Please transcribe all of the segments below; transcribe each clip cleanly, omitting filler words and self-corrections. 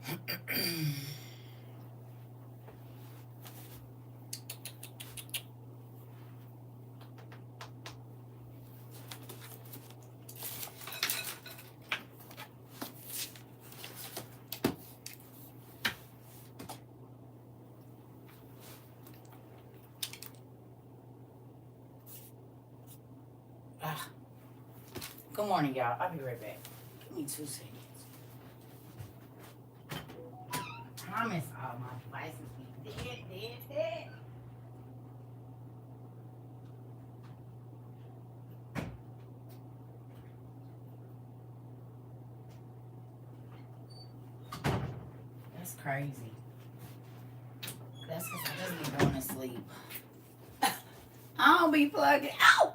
Good morning, y'all. I'll be right back. Give me 2 seconds. I promise all my devices be dead. That's crazy. That's because I just be going to sleep. I don't be plugging out.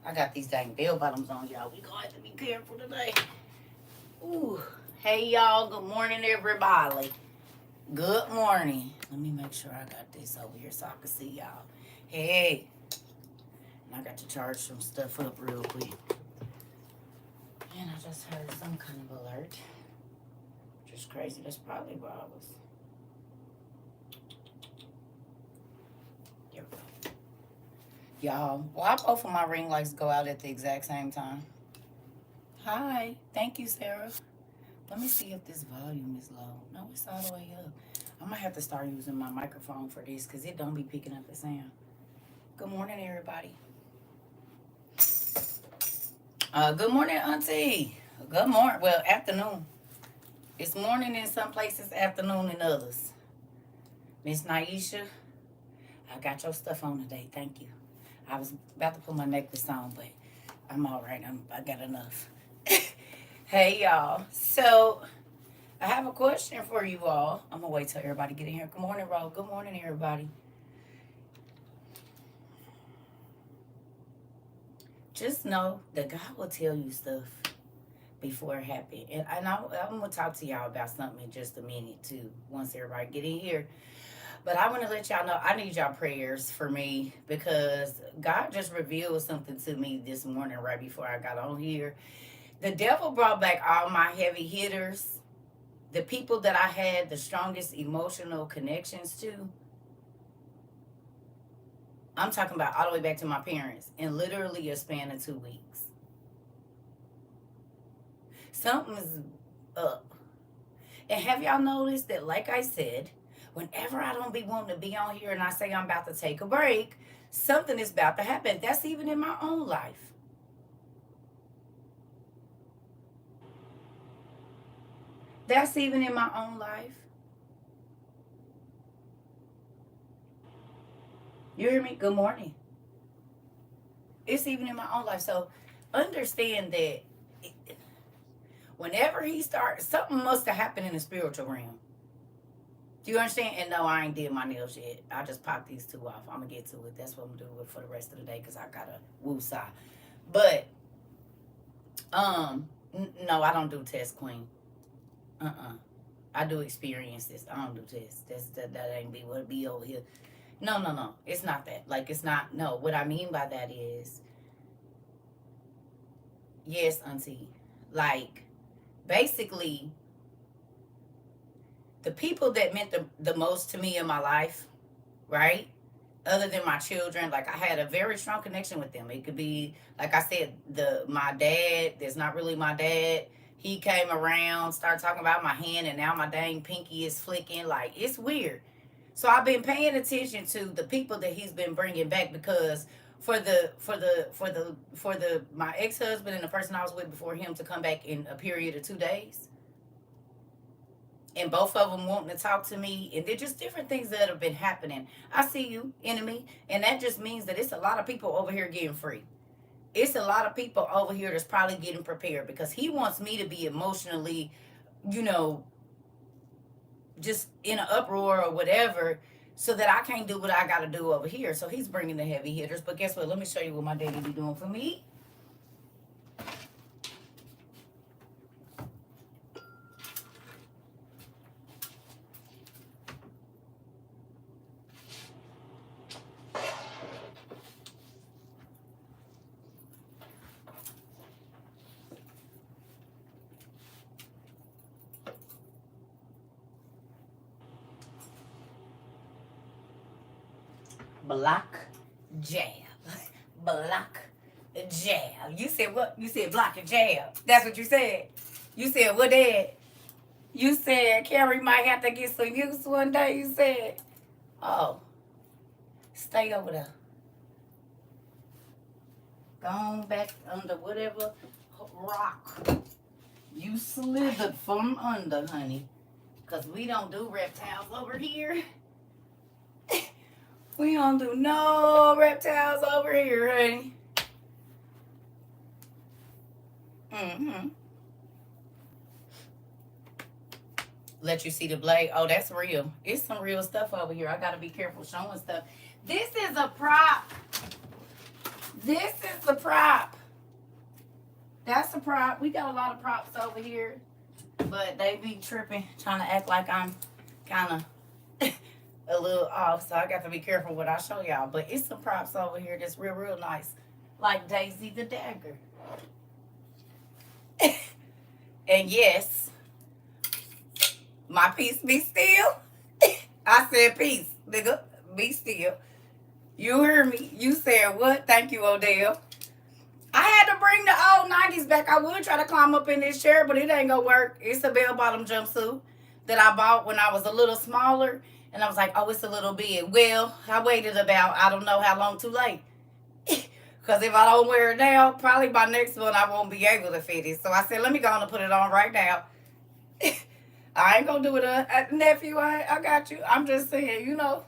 I got these dang bell bottoms on, y'all. We gonna have to be careful today. Ooh. Hey, y'all. Good morning, everybody. Good morning. Let me make sure I got this over here so I can see y'all. Hey. And I got to charge some stuff up real quick. And I just heard some kind of alert. Just crazy. That's probably why I was. There we go. Y'all, why both of my ring lights go out at the exact same time? Hi. Thank you, Sarah. Let me see if this volume is low. No, it's all the way up. I might have to start using my microphone for this because it don't be picking up the sound. Good morning, everybody. Good morning, Auntie. Good morning. Well, afternoon. It's morning in some places, afternoon in others. Miss Naisha, I got your stuff on today. Thank you. I was about to put my necklace on, but I'm all right. I got enough. Hey, y'all. So, I have a question for you all. I'm going to wait till everybody get in here. Good morning, Ro. Good morning, everybody. Just know that God will tell you stuff before it happens. And I'm going to talk to y'all about something in just a minute, too, once everybody get in here. But I want to let y'all know I need y'all prayers for me because God just revealed something to me this morning right before I got on here. The devil brought back all my heavy hitters, the people that I had the strongest emotional connections to. I'm talking about all the way back to my parents in literally a span of 2 weeks. Something's up. And have y'all noticed that, like I said, whenever I don't be wanting to be on here and I say I'm about to take a break, something is about to happen. That's even in my own life. That's even in my own life. You hear me? Good morning. It's even in my own life. So understand that whenever he starts, something must have happened in the spiritual realm. Do you understand? And no, I ain't did my nails yet. I just popped these 2 off. I'm going to get to it. That's what I'm doing for the rest of the day because I got a woo-side. But, no, I don't do tests, Queen. I do experiences. I don't do tests. That ain't be what it be over here. No. It's not that. Like, it's not. No, what I mean by that is, yes, Auntie. Like, basically, the people that meant the most to me in my life, right? Other than my children, like I had a very strong connection with them. It could be, like I said, my dad, that's not really my dad. He came around, started talking about my hand, and now my dang pinky is flicking. Like, it's weird. So I've been paying attention to the people that he's been bringing back because for my ex-husband and the person I was with before him to come back in a period of 2 days, and both of them wanting to talk to me, and they're just different things that have been happening. I see you, enemy, and that just means that it's a lot of people over here getting free. It's a lot of people over here that's probably getting prepared because he wants me to be emotionally, you know, just in an uproar or whatever, so that I can't do what I got to do over here. So he's bringing the heavy hitters. But guess what? Let me show you what my daddy be doing for me. Block, jab. Block, jab. You said what? You said block and jab. That's what you said. You said what, Dad? You said Carrie might have to get some use one day. You said, oh, stay over there. Go on back under whatever rock you slithered from under, honey. Because we don't do reptiles over here. We don't do no reptiles over here, honey. Mm-hmm. Let you see the blade. Oh, that's real. It's some real stuff over here. I got to be careful showing stuff. This is a prop. This is the prop. That's a prop. We got a lot of props over here. But they be tripping, trying to act like I'm kind of a little off. So I got to be careful what I show y'all. But it's some props over here that's real, real nice. Like Daisy the Dagger. And yes, my peace be still. I said peace, nigga. Be still. You hear me? You said what? Thank you, Odell. I had to bring the old 90s back. I would try to climb up in this chair, but it ain't gonna work. It's a bell-bottom jumpsuit that I bought when I was a little smaller. And I was like, oh, it's a little big. Well, I waited about, I don't know how long too late. Because if I don't wear it now, probably by next month I won't be able to fit it. So I said, let me go on and put it on right now. I ain't gonna do it, nephew. I got you. I'm just saying, you know.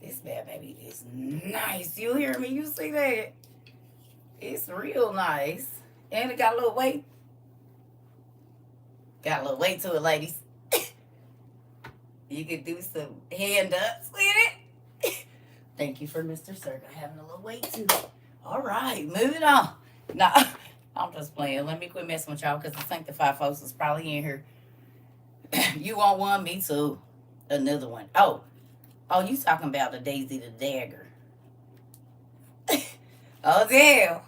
This bad baby is nice. You hear me? You see that? It's real nice. And it got a little weight. Got a little weight to it, ladies. You could do some hand ups with it. Thank you for Mr. CERCA having a little weight too. All right, moving on. Nah, I'm just playing. Let me quit messing with y'all because the Sanctified folks is probably in here. You want one? Me too. Another one. Oh, you talking about the Daisy the Dagger. Oh, damn.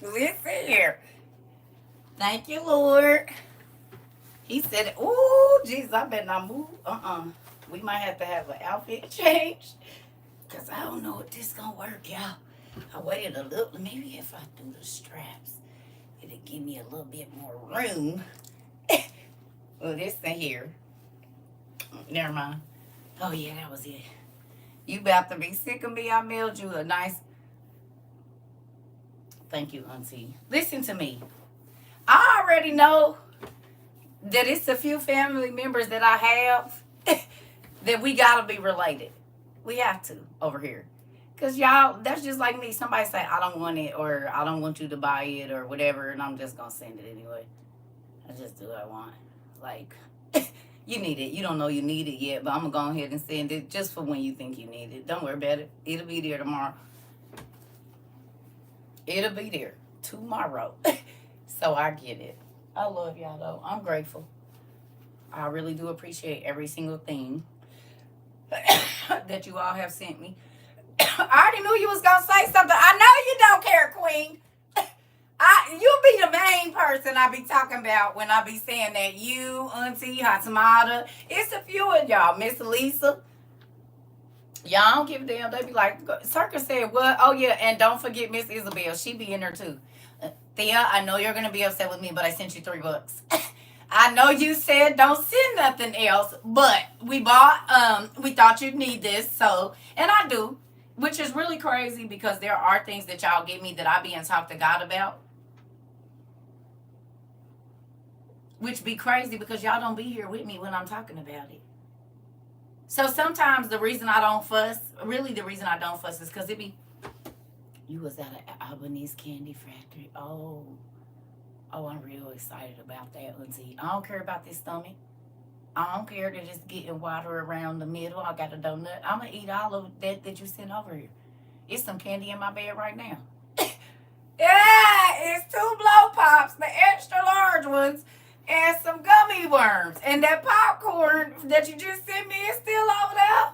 Listen here. Thank you, Lord. He said, ooh, Jesus, I better not move. We might have to have an outfit change. Because I don't know if this going to work, y'all. I waited a little. Maybe if I do the straps, it'll give me a little bit more room. Well, this thing here. Never mind. Oh, yeah, that was it. You about to be sick of me. I mailed you a nice... Thank you, Auntie. Listen to me. I already know that it's a few family members that I have that we got to be related. We have to over here. Because y'all, that's just like me. Somebody say, I don't want it, or I don't want you to buy it, or whatever, and I'm just going to send it anyway. I just do what I want. Like, you need it. You don't know you need it yet, but I'm going to go ahead and send it just for when you think you need it. Don't worry about it. It'll be there tomorrow. It'll be there tomorrow. So I get it. I love y'all, though. I'm grateful. I really do appreciate every single thing that you all have sent me. I already knew you was going to say something. I know you don't care, Queen. You be the main person I be talking about when I be saying that. You, Auntie, Hatamada. It's a few of y'all. Miss Lisa. Y'all don't give a damn. They be like, CERCA said what? Oh, yeah, and don't forget Miss Isabel. She be in there, too. Thea, I know you're going to be upset with me, but I sent you $3. I know you said don't send nothing else, but we bought, we thought you'd need this, so, and I do, which is really crazy because there are things that y'all give me that I be and talk to God about, which be crazy because y'all don't be here with me when I'm talking about it. So sometimes the reason I don't fuss, really the reason I don't fuss is because it be, you was at an Albanese candy factory. Oh, I'm real excited about that, Auntie. I don't care about this stomach. I don't care that it's getting water around the middle. I got a donut. I'm going to eat all of that you sent over here. It's some candy in my bed right now. Yeah, it's 2 blow pops, the extra large ones, and some gummy worms. And that popcorn that you just sent me is still over there.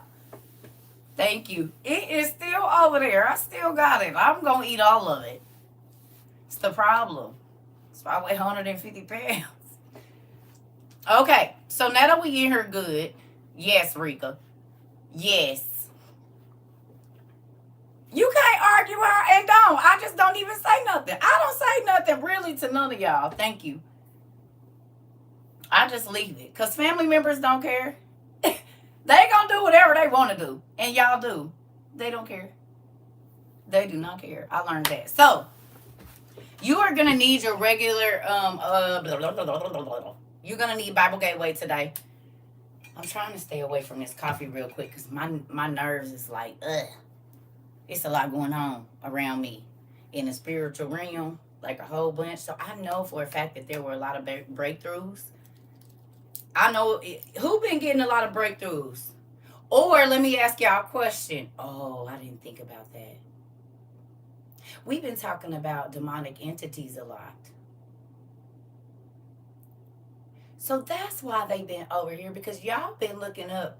Thank you. It is still over there. I still got it. I'm going to eat all of it. It's the problem. So I weigh 150 pounds. Okay. So now that we in here good. Yes, Rika. Yes. You can't argue her and don't. I just don't even say nothing. I don't say nothing really to none of y'all. Thank you. I just leave it. Because family members don't care. They gonna do whatever they want to do. And y'all do. They don't care. They do not care. I learned that. So, you are going to need your regular, you're going to need Bible Gateway today. I'm trying to stay away from this coffee real quick because my nerves is like, ugh. It's a lot going on around me in the spiritual realm, like a whole bunch. So I know for a fact that there were a lot of breakthroughs. I know who been getting a lot of breakthroughs. Or let me ask y'all a question. Oh, I didn't think about that. We've been talking about demonic entities a lot. So that's why they've been over here, because y'all been looking up,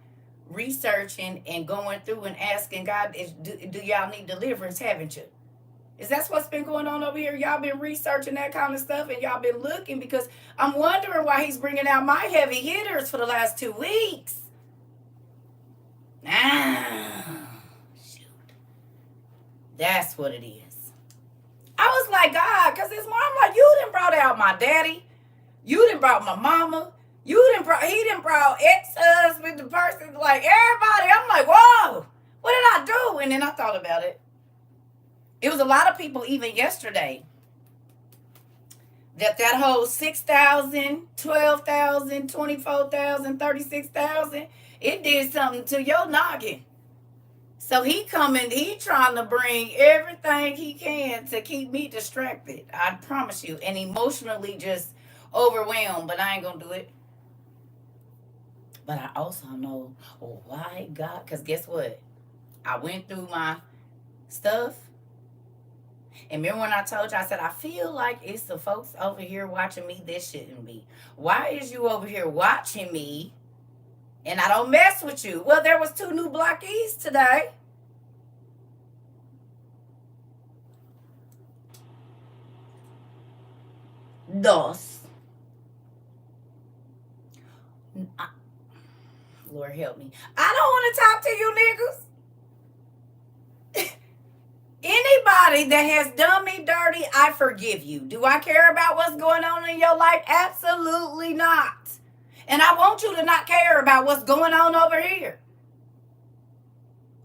researching, and going through and asking God, do y'all need deliverance, haven't you? Is that what's been going on over here? Y'all been researching that kind of stuff, and y'all been looking, because I'm wondering why he's bringing out my heavy hitters for the last 2 weeks. Shoot. That's what it is. I was like, God, because his mom, like, you done brought out my daddy. You done brought my mama. He done brought ex-husband, the person, like, everybody. I'm like, whoa, what did I do? And then I thought about it. It was a lot of people, even yesterday, that whole 6,000, 12,000, 24,000, 36,000, it did something to your noggin. So he trying to bring everything he can to keep me distracted. I promise you. And emotionally just overwhelmed, but I ain't going to do it. But I also know why God, because guess what? I went through my stuff. And remember when I told you, I said, I feel like it's the folks over here watching me. This shouldn't be. Why is you over here watching me and I don't mess with you? Well, there was 2 new blockies today. Lord help me. I don't want to talk to you niggas. Anybody that has done me dirty, I forgive you. Do I care about what's going on in your life? Absolutely not. And I want you to not care about what's going on over here.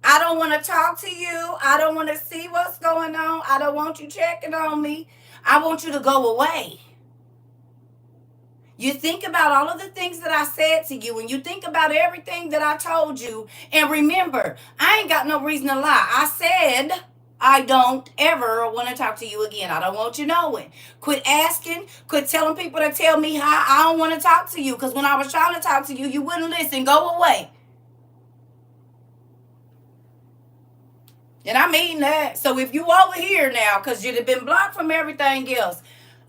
I don't want to talk to you. I don't want to see what's going on. I don't want you checking on me. I want you to go away. You think about all of the things that I said to you, and you think about everything that I told you. And remember, I ain't got no reason to lie. I said I don't ever want to talk to you again. I don't want you knowing. Quit asking. Quit telling people to tell me how I don't want to talk to you. Because when I was trying to talk to you, you wouldn't listen. Go away. And I mean that. So if you over here now, because you'd have been blocked from everything else,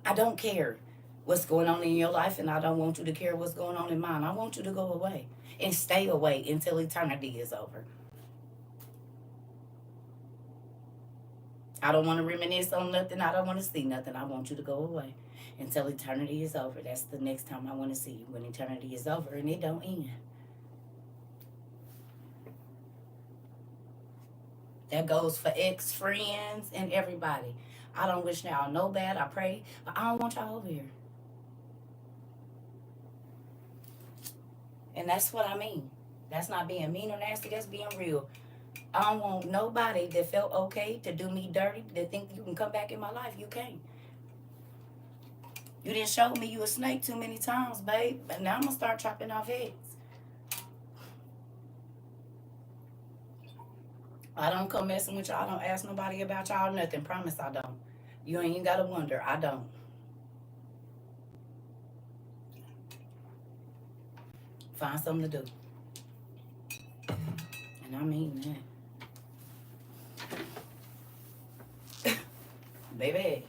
I don't care what's going on in your life, and I don't want you to care what's going on in mine. I want you to go away and stay away until eternity is over. I don't want to reminisce on nothing. I don't want to see nothing. I want you to go away until eternity is over. That's the next time I want to see you, when eternity is over and it don't end. That goes for ex-friends and everybody. I don't wish y'all no bad. I pray, but I don't want y'all over here. And that's what I mean. That's not being mean or nasty. That's being real. I don't want nobody that felt okay to do me dirty, that think you can come back in my life. You can't. You didn't show me you a snake too many times, babe. But now I'm going to start chopping off heads. I don't come messing with y'all. I don't ask nobody about y'all, nothing. Promise I don't. You ain't got to wonder. I don't. Find something to do. And I mean that. Baby.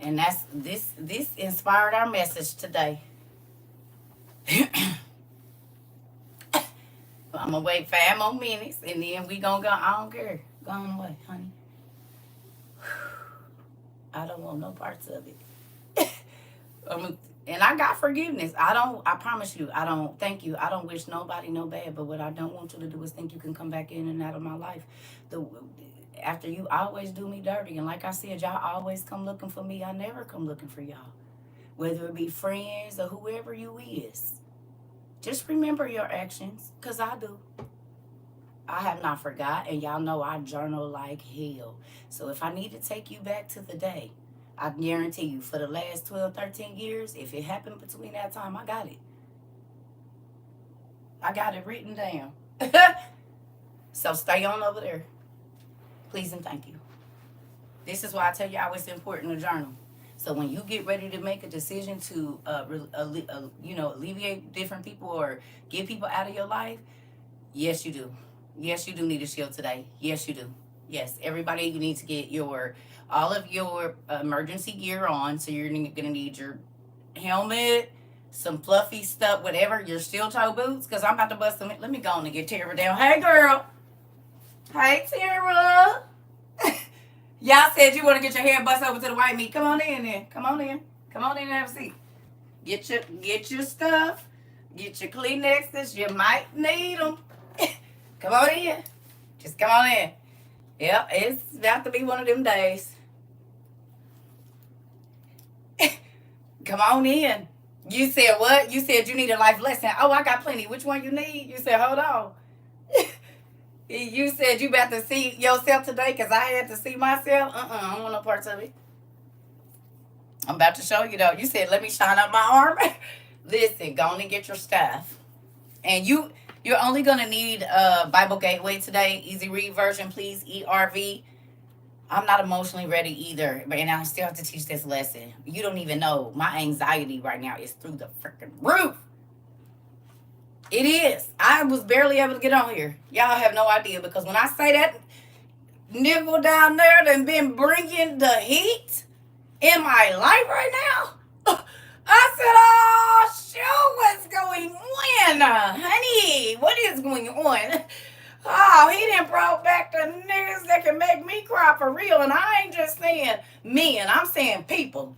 And that's this inspired our message today. I'm gonna wait 5 more minutes and then we gonna go. I don't care. Go on away, honey. I don't want no parts of it. And I got forgiveness. I promise you, I don't, thank you. I don't wish nobody no bad, but what I don't want you to do is think you can come back in and out of my life. The After you always do me dirty. And like I said, y'all always come looking for me. I never come looking for y'all. Whether it be friends or whoever you is. Just remember your actions, because I do. I have not forgot, and y'all know I journal like hell. So if I need to take you back to the day, I guarantee you, for the last 12, 13 years, if it happened between that time, I got it. I got it written down. So stay on over there. Please and thank you. This is why I tell y'all it's important to journal. So when you get ready to make a decision to, alleviate different people or get people out of your life, yes, you do. Yes, you do need a shield today. Yes, you do. Yes, everybody, you need to get all of your emergency gear on. So you're gonna need your helmet, some fluffy stuff, whatever, your steel toe boots, because I'm about to bust them. Let me go on and get Tara down. Hey, girl. Hey, Tara. Y'all said you want to get your hair bust over to the white meat. Come on in then. Come on in. Come on in and have a seat. Get your stuff. Get your Kleenexes. You might need them. Come on in. Just come on in. Yep, it's about to be one of them days. Come on in. You said what? You said you need a life lesson. Oh, I got plenty. Which one you need? You said, hold on. You said you about to see yourself today because I had to see myself. I don't want no parts of it. I'm about to show you though. You said, let me shine up my arm. Listen, go on and get your stuff. And you're only going to need Bible Gateway today. Easy read version, please. ERV. I'm not emotionally ready either. And I still have to teach this lesson. You don't even know. My anxiety right now is through the freaking roof. It is. I was barely able to get on here. Y'all have no idea, because when I say that nigga down there done been bringing the heat in my life right now, I said, oh, shoot, what's going on, honey? What is going on? Oh, he done brought back the niggas that can make me cry for real. And I ain't just saying men, I'm saying people.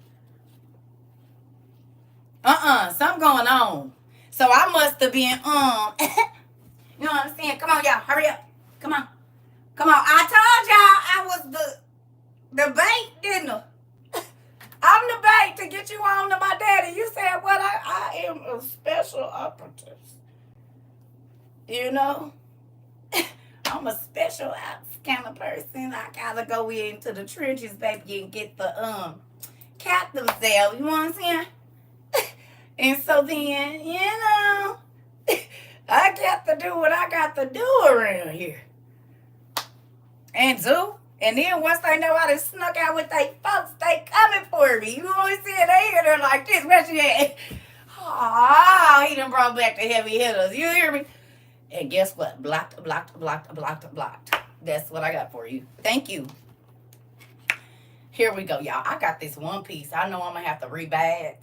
Something going on. So I must have been, you know what I'm saying? Come on, y'all, hurry up. Come on. I told y'all I was the bait, didn't I? I'm the bait to get you on to my daddy. You said what? I am a special operative. You know? I'm a special ops kind of person. I gotta go into the trenches, baby, and get the captain cell. You know what I'm saying? And so then, I got to do what I got to do around here. And then once they know I done snuck out with they folks, they coming for me. You always see it here, they're like this, where she at? Oh, he done brought back the heavy hitters. You hear me? And guess what? Blocked. That's what I got for you. Thank you. Here we go, y'all. I got this one piece. I know I'm going to have to rebag.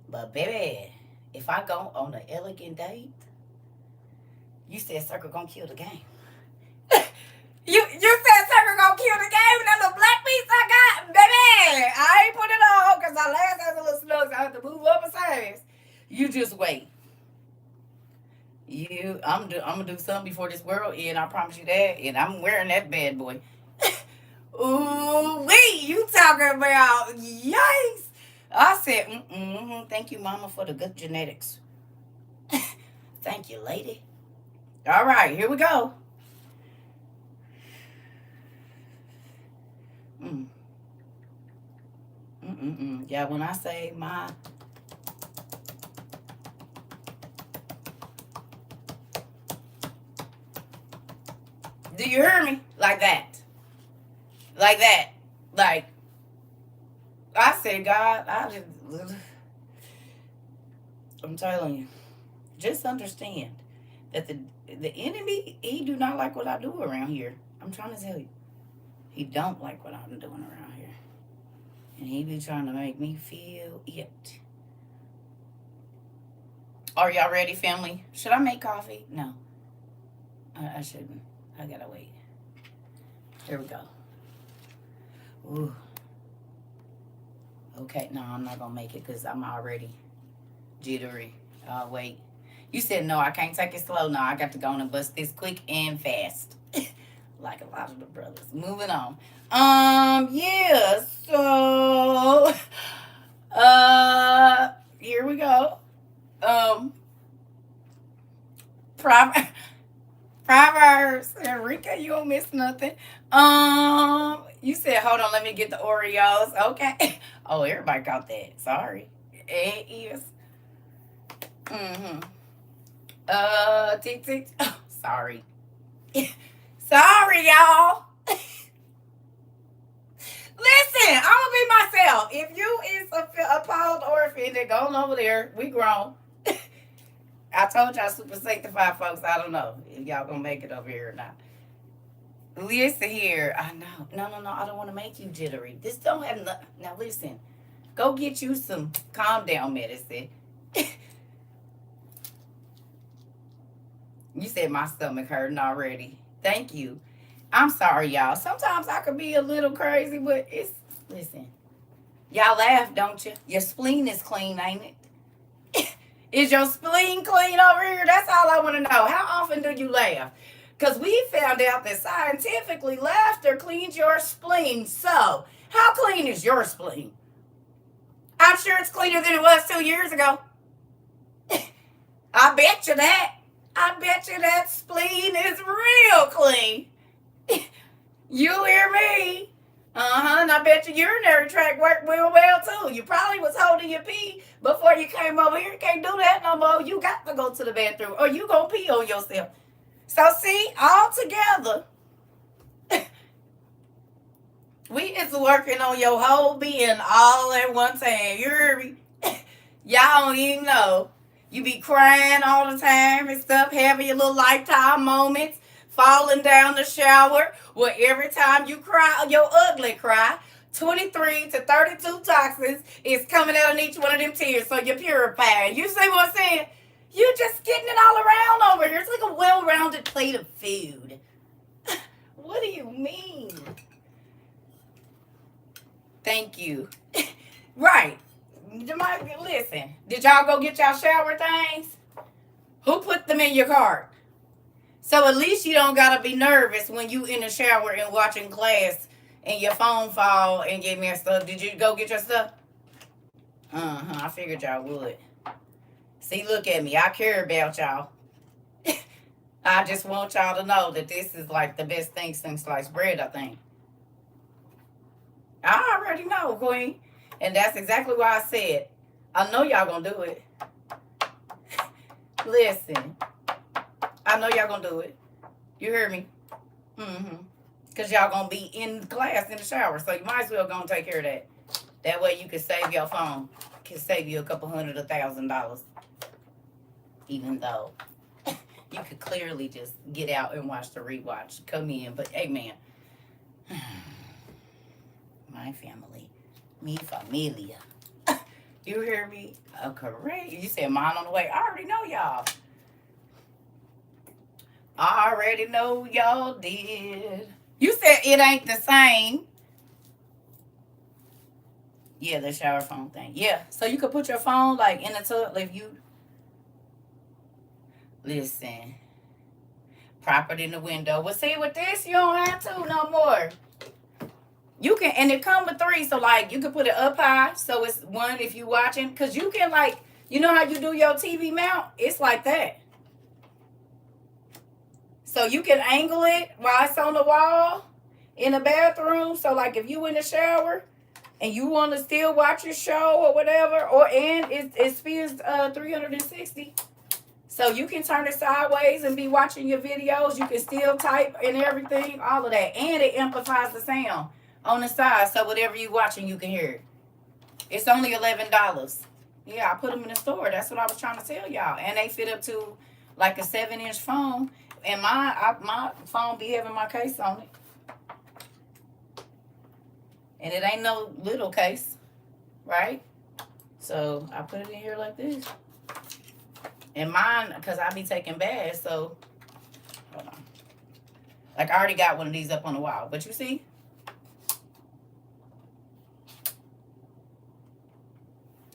But baby, if I go on an elegant date, you said CERCA gonna kill the game. You said CERCA gonna kill the game, and that little black piece I got, baby. I ain't put it on because I last had a little snug, so I have to move up a size. You just wait. I'm gonna do something before this world end. I promise you that, and I'm wearing that bad boy. Ooh wee, you talking about yikes? I said, thank you, mama, for the good genetics. Thank you, lady. All right, here we go. Yeah, when I say my... Do you hear me? Like that. Like that. Like... I said, God, I'm telling you, just understand that the enemy, he do not like what I do around here. I'm trying to tell you. He don't like what I'm doing around here. And he be trying to make me feel it. Are y'all ready, family? Should I make coffee? No. I shouldn't. I gotta wait. Here we go. Ooh. Okay, no, I'm not gonna make it because I'm already jittery. Wait. You said no, I can't take it slow. No, I got to go on and bust this quick and fast. Like a lot of the brothers. Moving on. Yeah, so here we go. Um Proverbs. Proverbs. Enrique, you don't miss nothing. You said, hold on, let me get the Oreos. Okay. Oh, everybody got that. Sorry. It is. Mm-hmm. Tick tick. Oh, sorry. Sorry, y'all. Listen, I'm gonna be myself. If you is appalled or offended, go on over there. We grown. I told y'all super sanctified folks. I don't know if y'all gonna make it over here or not. Listen here. I know. No. I don't want to make you jittery. This don't have no. Now listen. Go get you some calm down medicine. You said my stomach hurting already. Thank you. I'm sorry, y'all. Sometimes I could be a little crazy, but it's listen. Y'all laugh, don't you? Your spleen is clean, ain't it? Is your spleen clean over here? That's all I want to know. How often do you laugh? Because we found out that scientifically laughter cleans your spleen. So, how clean is your spleen? I'm sure it's cleaner than it was 2 years ago. I bet you that. I bet you that spleen is real clean. You hear me? And I bet your urinary tract worked real well too. You probably was holding your pee before you came over here. You can't do that no more. You got to go to the bathroom or you gonna pee on yourself. So see, all together, we is working on your whole being all at one time. You hear me? Y'all don't even know. You be crying all the time and stuff, having your little lifetime moments, falling down the shower, where every time you cry, your ugly cry, 23 to 32 toxins is coming out in each one of them tears, so you're purifying. You see what I'm saying? You just getting it all around over here. It's like a well-rounded plate of food. What do you mean? Thank you. Right. Listen, did y'all go get y'all shower things? Who put them in your cart? So at least you don't gotta be nervous when you in the shower and watching class and your phone fall and get messed up. Did you go get your stuff? I figured y'all would. See, look at me. I care about y'all. I just want y'all to know that this is like the best thing since sliced bread, I think. I already know, Queen. And that's exactly why I said, I know y'all gonna do it. Listen, I know y'all gonna do it. You hear me? Because y'all gonna be in class in the shower, so you might as well go and take care of that. That way you can save your phone. Can save you a couple $100 or $1,000. Even though you could clearly just get out and watch the rewatch. Come in, but hey, man. My family. Mi familia. You hear me? Okay. You said mine on the way. I already know y'all. I already know y'all did. You said it ain't the same. Yeah, the shower phone thing. Yeah. So you could put your phone like in the tub if you listen. Prop it in the window. Well, see, with this, you don't have to no more. You can, and it come with 3, so like you can put it up high, so it's 1 if you watching, because you can like, you know how you do your TV mount? It's like that. So you can angle it while it's on the wall in the bathroom. So like if you in the shower and you want to still watch your show or whatever, and it spins 360. So you can turn it sideways and be watching your videos. You can still type and everything, all of that. And it amplifies the sound on the side, so whatever you watching, you can hear it. It's only $11. Yeah, I put them in the store. That's what I was trying to tell y'all. And they fit up to like a 7-inch phone. And my phone be having my case on it. And it ain't no little case, right? So I put it in here like this. And mine, because I be taking baths, so hold on. Like I already got one of these up on the wall. But you see?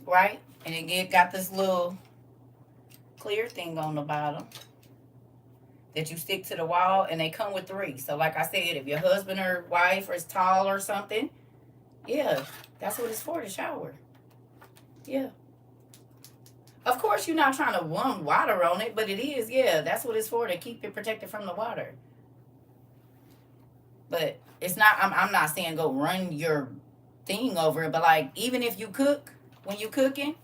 right? And it got this little clear thing on the bottom that you stick to the wall, and they come with 3. So like I said, if your husband or wife is tall or something, yeah, that's what it's for, the shower. Yeah. Of course, you're not trying to run water on it, but it is, yeah, that's what it's for, to keep it protected from the water. But it's not, I'm not saying go run your thing over it, but like, even if you cook, when you cooking,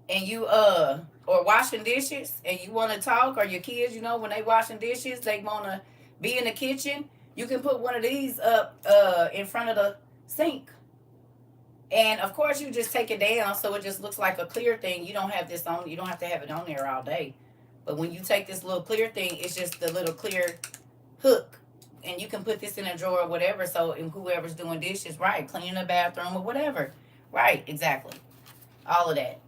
and you or washing dishes, and you want to talk, or your kids, when they washing dishes, they want to be in the kitchen, you can put one of these up in front of the sink. And of course, you just take it down so it just looks like a clear thing. You don't have this on, you don't have to have it on there all day. But when you take this little clear thing, it's just the little clear hook. And you can put this in a drawer or whatever. So whoever's doing dishes, right, cleaning the bathroom or whatever. Right, exactly. All of that.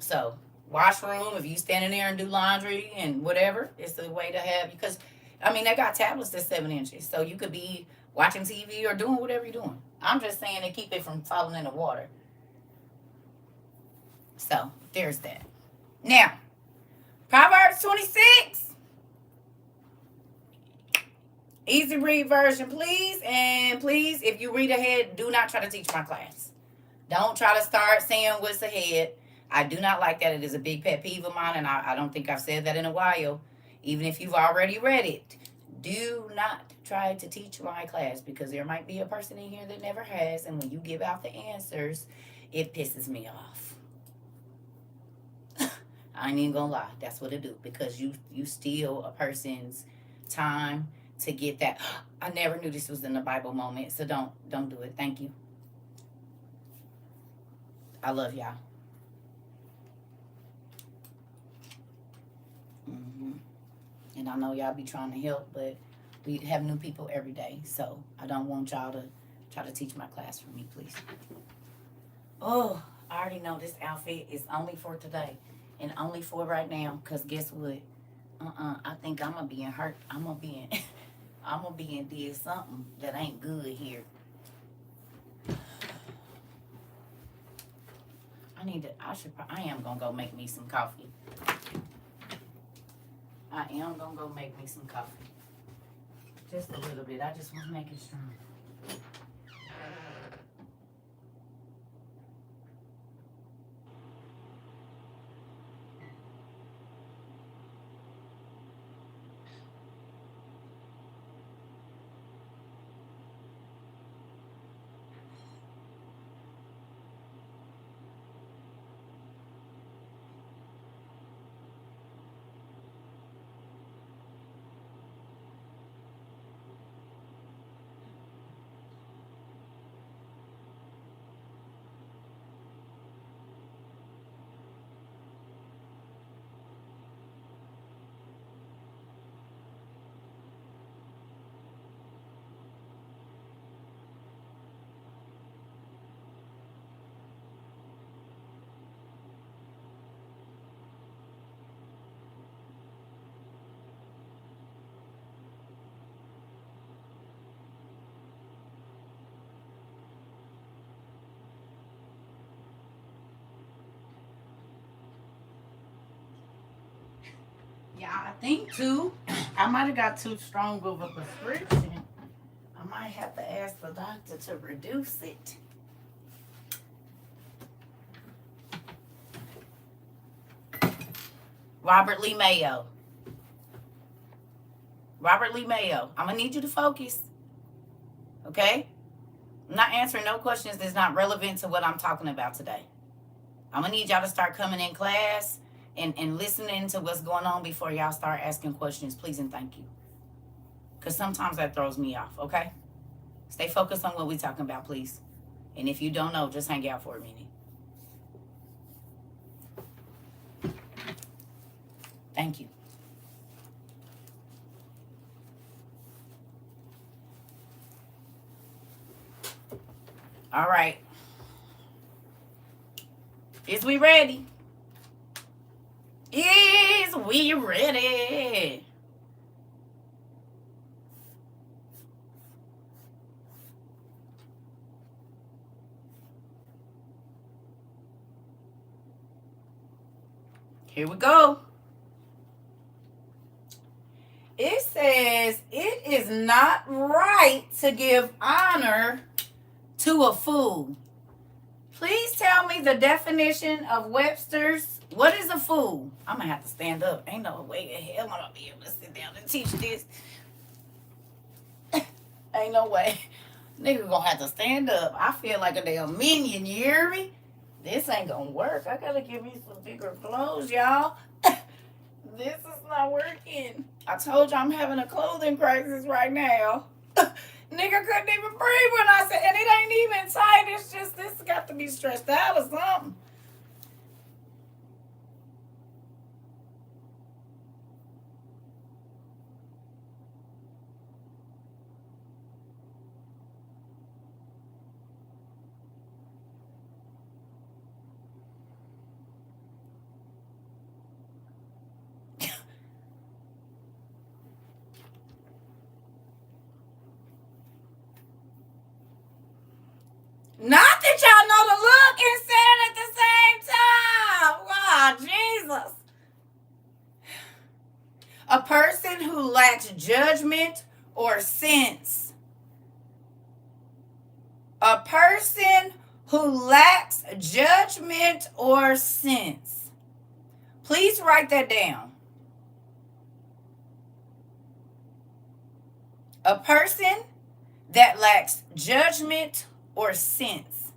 So, washroom, if you standing there and do laundry and whatever, it's the way to have, because, they got tablets that's 7 inches. So you could be watching TV or doing whatever you're doing. I'm just saying to keep it from falling in the water. So, there's that. Now, Proverbs 26. Easy read version, please. And please, if you read ahead, do not try to teach my class. Don't try to start saying what's ahead. I do not like that. It is a big pet peeve of mine, and I don't think I've said that in a while. Even if you've already read it, do not try to teach my class, because there might be a person in here that never has, and when you give out the answers, it pisses me off. I ain't even gonna lie. That's what it do, because you steal a person's time to get that. I never knew this was in the Bible moment, so don't do it. Thank you. I love y'all. And I know y'all be trying to help, but we have new people every day, so I don't want y'all to try to teach my class for me, please. Oh, I already know this outfit is only for today and only for right now, because guess what? I think I'm gonna be in hurt. I'm gonna be in did something that ain't good here. I am gonna go make me some coffee. I am gonna go make me some coffee. Just a little bit. I just want to make it strong. Yeah, I think too. I might have got too strong of a prescription. I might have to ask the doctor to reduce it. Robert Lee Mayo. Robert Lee Mayo. I'm gonna need you to focus. Okay? I'm not answering no questions that's not relevant to what I'm talking about today. I'm gonna need y'all to start coming in class and listening to what's going on before y'all start asking questions, please and thank you. Because sometimes that throws me off, okay? Stay focused on what we're talking about, please. And if you don't know, just hang out for a minute. Thank you. All right. Is we ready? Is we ready? Here we go. It says it is not right to give honor to a fool. Please tell me the definition of Webster's. What is a fool? I'm going to have to stand up. Ain't no way in hell I'm going to be able to sit down and teach this. Ain't no way. Nigga going to have to stand up. I feel like a damn minion, you hear me? This ain't going to work. I got to give me some bigger clothes, y'all. This is not working. I told you I'm having a clothing crisis right now. Nigga couldn't even breathe when I said, and it ain't even tight. It's just, this got to be stretched out or something. Not that y'all know the look and said it at the same time. Wow, Jesus. A person who lacks judgment or sense. A person who lacks judgment or sense. Please write that down. A person that lacks judgment or sense.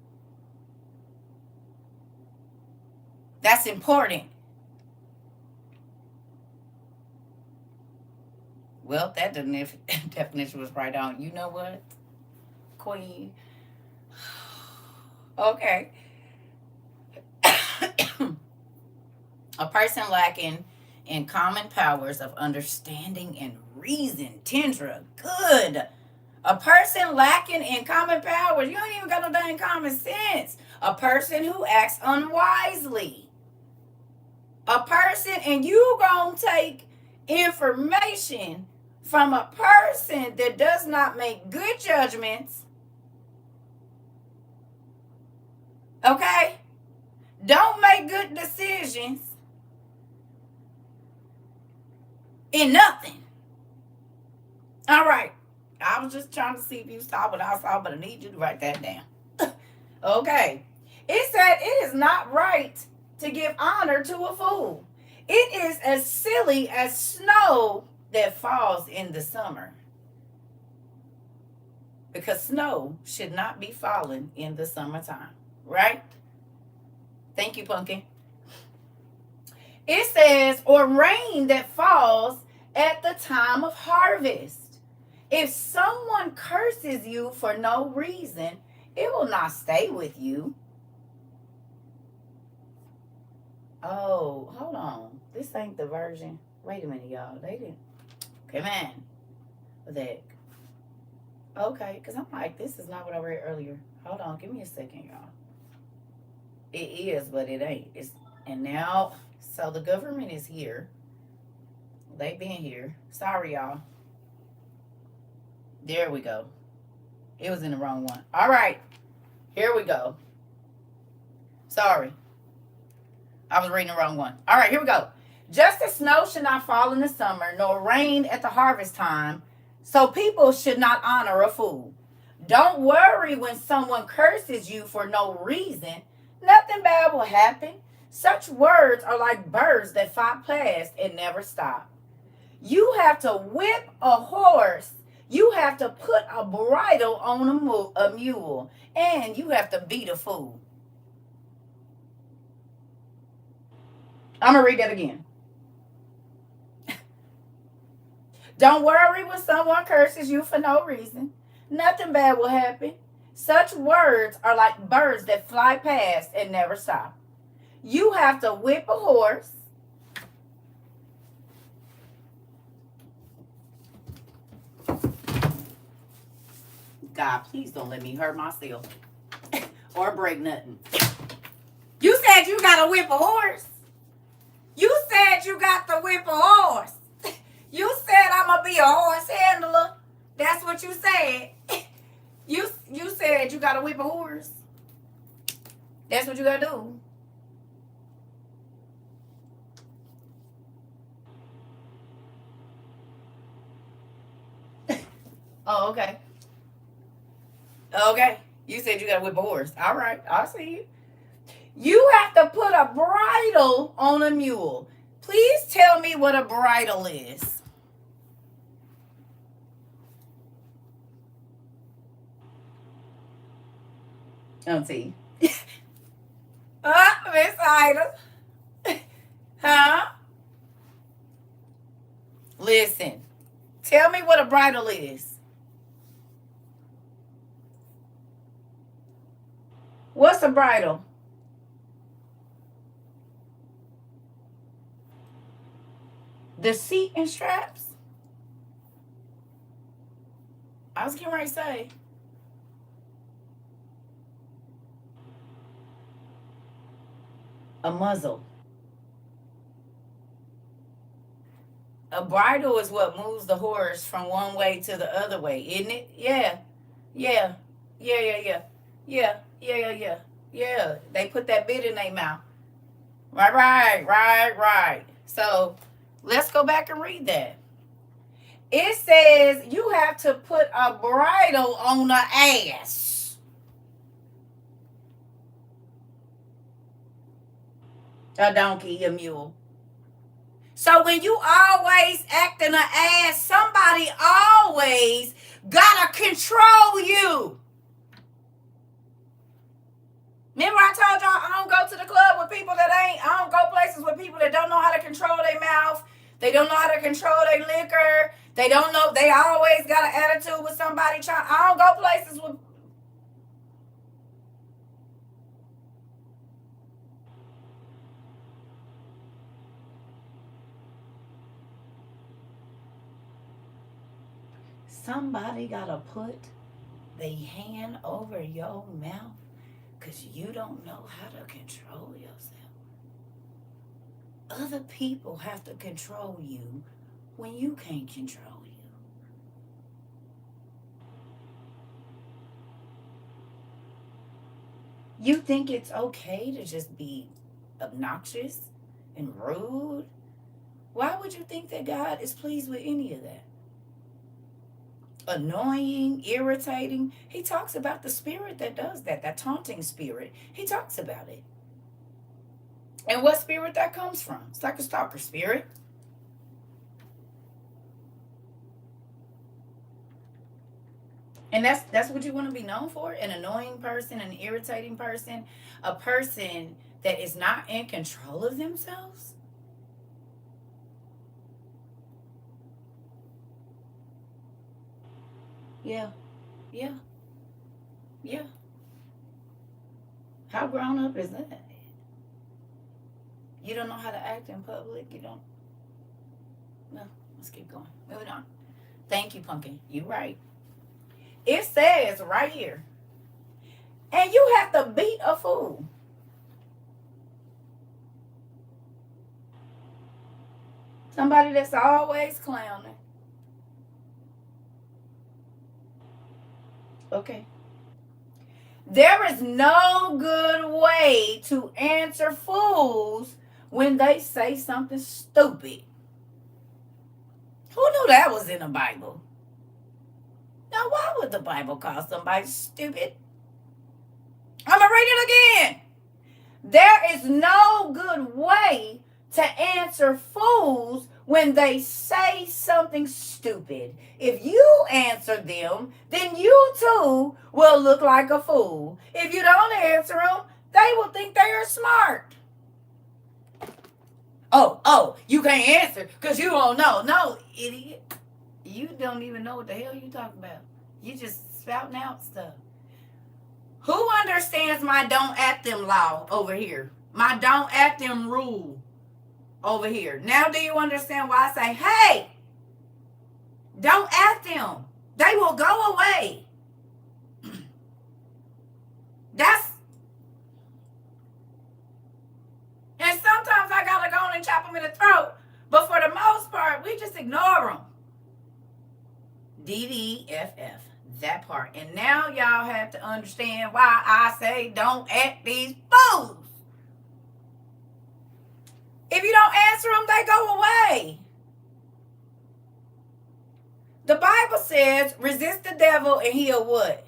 That's important. Well, that definition was right on. You know what, Queen? Okay. A person lacking in common powers of understanding and reason. Tendra, good. A person lacking in common powers. You ain't even got no dang common sense. A person who acts unwisely. A person, and you gonna take information from a person that does not make good judgments. Okay? Don't make good decisions in nothing. All right. I was just trying to see if you saw what I saw, but I need you to write that down. Okay. It said it is not right to give honor to a fool. It is as silly as snow that falls in the summer. Because snow should not be falling in the summertime. Right? Thank you, Pumpkin. It says, or rain that falls at the time of harvest. If someone curses you for no reason, it will not stay with you. Oh, hold on. This ain't the version. Wait a minute, y'all. They didn't. Come on. That. Okay, because I'm like, this is not what I read earlier. Hold on. Give me a second, y'all. It is, but it ain't. And now, so the government is here. They've been here. Sorry, y'all. There we go. It was in the wrong one. All right. Here we go. Sorry. I was reading the wrong one. All right, here we go. Just as snow should not fall in the summer, nor rain at the harvest time, so people should not honor a fool. Don't worry when someone curses you for no reason. Nothing bad will happen. Such words are like birds that fly past and never stop. You have to whip a horse. You have to put a bridle on a mule. And you have to beat a fool. I'm going to read that again. Don't worry when someone curses you for no reason. Nothing bad will happen. Such words are like birds that fly past and never stop. You have to whip a horse. God, please don't let me hurt myself or break nothing. You said you got to whip a horse. You said you got to whip a horse. You said I'm going to be a horse handler. That's what you said. You said you got to whip a horse. That's what you got to do. Oh, okay. Okay. You said you got to whip a horse. All right. I see you. You have to put a bridle on a mule. Please tell me what a bridle is. See. Miss Ida. Huh? Listen. Tell me what a bridle is. What's a bridle? The seat and straps? I was getting ready to say. A muzzle. A bridle is what moves the horse from one way to the other way, isn't it? Yeah. Yeah. Yeah, yeah, yeah. Yeah. Yeah, yeah, yeah. Yeah. They put that bit in their mouth. Right. So let's go back and read that. It says you have to put a bridle on the ass. A donkey, a mule. So when you always acting an ass, somebody always gotta control you. Remember I told y'all I don't go to the club with people that I don't go places with people that don't know how to control their mouth. They don't know how to control their liquor. They don't know, they always got an attitude with somebody I don't go places with. Somebody gotta put their hand over your mouth because you don't know how to control yourself. Other people have to control you when you can't control you. You think it's okay to just be obnoxious and rude? Why would you think that God is pleased with any of that? Annoying, irritating. He talks about the spirit that does that, that taunting spirit. He talks about it. And what spirit that comes from? It's like a stalker spirit. And that's what you want to be known for? An annoying person, an irritating person, a person that is not in control of themselves? Yeah. Yeah. Yeah. How grown up is that? You don't know how to act in public. You don't. No. Let's keep going. Moving on. Thank you, Pumpkin. You right. It says right here, and you have to beat a fool. Somebody that's always clowning. Okay. There is no good way to answer fools when they say something stupid. Who knew that was in the Bible? Now, why would the Bible call somebody stupid? I'm going to read it again. There is no good way to answer fools when they say something stupid. If you answer them, then you too will look like a fool. If you don't answer them, they will think they are smart. Oh, you can't answer because you don't know. No, idiot. You don't even know what the hell you talking about. You just spouting out stuff. Who understands my don't at them law over here? My don't at them rule over here. Now do you understand why I say, hey, don't at them. They will go away. And sometimes I gotta go and chop them in the throat. But for the most part, we just ignore them. DDFF. That part. And now y'all have to understand why I say don't act these fools. If you don't answer them, they go away. The Bible Bible says, resist the devil and he'll what?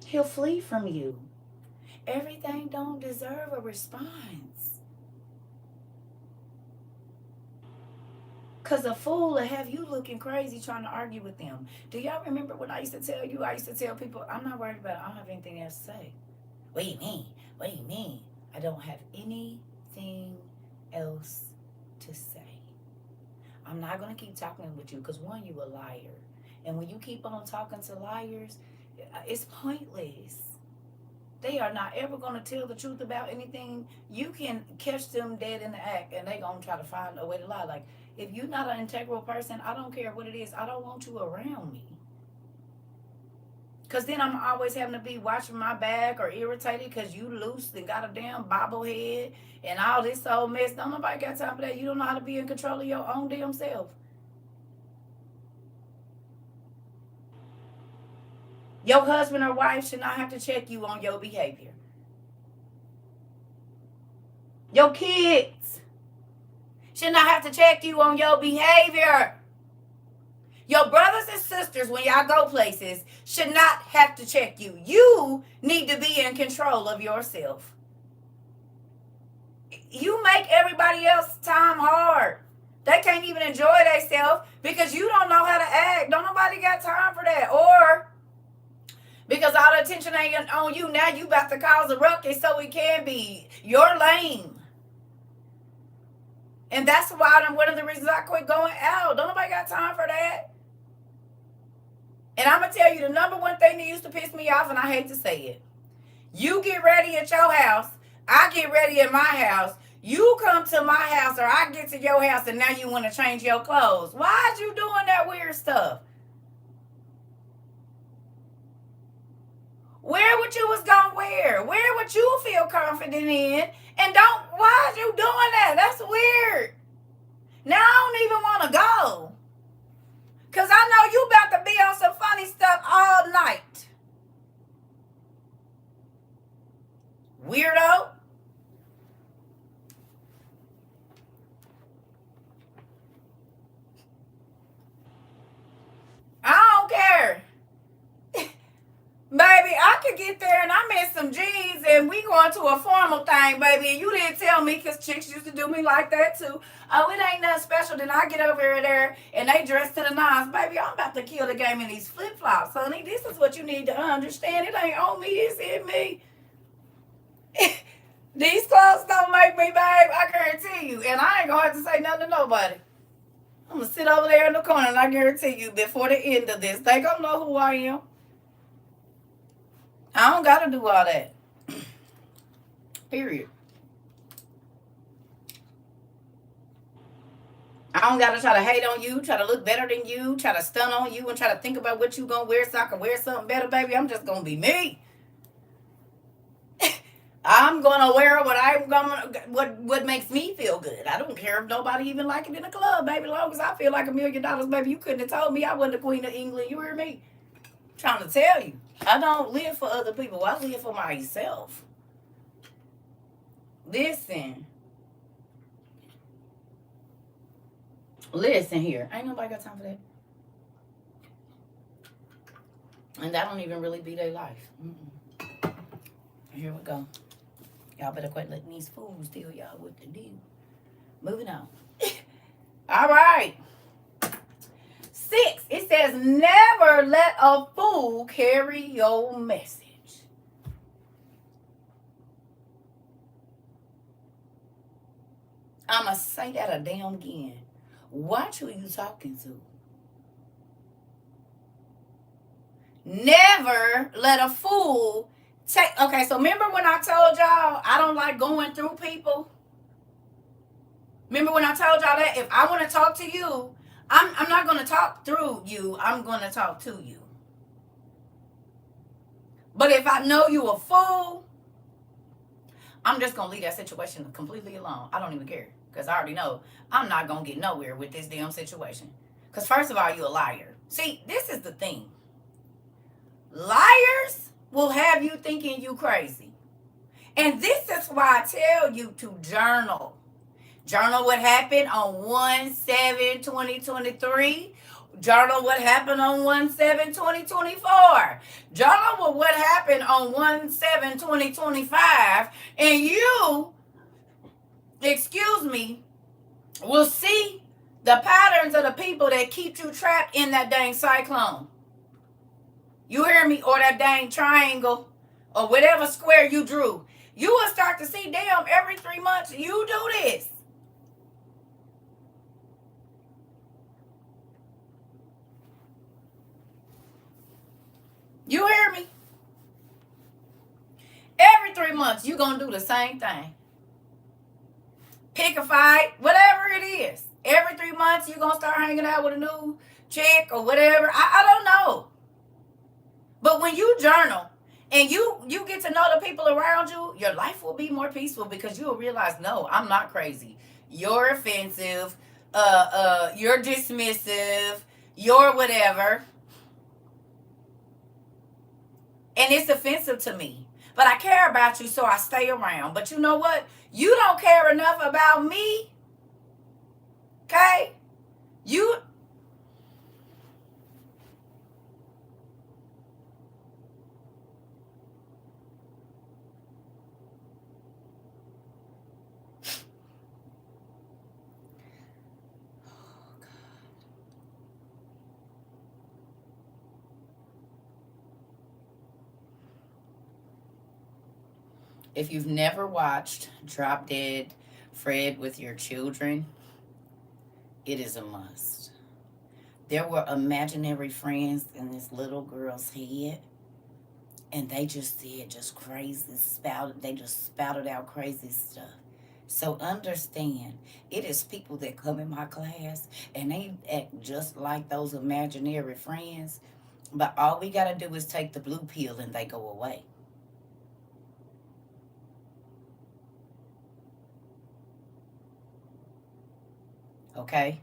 He'll flee from you. Everything don't deserve a response. Because a fool will have you looking crazy trying to argue with them. Do y'all remember when I used to tell you, I used to tell people, I'm not worried about it. I don't have anything else to say. What do you mean? What do you mean? I don't have anything else to say. I'm not going to keep talking with you because, one, you a liar. And when you keep on talking to liars, it's pointless. They are not ever going to tell the truth about anything. You can catch them dead in the act and they going to try to find a way to lie. Like, if you're not an integral person, I don't care what it is. I don't want you around me. Because then I'm always having to be watching my back or irritated because you loose and got a damn bobblehead and all this old mess. Don't nobody got time for that. You don't know how to be in control of your own damn self. Your husband or wife should not have to check you on your behavior. Your kids should not have to check you on your behavior. Your brothers and sisters, when y'all go places, should not have to check you. You need to be in control of yourself. You make everybody else's time hard. They can't even enjoy themselves because you don't know how to act. Don't nobody got time for that. Or because all the attention ain't on you, now you about to cause a ruckus so it can be. You're lame. And that's why one of the reasons I quit going out. Don't nobody got time for that. And I'm going to tell you the number one thing that used to piss me off, and I hate to say it. You get ready at your house. I get ready at my house. You come to my house or I get to your house and now you want to change your clothes. Why is you doing that weird stuff? Wear what you was going to wear. Wear what you feel confident in. And why is you doing that? That's weird. Now I don't even want to go. Because I know you about to be on some funny stuff all night. Weirdo. I don't care. Baby, I could get there and I'm in some jeans and we going to a formal thing, baby. And you didn't tell me because chicks used to do me like that too. Oh, it ain't nothing special. Then I get over there and they dress to the nines. Baby, I'm about to kill the game in these flip-flops, honey. This is what you need to understand. It ain't on me. It's in me. These clothes don't make me, babe. I guarantee you. And I ain't going to have to say nothing to nobody. I'm going to sit over there in the corner and I guarantee you before the end of this, they going to know who I am. I don't got to do all that. Period. I don't got to try to hate on you, try to look better than you, try to stun on you, and try to think about what you going to wear so I can wear something better, baby. I'm just going to be me. I'm going to wear what makes me feel good. I don't care if nobody even like it in the club, baby. As long as I feel like $1 million, baby, you couldn't have told me I wasn't the queen of England. You hear me? I'm trying to tell you. I don't live for other people. I live for myself. Listen here. Ain't nobody got time for that. And that don't even really be their life. Here we go. Y'all better quit letting these fools tell y'all what to do. Moving on. All right. 6, it says, never let a fool carry your message. I'm going to say that a damn again. Watch who you talking to. Never let a fool take. Okay, so remember when I told y'all I don't like going through people? Remember when I told y'all that if I want to talk to you, I'm not going to talk through you. I'm going to talk to you. But if I know you a fool, I'm just going to leave that situation completely alone. I don't even care. Because I already know I'm not going to get nowhere with this damn situation. Because first of all, you a liar. See, this is the thing. Liars will have you thinking you crazy. And this is why I tell you to journal. Journal what happened on 1/7/2023. Journal what happened on 1/7/2024. Journal what happened on 1/7/2025. And you, excuse me, will see the patterns of the people that keep you trapped in that dang cyclone. You hear me? Or that dang triangle or whatever square you drew. You will start to see, damn, every 3 months you do this. You hear me? Every 3 months you going to do the same thing. Pick a fight, whatever it is. Every 3 months you going to start hanging out with a new chick or whatever. I don't know. But when you journal and you get to know the people around you, your life will be more peaceful because you will realize, no, I'm not crazy. You're offensive. You're dismissive. You're whatever. And it's offensive to me. But I care about you, so I stay around. But you know what? You don't care enough about me. Okay? You... If you've never watched Drop Dead Fred with your children, it is a must. There were imaginary friends in this little girl's head, and they just said just crazy they just spouted out crazy stuff. So understand, it is people that come in my class and they act just like those imaginary friends, but all we got to do is take the blue pill and they go away. Okay?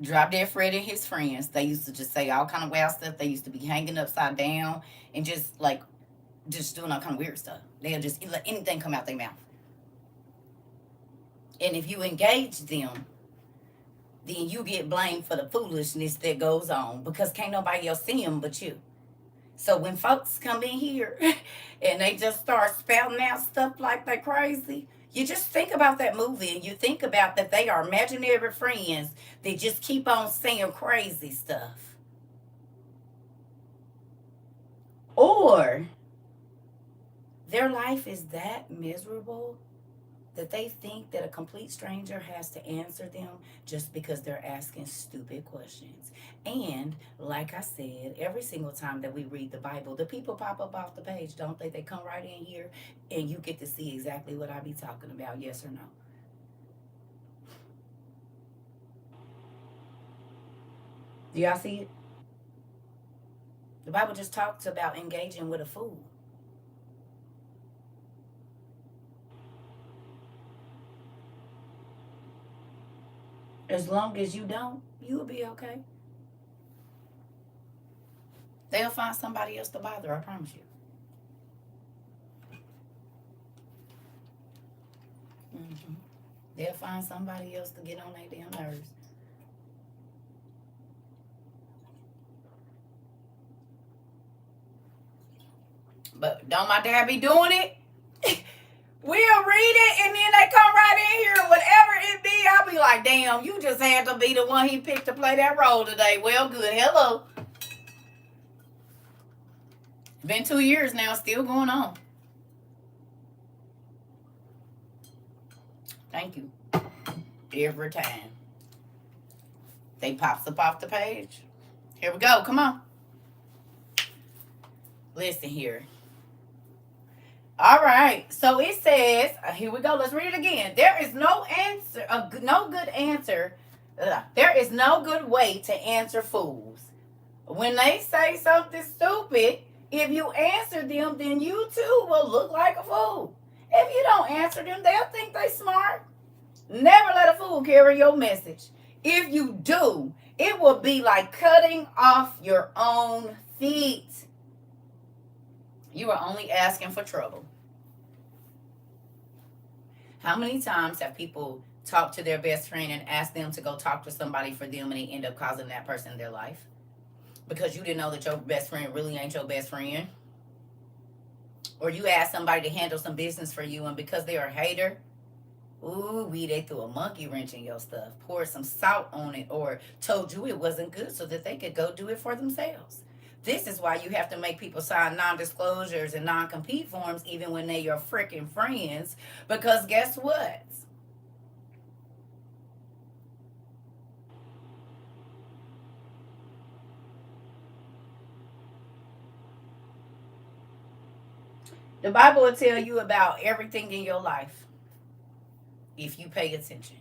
Drop Dead Fred and his friends, they used to just say all kind of wild stuff. They used to be hanging upside down and just doing all kind of weird stuff. They'll just let anything come out their mouth. And if you engage them, then you get blamed for the foolishness that goes on because can't nobody else see them but you. So when folks come in here and they just start spouting out stuff like they're crazy, you just think about that movie and you think about that they are imaginary friends that just keep on saying crazy stuff. Or their life is that miserable that they think that a complete stranger has to answer them just because they're asking stupid questions. And like I said, every single time that we read the Bible, the people pop up off the page, don't they? They come right in here and you get to see exactly what I be talking about, yes or no. Do y'all see it? The Bible just talks about engaging with a fool. As long as you don't, you'll be okay. They'll find somebody else to bother, I promise you. Hmm. They'll find somebody else to get on their damn nerves. But don't my dad be doing it? We'll read it and then they come right in here, whatever it be. I'll be like, damn, you just had to be the one he picked to play that role today. Well, good. Hello. Been 2 years now, still going on. Thank you. Every time. They pops up off the page. Here we go. Come on. Listen here. All right. So it says, here we go. Let's read it again. There is no answer, no good answer. There is no good way to answer fools. When they say something stupid, if you answer them, then you too will look like a fool. If you don't answer them, they'll think they smart. Never let a fool carry your message. If you do, it will be like cutting off your own feet. You are only asking for trouble. How many times have people talked to their best friend and asked them to go talk to somebody for them and they end up causing that person their life? Because you didn't know that your best friend really ain't your best friend. Or you asked somebody to handle some business for you, and because they're a hater, ooh, they threw a monkey wrench in your stuff, poured some salt on it, or told you it wasn't good so that they could go do it for themselves. This is why you have to make people sign non-disclosures and non-compete forms even when they're your freaking friends. Because guess what? The Bible will tell you about everything in your life if you pay attention.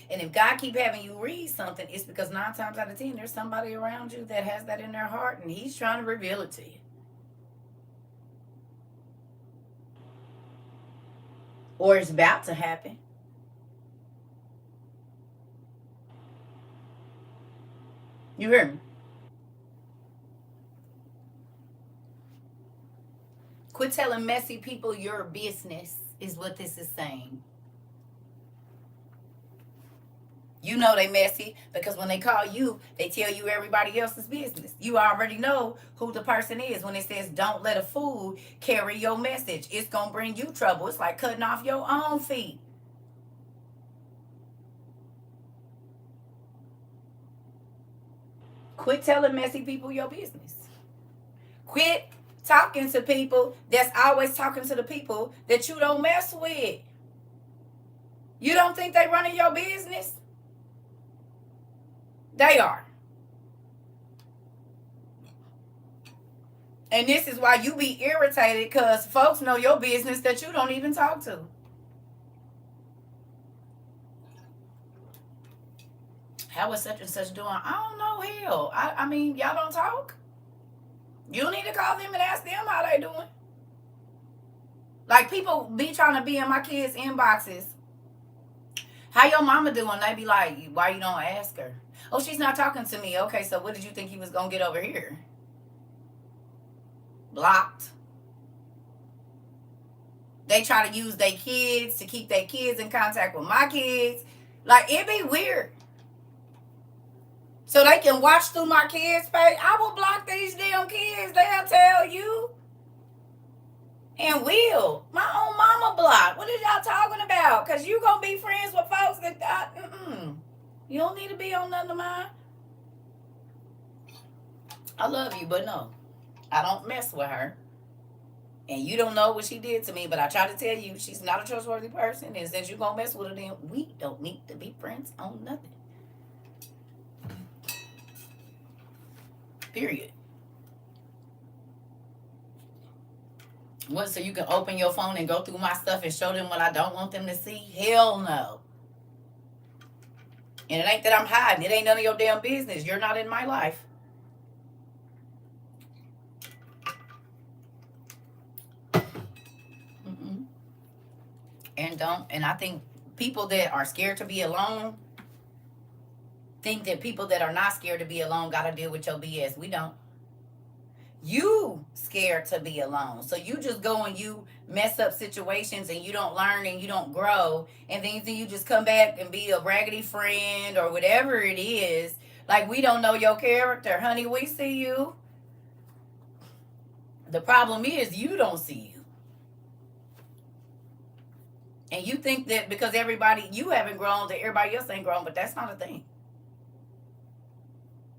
And if God keep having you read something, it's because 9 times out of 10, there's somebody around you that has that in their heart, and He's trying to reveal it to you. Or it's about to happen. You hear me? Quit telling messy people your business, is what this is saying. You know they messy because when they call you, they tell you everybody else's business. You already know who the person is when it says don't let a fool carry your message. It's going to bring you trouble. It's like cutting off your own feet. Quit telling messy people your business. Quit talking to people that's always talking to the people that you don't mess with. You don't think they running your business? They are. And this is why you be irritated, because folks know your business that you don't even talk to. How is such and such doing? I don't know. Hell, I mean, y'all don't talk. You need to call them and ask them how they doing. Like, people be trying to be in my kids' inboxes. How your mama doing? They be like, why you don't ask her? Oh, she's not talking to me. Okay, so what did you think he was gonna get over here? Blocked. They try to use their kids to keep their kids in contact with my kids. Like, it be weird. So they can watch through my kids' page. I will block these damn kids. They'll tell you. And will. My own mama block. What is y'all talking about? Because you going to be friends with folks that... You don't need to be on none of mine. I love you, but no. I don't mess with her. And you don't know what she did to me, but I try to tell you she's not a trustworthy person. And since you're going to mess with her, then we don't need to be friends on nothing. Period. What, so you can open your phone and go through my stuff and show them what I don't want them to see? Hell no. And it ain't that I'm hiding. It ain't none of your damn business. You're not in my life. Mm-mm. And I think people that are scared to be alone think that people that are not scared to be alone got to deal with your BS. We don't. You scared to be alone. So you just go and you mess up situations and you don't learn and you don't grow. And then you just come back and be a raggedy friend or whatever it is. Like, we don't know your character. Honey, we see you. The problem is you don't see you. And you think that because you haven't grown, that everybody else ain't grown. But that's not a thing.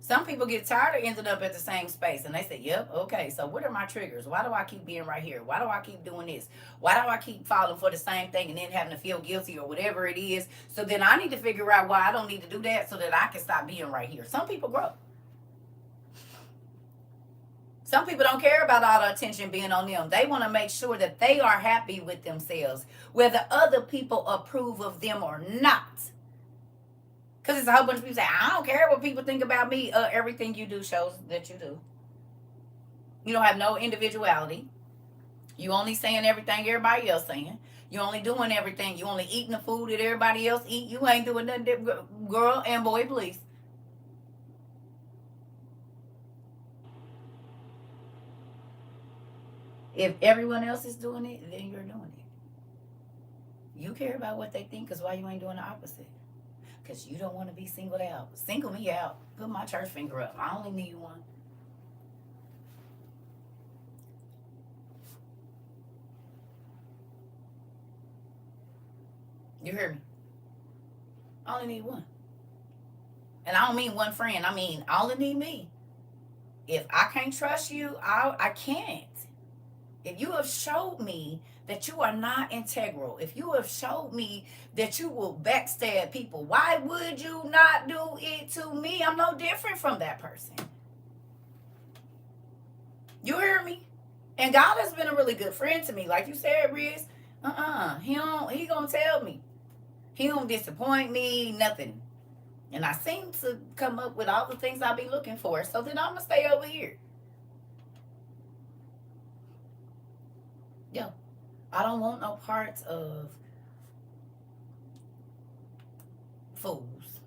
Some people get tired of ending up at the same space and they say, yep, okay, so what are my triggers? Why do I keep being right here? Why do I keep doing this? Why do I keep falling for the same thing and then having to feel guilty or whatever it is? So then I need to figure out why I don't need to do that so that I can stop being right here. Some people grow. Some people don't care about all the attention being on them. They want to make sure that they are happy with themselves, whether other people approve of them or not. Because it's a whole bunch of people say, I don't care what people think about me. Everything you do shows that you do. You don't have no individuality. You only saying everything everybody else saying. You only doing everything. You only eating the food that everybody else eat. You ain't doing nothing different. Girl and boy, please. If everyone else is doing it, then you're doing it. You care about what they think, because why you ain't doing the opposite? Because you don't want to be singled out. Single me out. Put my church finger up. I only need one. You hear me? I only need one. And I don't mean one friend. I mean, I only need me. If I can't trust you, I can't. If you have showed me that you are not integral, if you have showed me that you will backstab people, why would you not do it to me? I'm no different from that person. You hear me? And God has been a really good friend to me. Like you said, Riz, he gonna tell me. He don't disappoint me, nothing. And I seem to come up with all the things I be looking for. So then I'm gonna stay over here. Yeah. I don't want no parts of fools.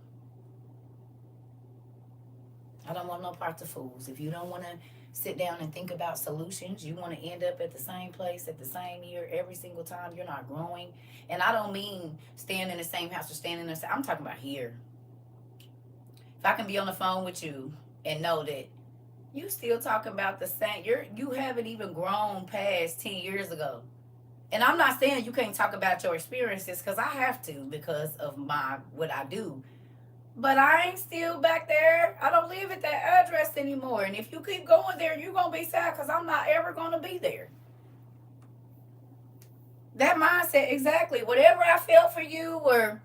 I don't want no parts of fools. If you don't want to sit down and think about solutions, you want to end up at the same place at the same year every single time, you're not growing. And I don't mean staying in the same house or staying in the same, I'm talking about here. If I can be on the phone with you and know that you still talking about the same, you haven't even grown past 10 years ago. And I'm not saying you can't talk about your experiences, because I have to because of what I do. But I ain't still back there. I don't live at that address anymore. And if you keep going there, you're going to be sad, because I'm not ever going to be there. That mindset, exactly. Whatever I felt for you, or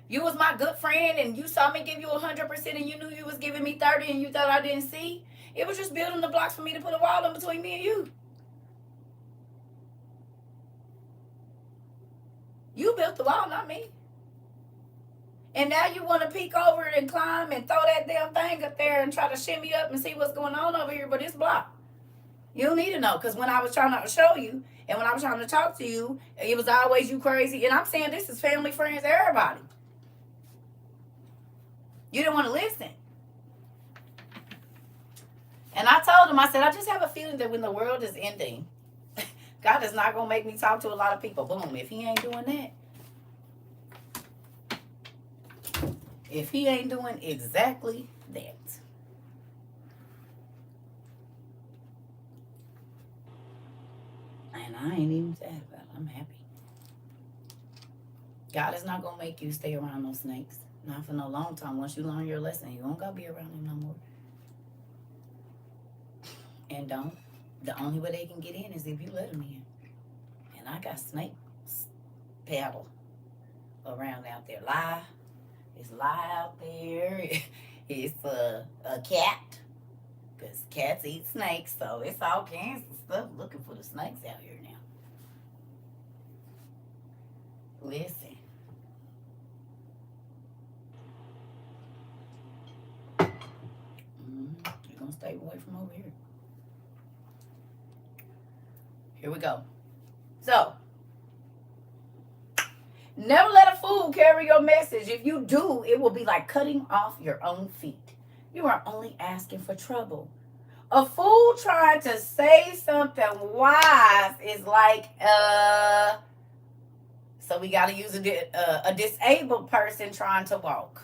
you was my good friend and you saw me give you 100% and you knew you was giving me 30 and you thought I didn't see, it was just building the blocks for me to put a wall in between me and you. You built the wall, not me. And now you want to peek over and climb and throw that damn thing up there and try to shimmy up and see what's going on over here, but it's blocked. You don't need to know, because when I was trying to show you and when I was trying to talk to you, it was always you crazy. And I'm saying this is family, friends, everybody. You didn't want to listen. And I told him, I said, I just have a feeling that when the world is ending, God is not going to make me talk to a lot of people. Boom. If he ain't doing that. If he ain't doing exactly that. And I ain't even sad about it. I'm happy. God is not going to make you stay around those snakes. Not for no long time. Once you learn your lesson, you won't go be around them no more. And don't. The only way they can get in is if you let them in. And I got snakes paddle around out there. Lie. It's lie out there. It's a cat. Because cats eat snakes. So it's all kinds of stuff looking for the snakes out here now. Listen. You're going to stay away from over here. Here we go. So, never let a fool carry your message. If you do, it will be like cutting off your own feet. You are only asking for trouble. A fool trying to say something wise is like, so we got to use a disabled person trying to walk.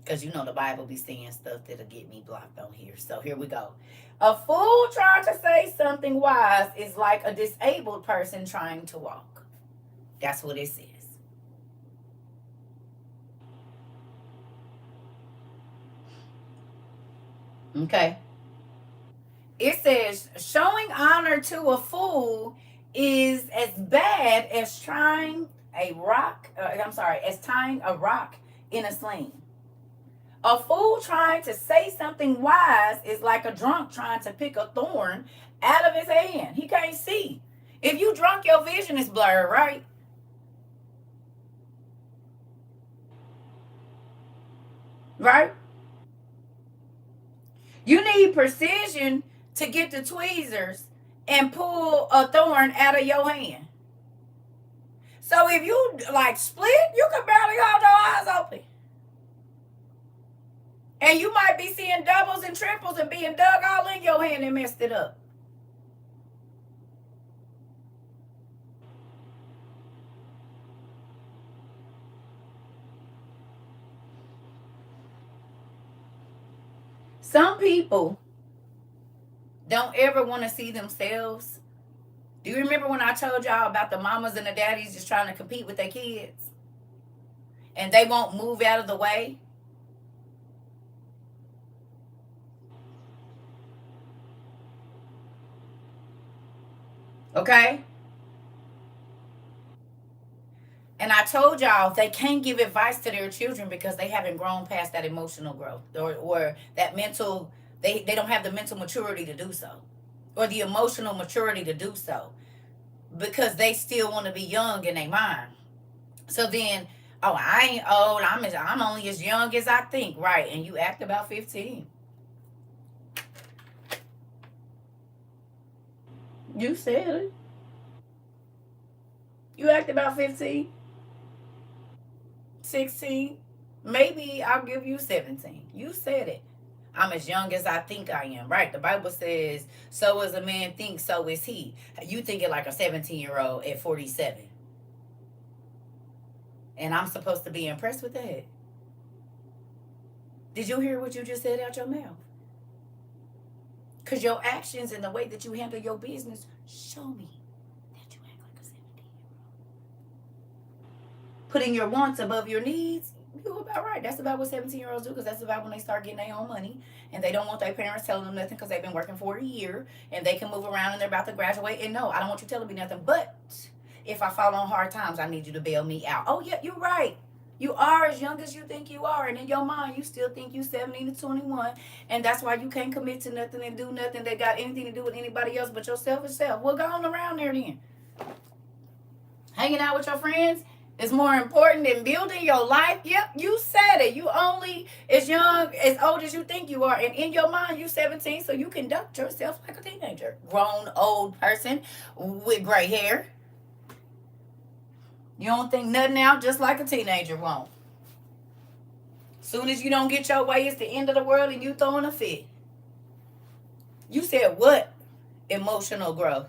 Because you know the Bible be saying stuff that'll get me blocked on here. So here we go. A fool trying to say something wise is like a disabled person trying to walk. That's what it says. Okay. It says showing honor to a fool is as bad as tying a rock in a sling. A fool trying to say something wise is like a drunk trying to pick a thorn out of his hand. He can't see. If you drunk, your vision is blurred, right? Right? You need precision to get the tweezers and pull a thorn out of your hand. So if you like split, you can barely hold your eyes open. And you might be seeing doubles and triples and being dug all in your hand and messed it up. Some people don't ever want to see themselves. Do you remember when I told y'all about the mamas and the daddies just trying to compete with their kids? And they won't move out of the way? Okay? And I told y'all they can't give advice to their children because they haven't grown past that emotional growth, or that mental, they don't have the mental maturity to do so, or the emotional maturity to do so, because they still want to be young in their mind. So then, oh, I ain't old. I'm only as young as I think, right? And you act about 15. You said it. You act about 15, 16. Maybe I'll give you 17. You said it. I'm as young as I think I am, right? The Bible says, so as a man thinks, so is he. You thinking like a 17-year-old at 47. And I'm supposed to be impressed with that. Did you hear what you just said out your mouth? Because your actions and the way that you handle your business show me that you act like a 17-year-old. Putting your wants above your needs, you about right. That's about what 17-year-olds do, because that's about when they start getting their own money and they don't want their parents telling them nothing because they've been working for a year and they can move around and they're about to graduate. And no, I don't want you telling me nothing. But if I fall on hard times, I need you to bail me out. Oh, yeah, you're right. You are as young as you think you are. And in your mind, you still think you 17 to 21. And that's why you can't commit to nothing and do nothing that got anything to do with anybody else but yourself and self. Well, go on around there then. Hanging out with your friends is more important than building your life. Yep, you said it. You only as young, as old as you think you are. And in your mind, you 17, so you conduct yourself like a teenager. Grown, old person with gray hair. You don't think nothing out just like a teenager won't. Soon as you don't get your way, it's the end of the world and you throwing a fit. You said what? Emotional growth.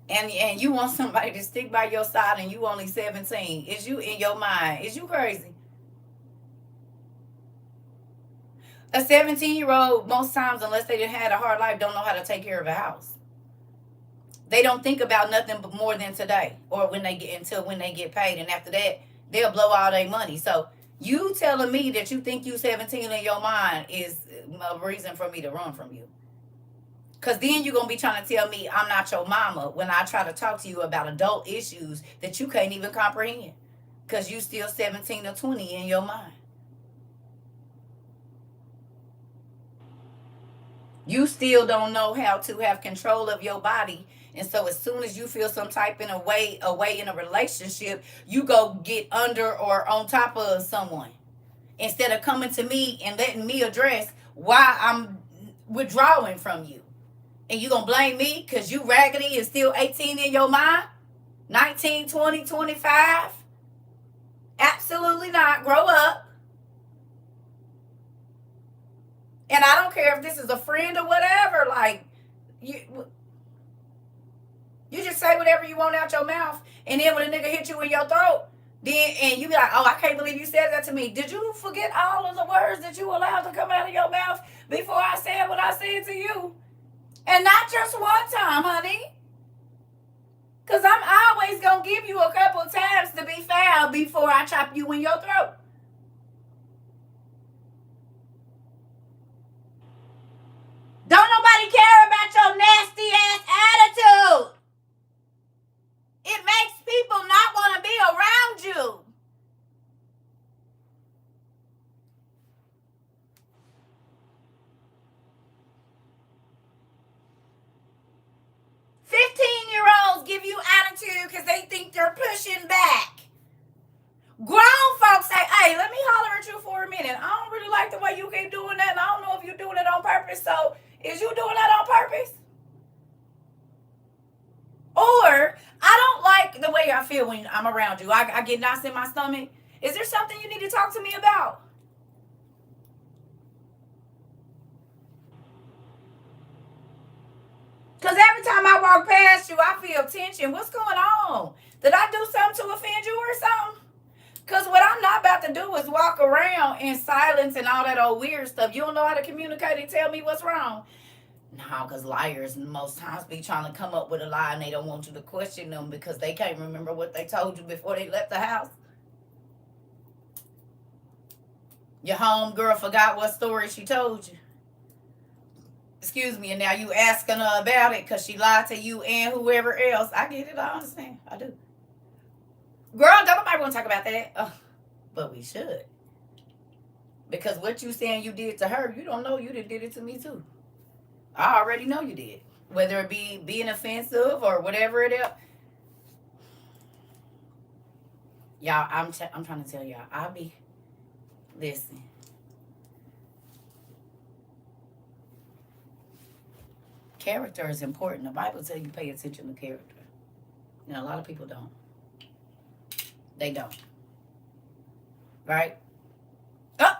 And you want somebody to stick by your side and you only 17. Is you in your mind? Is you crazy? A 17-year-old, most times, unless they done had a hard life, don't know how to take care of a house. They don't think about nothing but more than today, or when they get paid, and after that, they'll blow all their money. So you telling me that you think you 17 in your mind is a reason for me to run from you. Because then you're going to be trying to tell me I'm not your mama when I try to talk to you about adult issues that you can't even comprehend. Because you still 17 or 20 in your mind. You still don't know how to have control of your body. And so as soon as you feel some type in a way in a relationship, you go get under or on top of someone. Instead of coming to me and letting me address why I'm withdrawing from you. And you going to blame me because you raggedy and still 18 in your mind? 19, 20, 25? Absolutely not. Grow up. And I don't care if this is a friend or whatever. Like, you just say whatever you want out your mouth. And then when a nigga hit you in your throat, then and you be like, oh, I can't believe you said that to me. Did you forget all of the words that you allowed to come out of your mouth before I said what I said to you? And not just one time, honey. Because I'm always going to give you a couple times to be foul before I chop you in your throat. Don't nobody care about your nasty ass attitude. It makes people not want to be around you. Give you attitude because they think they're pushing back. Grown folks say, hey, let me holler at you for a minute. I don't really like the way you keep doing that, and I don't know if you're doing it on purpose. So is you doing that on purpose? Or I don't like the way I feel when I'm around you. I get knots in my stomach. Is there something you need to talk to me about? Because every time I walk past you, I feel tension. What's going on? Did I do something to offend you or something? Because what I'm not about about to do is walk around in silence and all that old weird stuff. You don't know how to communicate and tell me what's wrong. No, because liars most times be trying to come up with a lie and they don't want you to question them because they can't remember what they told you before they left the house. Your home girl forgot what story she told you. Excuse me, and now you asking her about it because she lied to you and whoever else. I get it, I understand. I do. Girl, don't nobody want to talk about that. Oh, but we should. Because what you saying you did to her, you don't know you did it to me too. I already know you did. Whether it be being offensive or whatever it is. Y'all, I'm trying to tell y'all. Listen. Character is important. The Bible tells you pay attention to character. And a lot of people don't. They don't. Right? Oh!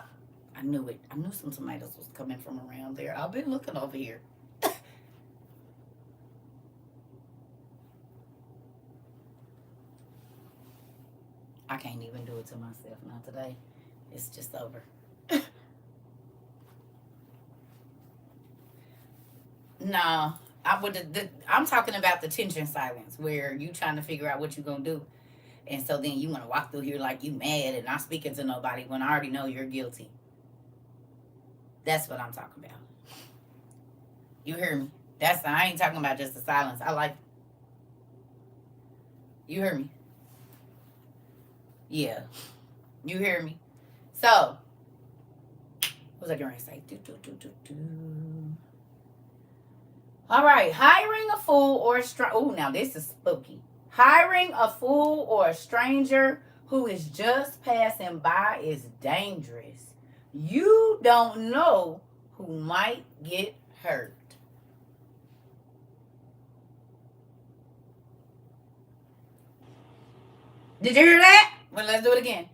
I knew it. I knew some tomatoes was coming from around there. I've been looking over here. I can't even do it to myself. Not today. It's just over. No. I'm talking about the tension silence where you trying to figure out what you're going to do. And so then you want to walk through here like you mad and not speaking to nobody when I already know you're guilty. That's what I'm talking about. You hear me? I ain't talking about just the silence. I like. You hear me? Yeah. You hear me? So, what was I going to say? All right. Hiring a fool or a stranger. Oh, now this is spooky. Hiring a fool or a stranger who is just passing by is dangerous. You don't know who might get hurt. Did you hear that? Well, let's do it again.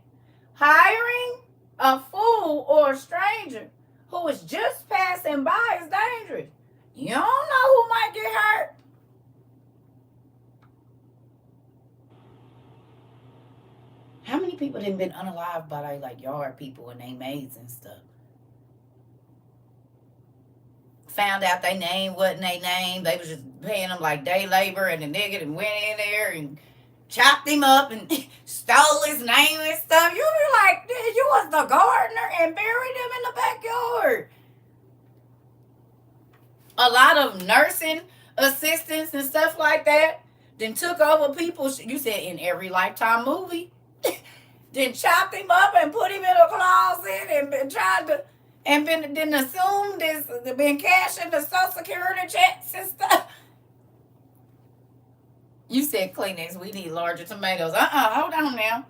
Hiring a fool or a stranger who is just passing by is dangerous. You don't know who might get hurt. How many people have been unalived by like yard people and they maids and stuff? Found out their name wasn't their name. They was just paying them like day labor, and the nigga and went in there and chopped him up and stole his name and stuff. You be like, you was the gardener and buried him in the backyard. A lot of nursing assistants and stuff like that then took over people. You said in every Lifetime movie. Then chopped him up and put him in a closet and been tried to, and then assumed this, been cashing the Social Security checks and stuff. You said Kleenex, we need larger tomatoes. Hold on now.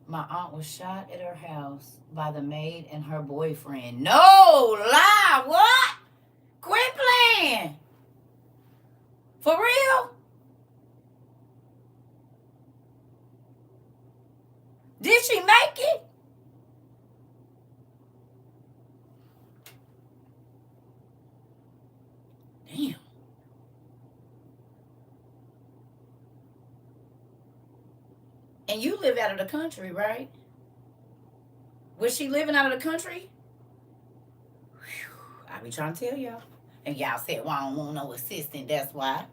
My aunt was shot at her house by the maid and her boyfriend. No lie. What? Quit playing. For real? Did she make it? Damn. And you live out of the country, right? Was she living out of the country? Whew, I be trying to tell y'all. And y'all said, well, I don't want no assistant. That's why.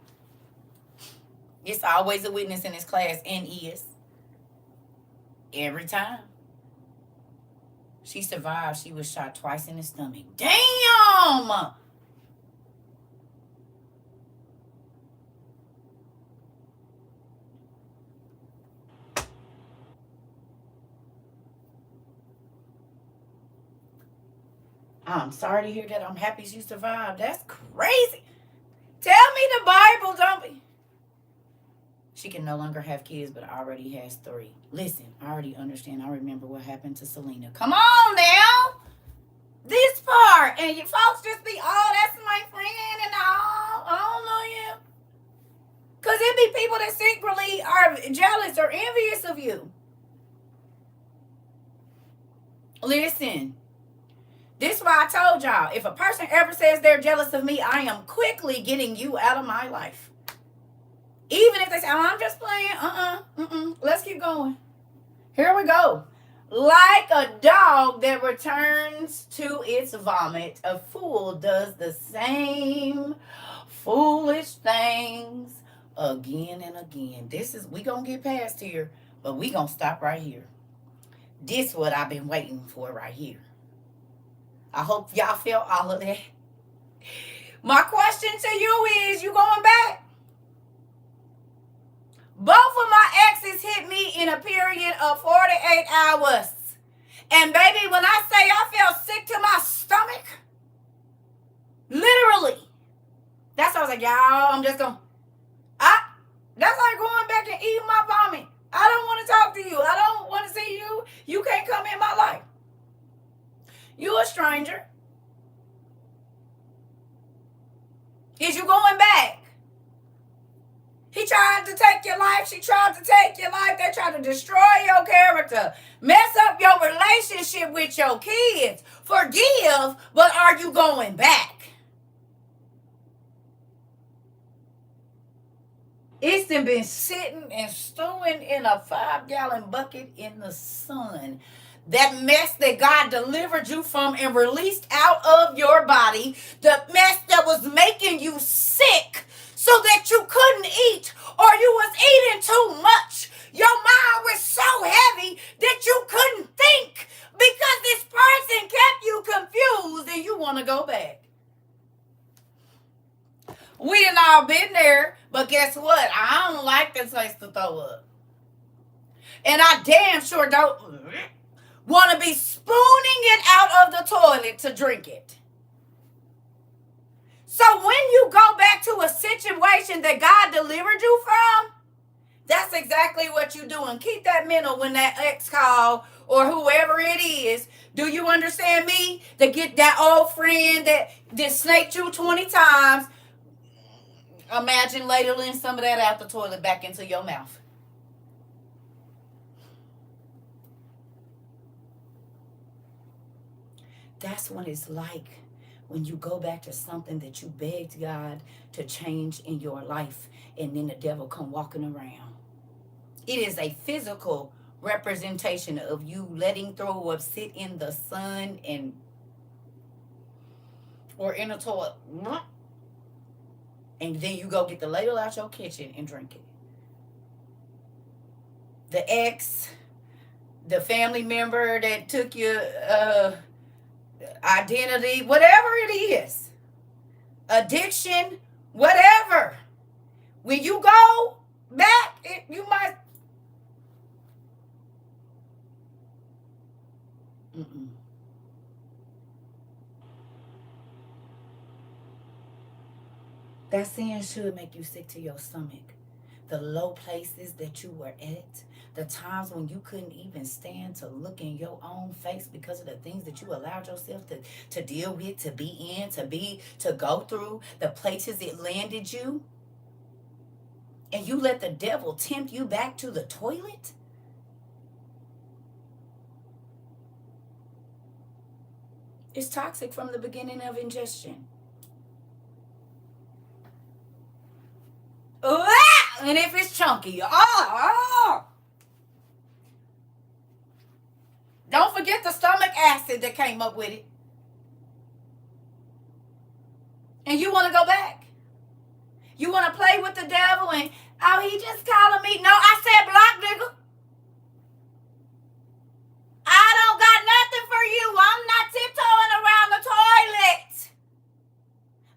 It's always a witness in this class and is. Every time. She survived. She was shot twice in the stomach. Damn! I'm sorry to hear that. I'm happy she survived. That's crazy. Tell me the Bible, don't be. She can no longer have kids, but already has 3. Listen, I already understand. I remember what happened to Selena. Come on now. This part. And you folks just be, oh, that's my friend and all. I don't know you. Because it be people that secretly are jealous or envious of you. Listen. This is why I told y'all, if a person ever says they're jealous of me, I am quickly getting you out of my life. Even if they say, oh, I'm just playing, let's keep going. Here we go. Like a dog that returns to its vomit, a fool does the same foolish things again and again. We gonna get past here, but we gonna stop right here. This what I've been waiting for right here. I hope y'all feel all of that. My question to you is, you going back? Both of my exes hit me in a period of 48 hours. And baby, when I say I felt sick to my stomach, literally, that's why I was like, y'all, I'm just going, that's like going back and eating my vomit. I don't want to talk to you. I don't want to see you. You can't come in my life. You a stranger. Is you going back? He tried to take your life. She tried to take your life. They tried to destroy your character. Mess up your relationship with your kids. Forgive, but are you going back? It's been sitting and stewing in a 5-gallon bucket in the sun. That mess that God delivered you from and released out of your body. The mess that was making you sick so that you couldn't eat or you was eating too much. Your mind was so heavy that you couldn't think because this person kept you confused and you want to go back. We done all been there, but guess what? I don't like this place to throw up. And I damn sure don't want to be spooning it out of the toilet to drink it. So when you go back to a situation that God delivered you from, that's exactly what you're doing. Keep that mental when that ex call or whoever it is. Do you understand me? To get that old friend that snaked you 20 times. Imagine ladling some of that out the toilet back into your mouth. That's what it's like when you go back to something that you begged God to change in your life, and then the devil come walking around. It is a physical representation of you letting throw up, sit in the sun or in a toilet. And then you go get the ladle out your kitchen and drink it. The ex, the family member that took your identity, whatever it is, addiction, whatever. When you go back, you might. That sin should make you sick to your stomach. The low places that you were at, the times when you couldn't even stand to look in your own face because of the things that you allowed yourself to deal with, to be in, to go through, the places it landed you. And you let the devil tempt you back to the toilet? It's toxic from the beginning of ingestion. And if it's chunky, don't forget the stomach acid that came up with it. And you want to go back. You want to play with the devil and, he just calling me. No, I said block, nigga. I don't got nothing for you. I'm not tiptoeing around the toilet.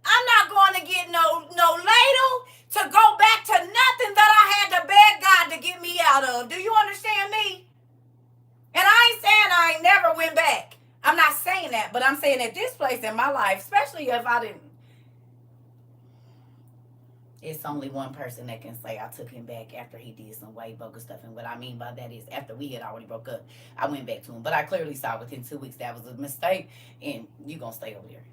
I'm not going to get no ladle to go back to nothing that I had to beg God to get me out of. Do you understand me? And I ain't saying I ain't never went back. I'm not saying that, but I'm saying at this place in my life, especially if I didn't. It's only one person that can say I took him back after he did some way bogus stuff. And what I mean by that is after we had already broke up, I went back to him. But I clearly saw within 2 weeks that was a mistake, and you going to stay over there.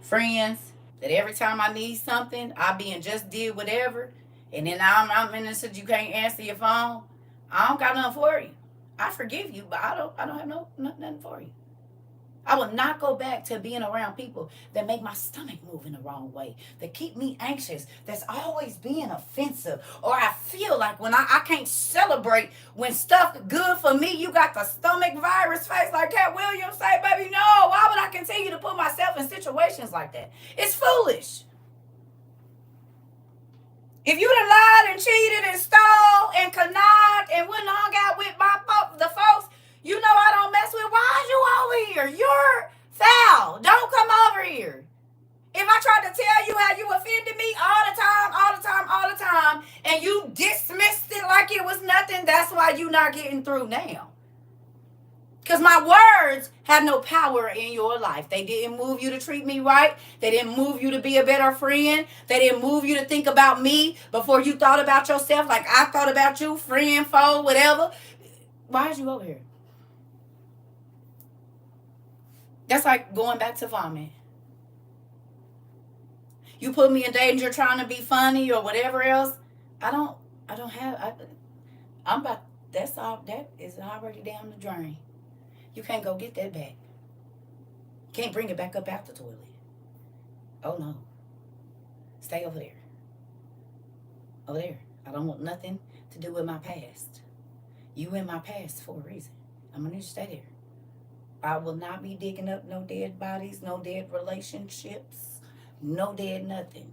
Friends, that every time I need something, I be and just did whatever, and then I'm in this, you can't answer your phone. I don't got nothing for you. I forgive you, but I don't have nothing for you. I will not go back to being around people that make my stomach move in the wrong way, that keep me anxious, that's always being offensive. Or I feel like when I can't celebrate when stuff good for me, you got the stomach virus face like Cat Williams say, baby, no. Why would I continue to put myself in situations like that? It's foolish. If you done lied and cheated and stole and connived and wouldn't hung out with the folks you know I don't mess with, why are you over here? You're foul. Don't come over here. If I tried to tell you how you offended me all the time, and you dismissed it like it was nothing, that's why you not getting through now. Because my words have no power in your life. They didn't move you to treat me right. They didn't move you to be a better friend. They didn't move you to think about me before you thought about yourself like I thought about you, friend, foe, whatever. Why is you over here? That's like going back to vomit. You put me in danger trying to be funny or whatever else. I'm about, that's all, that is already down the drain. You can't go get that back. Can't bring it back up out the toilet. Oh no. Stay over there. Over there. I don't want nothing to do with my past. You in my past for a reason. I'm gonna need you to stay there. I will not be digging up no dead bodies, no dead relationships, no dead nothing.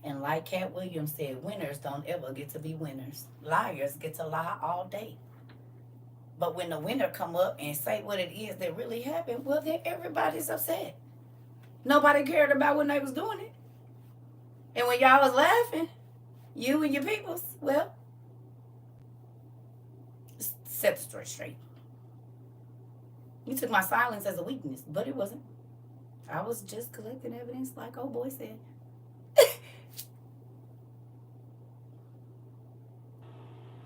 And like Cat Williams said, winners don't ever get to be winners. Liars get to lie all day. But when the winner come up and say what it is that really happened, well, then everybody's upset. Nobody cared about when they was doing it. And when y'all was laughing, you and your peoples, well, set the story straight. You took my silence as a weakness, but it wasn't. I was just collecting evidence like old boy said.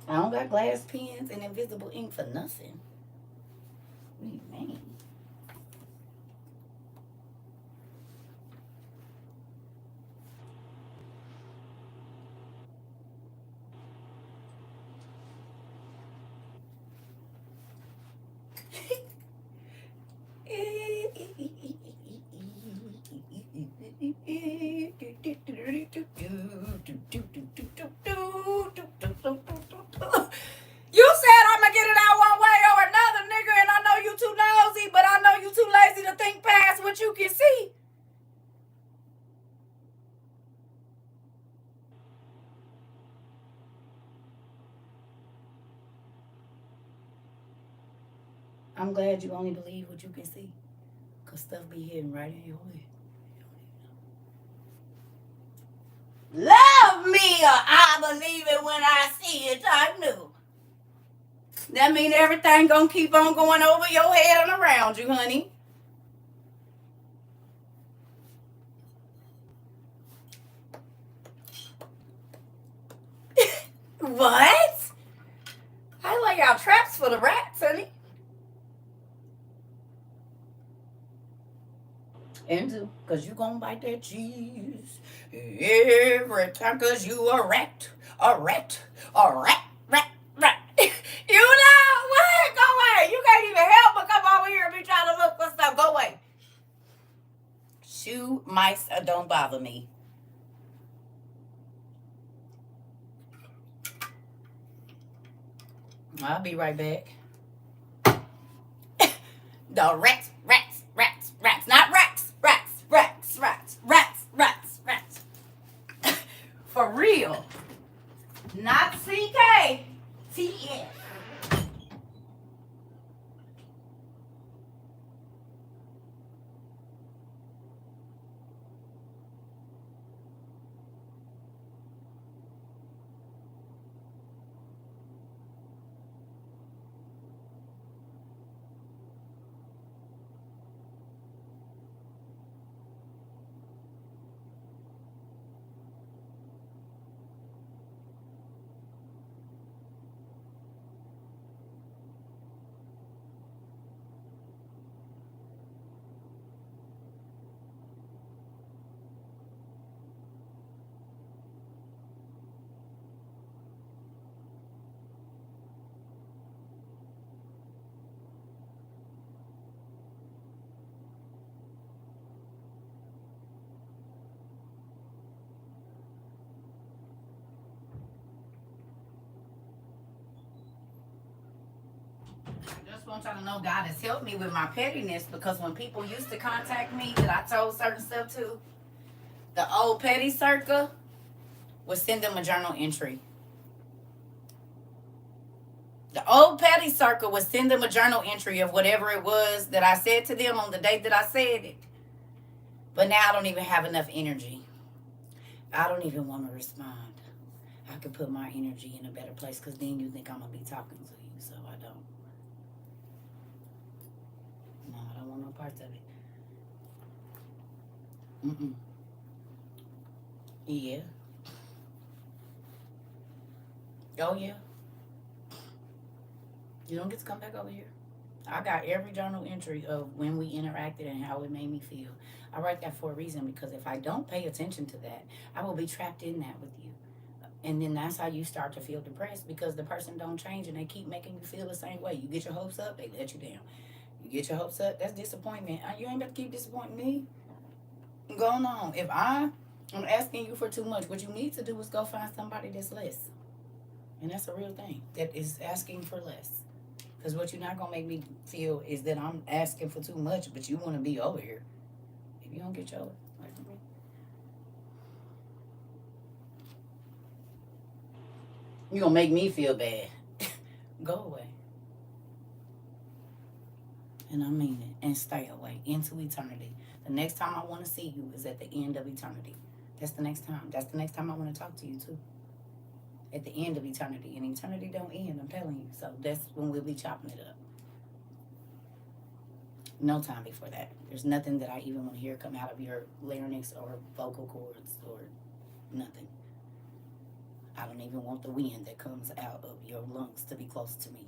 I don't got glass pens and invisible ink for nothing. What do you mean? You said I'ma get it out one way or another, nigga, and I know you too nosy, but I know you too lazy to think past what you can see. I'm glad you only believe what you can see, because stuff be hidden right in your head. Love me or I believe it when I see it, I knew. That mean everything gonna keep on going over your head and around you, honey. What? I lay out traps for the rats, honey. And do, because you gonna bite that cheese every time, because you a rat, a rat, a rat, rat, rat. You know what? Go away. You can't even help but come over here and be trying to look for stuff. Go away. Shoe mice don't bother me. I'll be right back. The rats, rats, rats, rats, not rats, rats, rats, rats, rats, rats, rats. For real. Not CK. TF. just want y'all to know God has helped me with my pettiness, because when people used to contact me that I told certain stuff to, the old petty CERCA would send them a journal entry. The old petty CERCA would send them a journal entry of whatever it was that I said to them on the day that I said it. But now I don't even have enough energy. I don't even want to respond. I could put my energy in a better place, because then you think I'm going to be talking to you, so I don't. No, I don't want no parts of it. Yeah. Oh, yeah. You don't get to come back over here. I got every journal entry of when we interacted and how it made me feel. I write that for a reason, because if I don't pay attention to that, I will be trapped in that with you. And then that's how you start to feel depressed, because the person don't change and they keep making you feel the same way. You get your hopes up, they let you down. You get your hopes up, that's disappointment. You ain't got to keep disappointing me. Going on. If I'm asking you for too much, what you need to do is go find somebody that's less. And that's a real thing. That is asking for less. Because what you're not going to make me feel is that I'm asking for too much, but you want to be over here. If you don't get your away from me. You're going to make me feel bad. Go away. And I mean it. And stay away into eternity. The next time I want to see you is at the end of eternity. That's the next time. That's the next time I want to talk to you too. At the end of eternity. And eternity don't end, I'm telling you. So that's when we'll be chopping it up. No time before that. There's nothing that I even want to hear come out of your larynx or vocal cords or nothing. I don't even want the wind that comes out of your lungs to be close to me.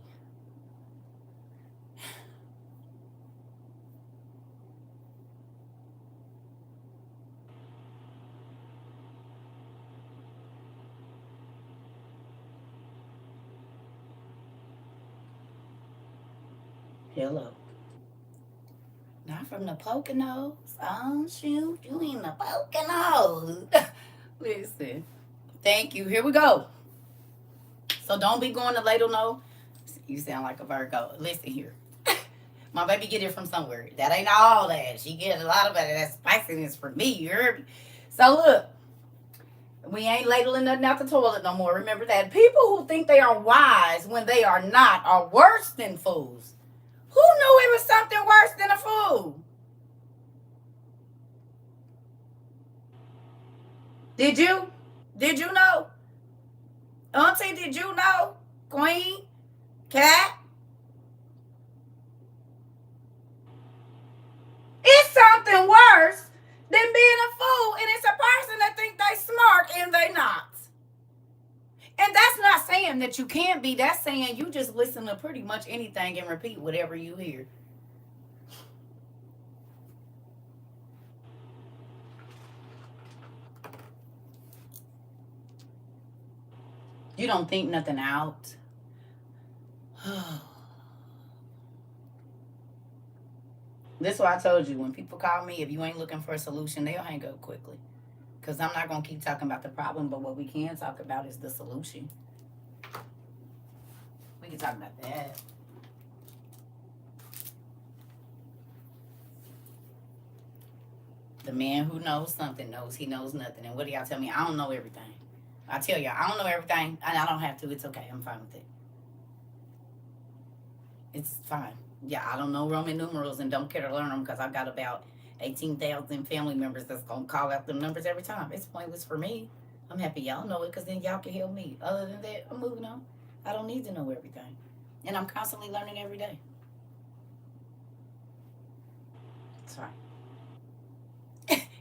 Hello. Not from the Poconos. Oh, shoot. You in the Poconos. Listen. Thank you. Here we go. So don't be going to Ladle No. You sound like a Virgo. Listen here. My baby get it from somewhere. That ain't all that. She get a lot of that spiciness from me. You heard me? So look. We ain't ladling nothing out the toilet no more. Remember that. People who think they are wise when they are not are worse than fools. Who knew it was something worse than a fool? Did you? Did you know? Auntie, did you know? Queen? Cat? It's something worse than being a fool, and it's a person that think they smart and they not. And that's not saying that you can't be. That's saying you just listen to pretty much anything and repeat whatever you hear. You don't think nothing out. This is why I told you, when people call me, if you ain't looking for a solution, they'll hang up quickly. Because I'm not going to keep talking about the problem, but what we can talk about is the solution. We can talk about that. The man who knows something knows he knows nothing. And what do y'all tell me? I don't know everything. I tell y'all, I don't know everything, and I don't have to. It's okay. I'm fine with it. It's fine. Yeah, I don't know Roman numerals and don't care to learn them, because I've got about 18,000 family members that's going to call out them numbers every time. It's pointless for me. I'm happy y'all know it, because then y'all can help me. Other than that, I'm moving on. I don't need to know everything. And I'm constantly learning every day. It's fine.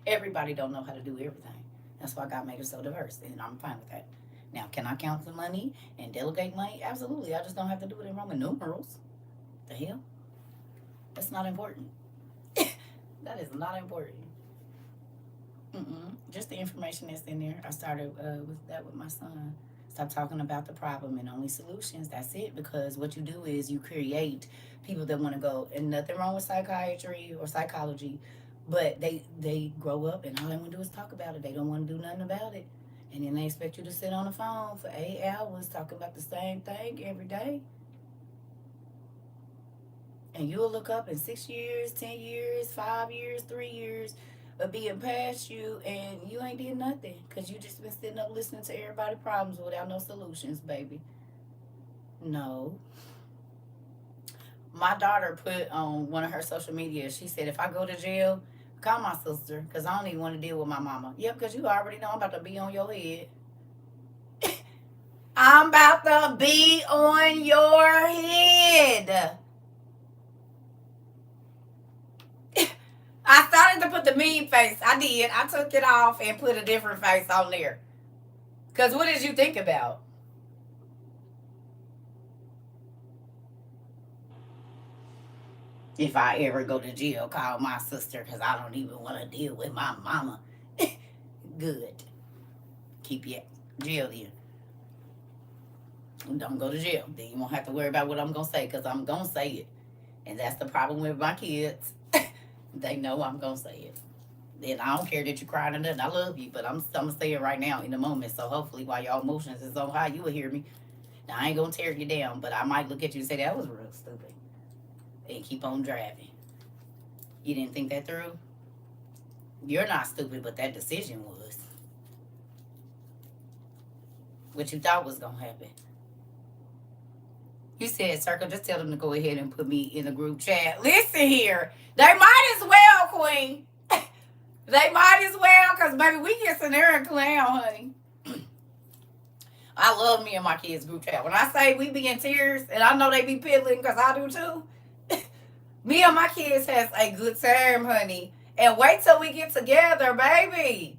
Everybody don't know how to do everything. That's why God made us so diverse, and I'm fine with that. Now, can I count the money and delegate money? Absolutely. I just don't have to do it in Roman numerals. The hell? That's not important. That is not important. Just the information that's in there. I started with that with my son. Stop talking about the problem and only solutions. That's it. Because what you do is you create people that want to go, and nothing wrong with psychiatry or psychology, but they grow up and all they want to do is talk about it. They don't want to do nothing about it. And then they expect you to sit on the phone for 8 hours talking about the same thing every day. And you'll look up in 6 years, 10 years, 5 years, 3 years of being past you, and you ain't did nothing because you just been sitting up listening to everybody's problems without no solutions, baby. No. My daughter put on one of her social media, she said, if I go to jail, call my sister because I don't even want to deal with my mama. Yep, because you already know I'm about to be on your head. I'm about to be on your head. I started to put the mean face. I did. I took it off and put a different face on there. Because what did you think about? If I ever go to jail, call my sister because I don't even want to deal with my mama. Good. Keep your jail then. Don't go to jail. Then you won't have to worry about what I'm going to say because I'm going to say it. And that's the problem with my kids. They know I'm going to say it. Then I don't care that you're crying or nothing. I love you, but I'm going to say it right now in the moment. So hopefully while your emotions is on high, you will hear me. Now, I ain't going to tear you down, but I might look at you and say, that was real stupid. And keep on driving. You didn't think that through? You're not stupid, but that decision was. What you thought was going to happen. You said, Circle, just tell them to go ahead and put me in a group chat. Listen here. They might as well, Queen. They might as well, because, baby, we get in there and clown, honey. I love me and my kids' group chat. When I say we be in tears, and I know they be piddling, because I do too. Me and my kids has a good time, honey. And wait till we get together, baby.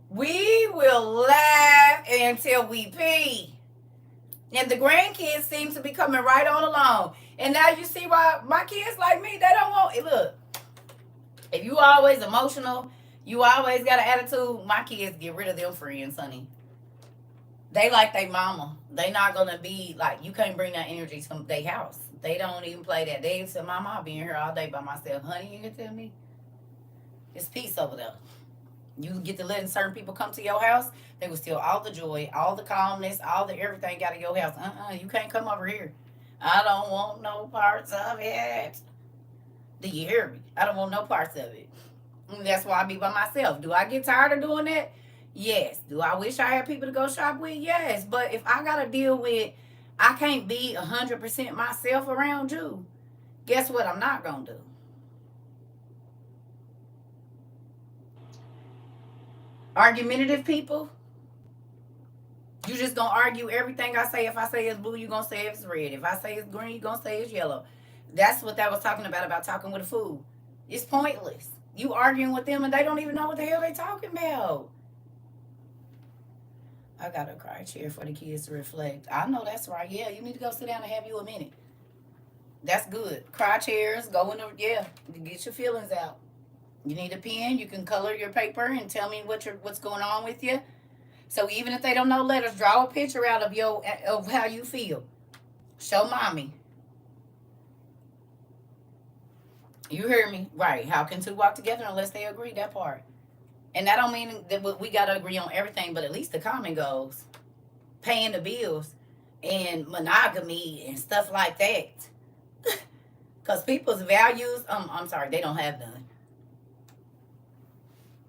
We will laugh until we pee. And the grandkids seem to be coming right on along. And now you see why my kids like me, they don't want it. Look, if you always emotional, you always got an attitude, my kids get rid of them friends, honey. They like their mama. They not going to be like, you can't bring that energy to their house. They don't even play that. They say, Mama, I'll be in here all day by myself. Honey, you can tell me? It's peace over there. You get to letting certain people come to your house, they will steal all the joy, all the calmness, all the everything out of your house. You can't come over here. I don't want no parts of it. Do you hear me? I don't want no parts of it. And that's why I be by myself. Do I get tired of doing that? Yes. Do I wish I had people to go shop with? Yes. But if I got to deal with, I can't be 100% myself around you, guess what I'm not going to do? Argumentative people, you just gonna argue everything I say. If I say it's blue, you gonna say it's red. If I say it's green, you gonna say it's yellow. That's what that was talking about talking with a fool. It's pointless. You arguing with them and they don't even know what the hell they talking about. I got a cry chair for the kids to reflect. I know that's right. Yeah, you need to go sit down and have you a minute. That's good. Cry chairs, go in the, yeah, get your feelings out. You need a pen, you can color your paper and tell me what's going on with you. So even if they don't know letters, draw a picture out of how you feel. Show mommy. You hear me? Right. How can two walk together unless they agree? That part. And that don't mean that we got to agree on everything, but at least the common goals. Paying the bills and monogamy and stuff like that. Because people's values, I'm sorry, they don't have none.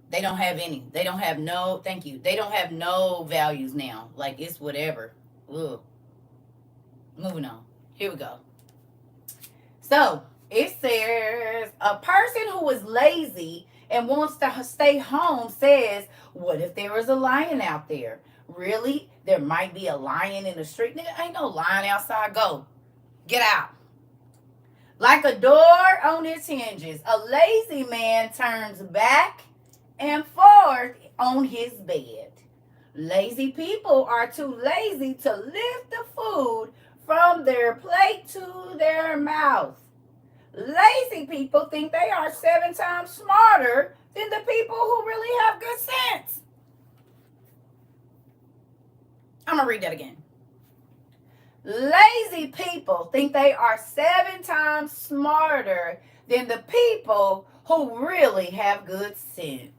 They don't have any. They don't have no, thank you. They don't have no values now. Like it's whatever. Ugh. Moving on. Here we go. So it says a person who is lazy and wants to stay home says, what if there was a lion out there? Really? There might be a lion in the street. Nigga, ain't no lion outside. Go. Get out. Like a door on its hinges, a lazy man turns back and forth on his bed. Lazy people are too lazy to lift the food from their plate to their mouth. Lazy people think they are 7 times smarter than the people who really have good sense. I'm going to read that again. Lazy people think they are 7 times smarter than the people who really have good sense.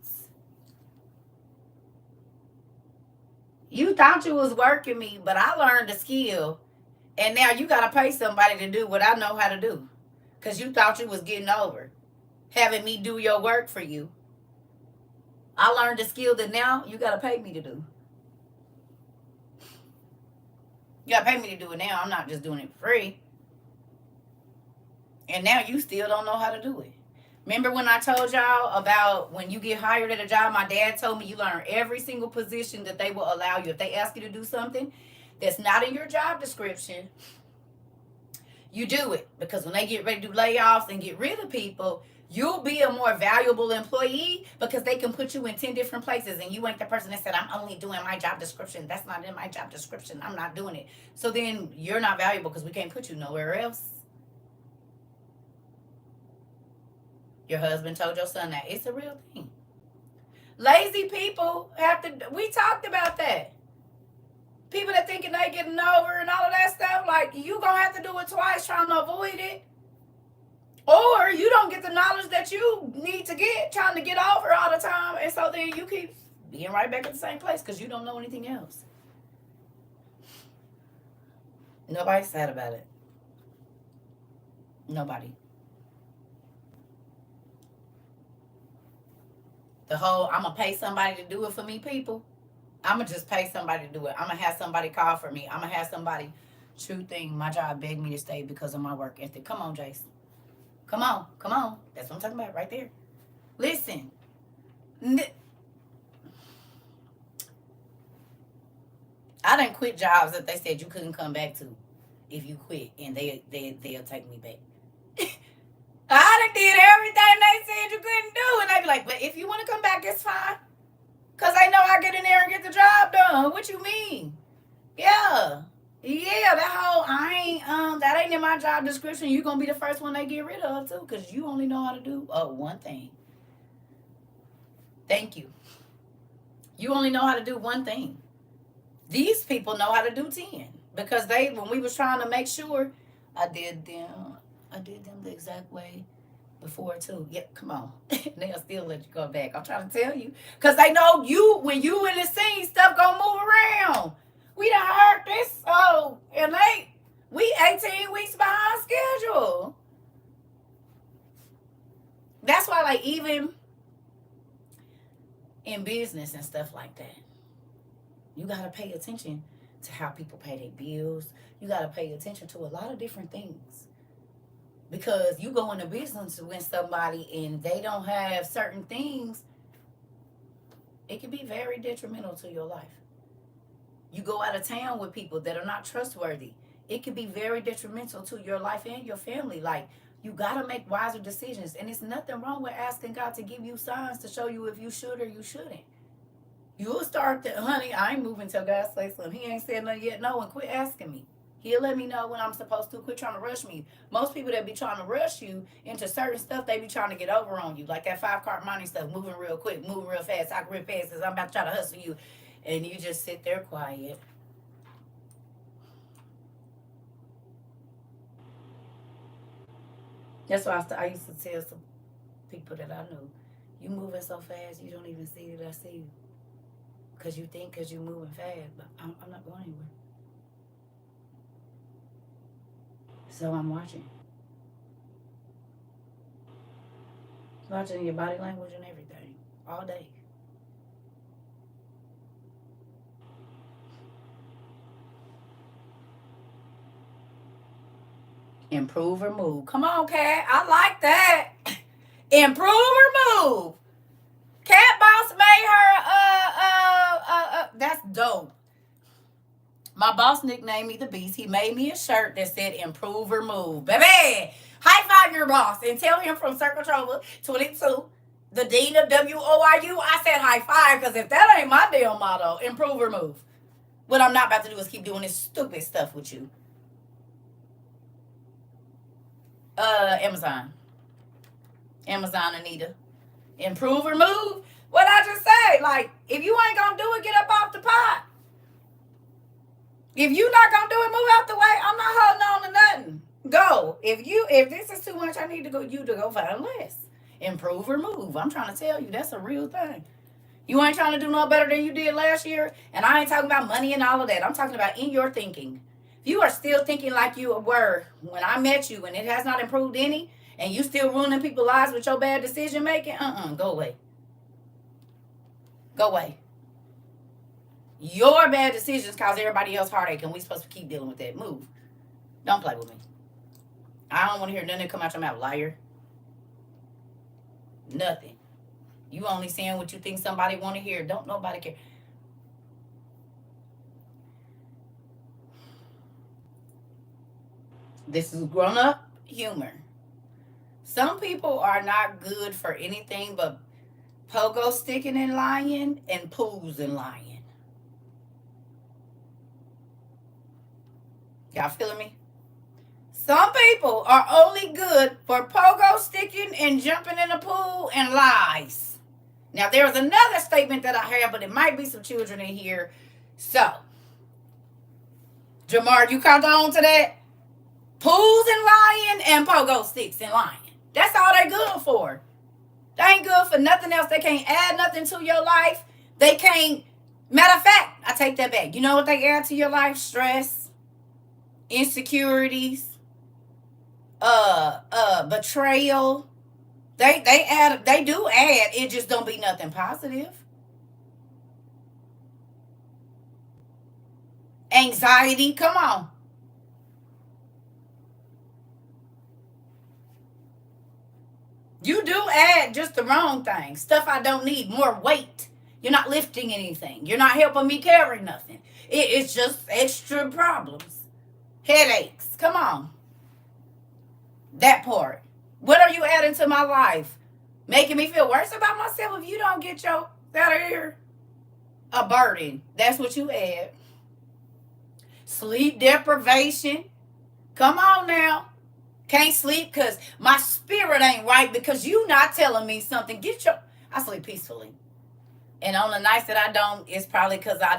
You thought you was working me, but I learned a skill And now you got to pay somebody to do what I know how to do. Because you thought you was getting over. Having me do your work for you. I learned a skill that now you got to pay me to do. You got to pay me to do it now. I'm not just doing it for free. And now you still don't know how to do it. Remember when I told y'all about when you get hired at a job, my dad told me you learn every single position that they will allow you. If they ask you to do something that's not in your job description, you do it. Because when they get ready to do layoffs and get rid of people, you'll be a more valuable employee because they can put you in 10 different places and you ain't the person that said, I'm only doing my job description. That's not in my job description. I'm not doing it. So then you're not valuable because we can't put you nowhere else. Your husband told your son that. It's a real thing. Lazy people have to, we talked about that. People that thinking they getting over and all of that stuff, like you gonna have to do it twice trying to avoid it. Or you don't get the knowledge that you need to get trying to get over all the time. And so then you keep being right back at the same place because you don't know anything else. Nobody's sad about it. Nobody. The whole I'm gonna pay somebody to do it for me people. I'm gonna just pay somebody to do it. I'm gonna have somebody call for me. I'm gonna have somebody. True thing. My job begged me to stay because of my work ethic. Come on, Jace. Come on. Come on. That's what I'm talking about right there. Listen. I didn't quit jobs that they said you couldn't come back to if you quit, and they'll take me back. I done did everything they said you couldn't do, and they be like, but if you want to come back, it's fine. Because they know I get in there and get the job done. What you mean? Yeah. Yeah, that whole, that ain't in my job description. You're going to be the first one they get rid of, too, because you only know how to do one thing. Thank you. You only know how to do one thing. These people know how to do 10. Because when we was trying to make sure, I did them the exact way before too. Yeah, come on. They'll still let you go back. I'm trying to tell you. Because they know when you in the scene, stuff gonna move around. We done heard this. Oh, and we 18 weeks behind schedule. That's why, like, even in business and stuff like that, you gotta pay attention to how people pay their bills. You gotta pay attention to a lot of different things. Because you go into business with somebody and they don't have certain things, it can be very detrimental to your life. You go out of town with people that are not trustworthy, it can be very detrimental to your life and your family. Like, you got to make wiser decisions. And it's nothing wrong with asking God to give you signs to show you if you should or you shouldn't. You'll start to, honey, I ain't moving till God says something. He ain't said nothing yet. No, and quit asking me. He'll let me know when I'm supposed to. Quit trying to rush me. Most people that be trying to rush you into certain stuff, they be trying to get over on you. Like that 5-cart money stuff, moving real quick, moving real fast. I can real fast because I'm about to try to hustle you. And you just sit there quiet. That's why I used to tell some people that I knew, you moving so fast, you don't even see that I see you. Because you think because you're moving fast, but I'm not going anywhere. So I'm watching. Watching your body language and everything. All day. Improve or move. Come on, Cat. I like that. Improve or move. Cat Boss made her, that's dope. My boss nicknamed me the Beast. He made me a shirt that said improve or move. Baby, high five your boss and tell him from CERCA TROVA 22, the dean of WOIU, I said high five because if that ain't my damn motto, improve or move. What I'm not about to do is keep doing this stupid stuff with you. Amazon. Amazon, Anita. Improve or move? What I just say? Like, if you ain't gonna do it, get up off the pot. If you not gonna do it, move out the way. I'm not holding on to nothing. Go. If this is too much, I need you to go find less. Improve or move. I'm trying to tell you, that's a real thing. You ain't trying to do no better than you did last year. And I ain't talking about money and all of that. I'm talking about in your thinking. If you are still thinking like you were when I met you and it has not improved any, and you still ruining people's lives with your bad decision making, go away. Go away. Your bad decisions cause everybody else heartache, and we supposed to keep dealing with that. Move. Don't play with me. I don't want to hear nothing come out your mouth, liar. Nothing. You only saying what you think somebody want to hear. Don't nobody care. This is grown-up humor. Some people are not good for anything but pogo sticking and lying and pools and lying. Y'all feeling me? Some people are only good for pogo sticking and jumping in the pool and lies. Now, there's another statement that I have, but it might be some children in here. So, Jamar, you caught on to that? Pools and lying and pogo sticks and lying. That's all they good for. They ain't good for nothing else. They can't add nothing to your life. They can't. Matter of fact, I take that back. You know what they add to your life? Stress, insecurities, betrayal. They do add. It just don't be nothing positive. Anxiety, come on. You do add just the wrong thing. Stuff I don't need. More weight. You're not lifting anything. You're not helping me carry nothing. It's just extra problems. Headaches. Come on. That part. What are you adding to my life? Making me feel worse about myself if you don't get your out of here? A burden. That's what you add. Sleep deprivation. Come on now. Can't sleep because my spirit ain't right because you not telling me something. I sleep peacefully. And on the nights that I don't, it's probably because I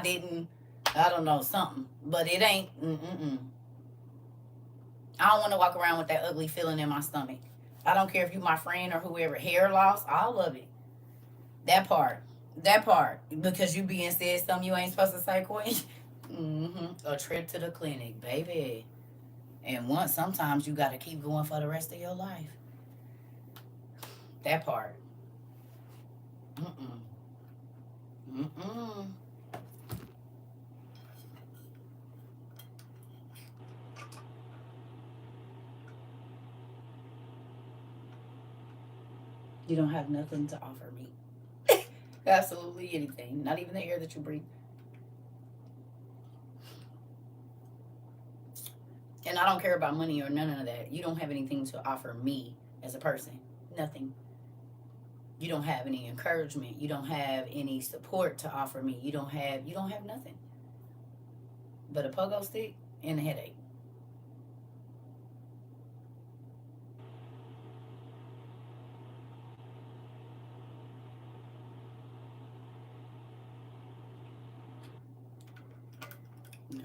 don't know, something. But it ain't, I don't want to walk around with that ugly feeling in my stomach. I don't care if you my friend or whoever. Hair loss, all of it. That part. Because you being said something you ain't supposed to say, Queen. A trip to the clinic, baby. And sometimes you got to keep going for the rest of your life. That part. You don't have nothing to offer me. Absolutely anything. Not even the air that you breathe. And I don't care about money or none of that. You don't have anything to offer me as a person. Nothing. You don't have any encouragement. You don't have any support to offer me. You don't have nothing. But a pogo stick and a headache. No.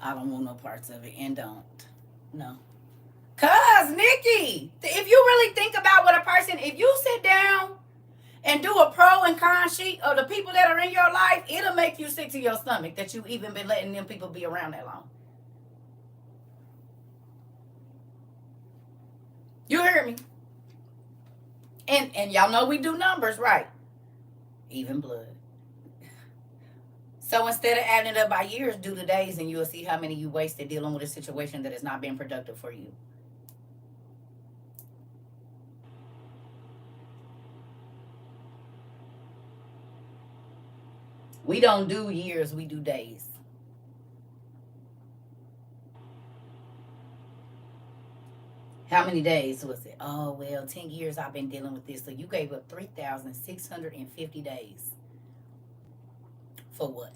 I don't want no parts of it and don't. No. Cause Nikki, if you really think about what a person, if you sit down and do a pro and con sheet of the people that are in your life, it'll make you sick to your stomach that you even been letting them people be around that long. You hear me? And y'all know we do numbers, right? Even blood. So instead of adding it up by years, do the days, and you'll see how many you wasted dealing with a situation that has not been productive for you. We don't do years, we do days. How many days was it? Oh, well, 10 years I've been dealing with this. So you gave up 3,650 days. For what?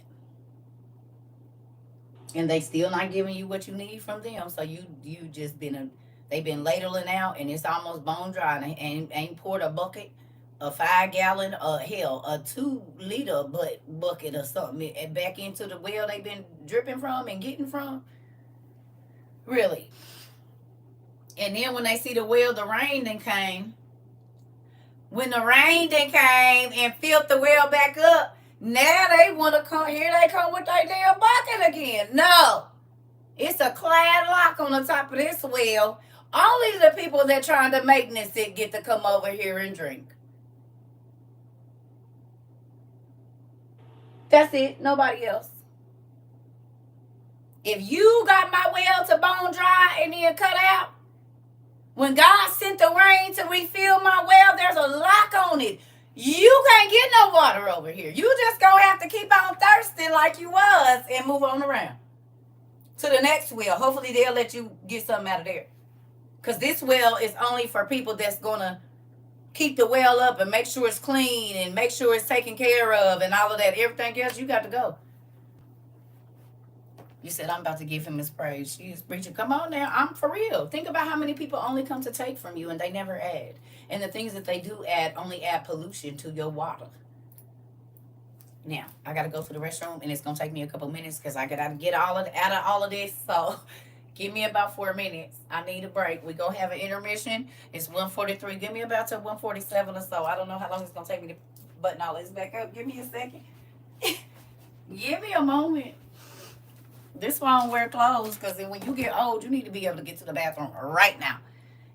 And they still not giving you what you need from them. So you just they've been ladling out and it's almost bone dry and ain't poured a bucket, a 5-gallon, a 2-liter bucket or something back into the well they've been dripping from and getting from. Really. And then when they see the well, the rain then came. When the rain then came and filled the well back up, now they want to come. Here they come with their damn bucket again. No, it's a clad lock on the top of this well. Only the people that trying to maintenance it get to come over here and drink. That's it. Nobody else. If you got my well to bone dry and then cut out, when God sent the rain to refill my well, there's a lock on it. You can't get no water over here. You just gonna have to keep on thirsting like you was and move on around to the next well. Hopefully they'll let you get something out of there. Because this well is only for people that's gonna keep the well up and make sure it's clean and make sure it's taken care of and all of that. Everything else, you got to go. You said, I'm about to give him his praise. She's preaching. Come on now. I'm for real. Think about how many people only come to take from you and they never add. And the things that they do add only add pollution to your water. Now, I got to go to the restroom and it's going to take me a couple minutes because I got to get out of all of this. So give me about 4 minutes. I need a break. We're going to have an intermission. It's 1:43. Give me about to 1:47 or so. I don't know how long it's going to take me to button all this back up. Give me a second. Give me a moment. This why I don't wear clothes, because when you get old, you need to be able to get to the bathroom right now.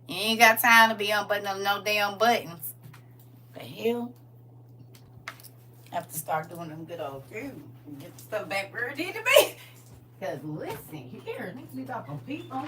You ain't got time to be unbuttoning no damn buttons. The hell? I have to start doing them good old get the stuff back where it need to be. Because listen, here, needs to be talking people.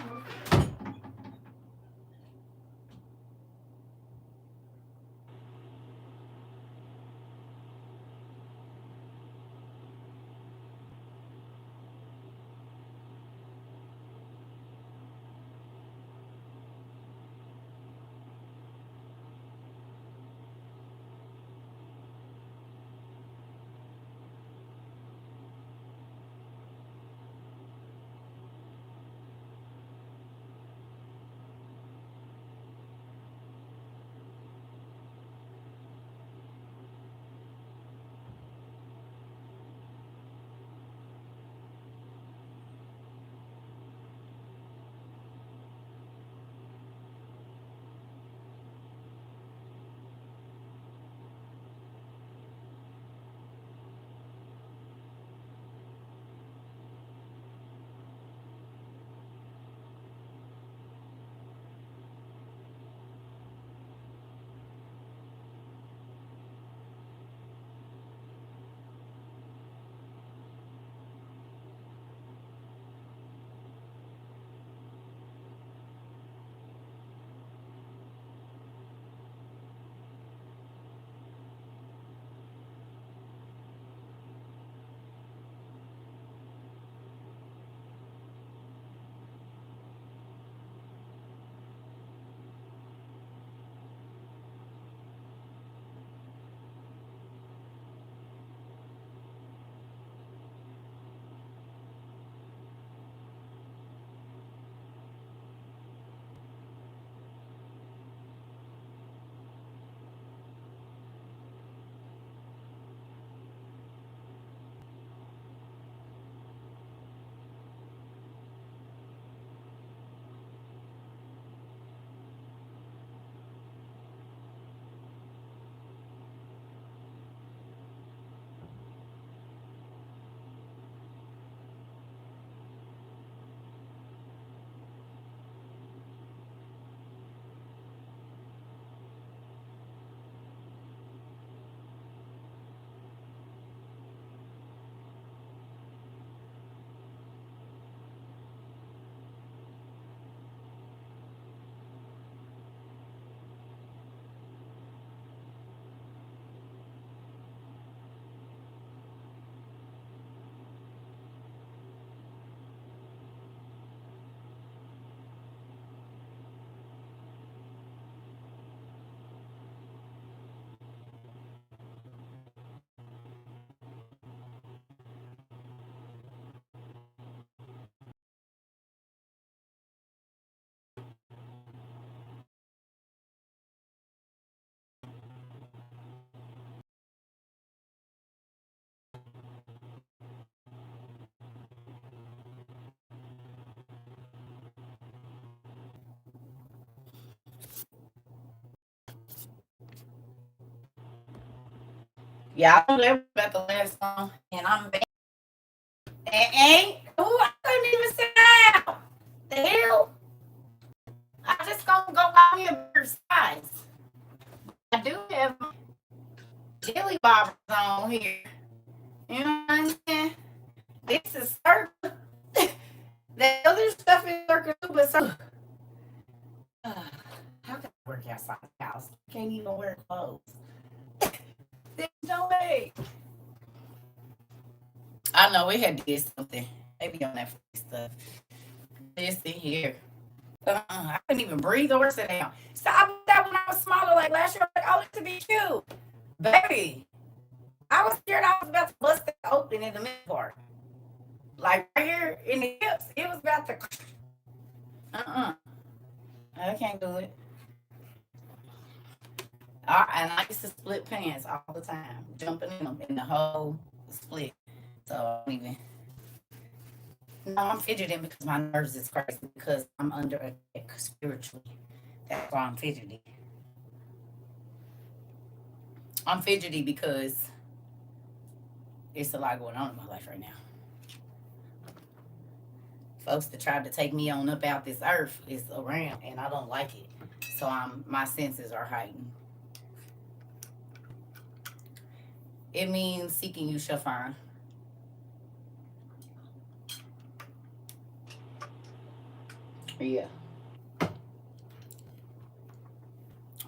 Yeah, I know that was about the last song, and I'm back. And ain't, oh, I couldn't even sit down. The hell? I just gonna go out here and exercise. I do have my jelly bobbers on here. You know what I'm saying? This is CERCA. The other stuff is CERCA too, but so how can I work outside the house? I can't even wear clothes. There's no way. I know we had to get something. Maybe on that stuff. This in here. I couldn't even breathe or sit down. So I bought that when I was smaller, like last year. Like, oh, this would be cute, baby. I was scared I was about to bust it open in the middle part, like right here in the hips. It was about to. I can't do it. And I used to split pants all the time, jumping in them in the whole split. So I don't even. No, I'm fidgeting because my nerves is crazy because I'm under attack spiritually. That's why I'm fidgety. I'm fidgety because it's a lot going on in my life right now. Folks that tried to take me on up out this earth is around, and I don't like it. So my senses are heightened. It means seeking you shall find. Yeah.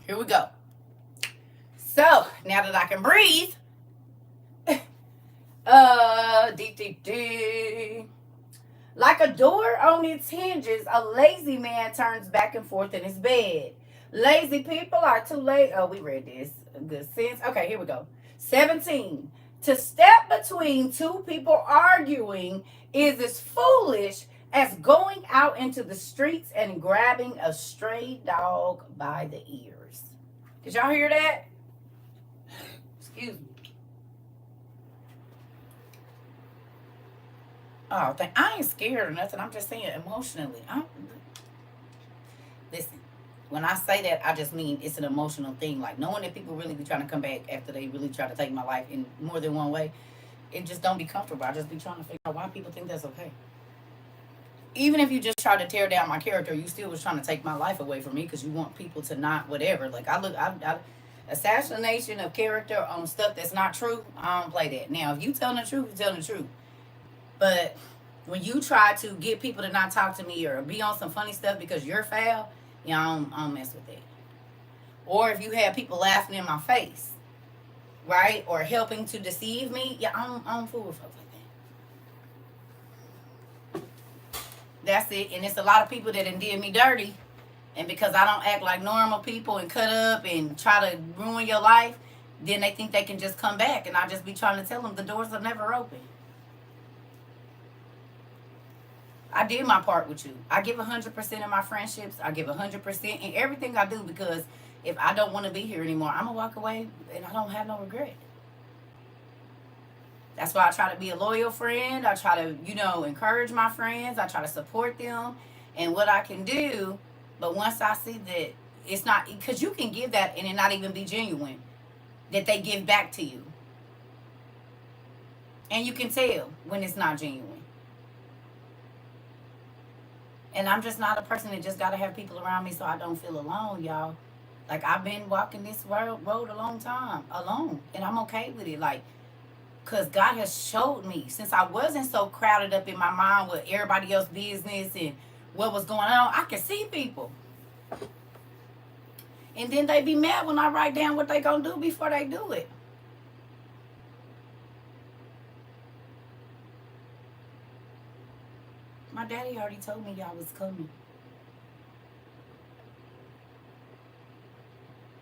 Here we go. So now that I can breathe, deep. Like a door on its hinges, a lazy man turns back and forth in his bed. Lazy people are too late. Oh, we read this. Good sense. Okay, here we go. 17. To step between two people arguing is as foolish as going out into the streets and grabbing a stray dog by the ears. Did y'all hear that? Excuse me. Oh, I ain't scared or nothing. I'm just saying emotionally. Listen, when I say that, I just mean it's an emotional thing. Like knowing that people really be trying to come back after they really try to take my life in more than one way, it just don't be comfortable. I just be trying to figure out why people think that's okay. Even if you just try to tear down my character, you still was trying to take my life away from me because you want people to not whatever. Like assassination of character on stuff that's not true. I don't play that. Now, if you tell the truth, you tell the truth. But when you try to get people to not talk to me or be on some funny stuff because you're foul, I don't mess with that. Or if you have people laughing in my face, right? Or helping to deceive me, I don't fool with folks like that. That's it. And it's a lot of people that did me dirty. And because I don't act like normal people and cut up and try to ruin your life, then they think they can just come back. And I just be trying to tell them the doors are never open. I did my part with you. I give 100% in my friendships. I give 100% in everything I do because if I don't want to be here anymore, I'm going to walk away and I don't have no regret. That's why I try to be a loyal friend. I try to, encourage my friends. I try to support them and what I can do. But once I see that it's not, because you can give that and it not even be genuine, that they give back to you. And you can tell when it's not genuine. And I'm just not a person that just got to have people around me so I don't feel alone, y'all. Like, I've been walking this road a long time alone. And I'm okay with it. Like, because God has showed me since I wasn't so crowded up in my mind with everybody else's business and what was going on, I can see people. And then they be mad when I write down what they going to do before they do it. My daddy already told me y'all was coming.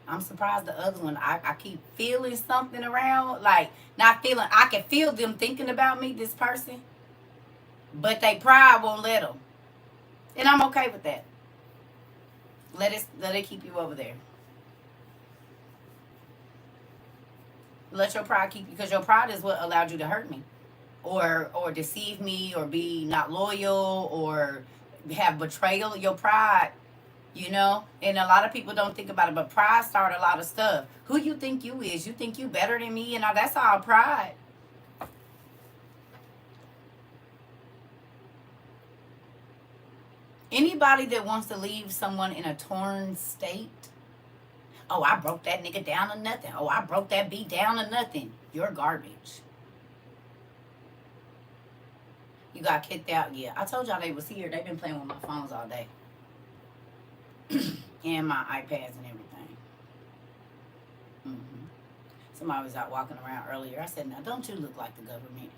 I'm surprised the other one, I keep feeling something around. Like, not feeling, I can feel them thinking about me, this person. But they pride won't let them. And I'm okay with that. Let it keep you over there. Let your pride keep you, because your pride is what allowed you to hurt me. Or deceive me or be not loyal or have betrayal. Your pride You know, and a lot of people don't think about it, but pride started a lot of stuff. Who you think you is? You think you better than me? And all that's all pride. Anybody that wants to leave someone in a torn state, oh, I broke that nigga down to nothing. Oh, I broke that beat down to nothing. You're garbage. You got kicked out. Yeah, I told y'all they was here. They've been playing with my phones all day. And my iPads and everything. Somebody was out walking around earlier. I said, now don't you look like the government?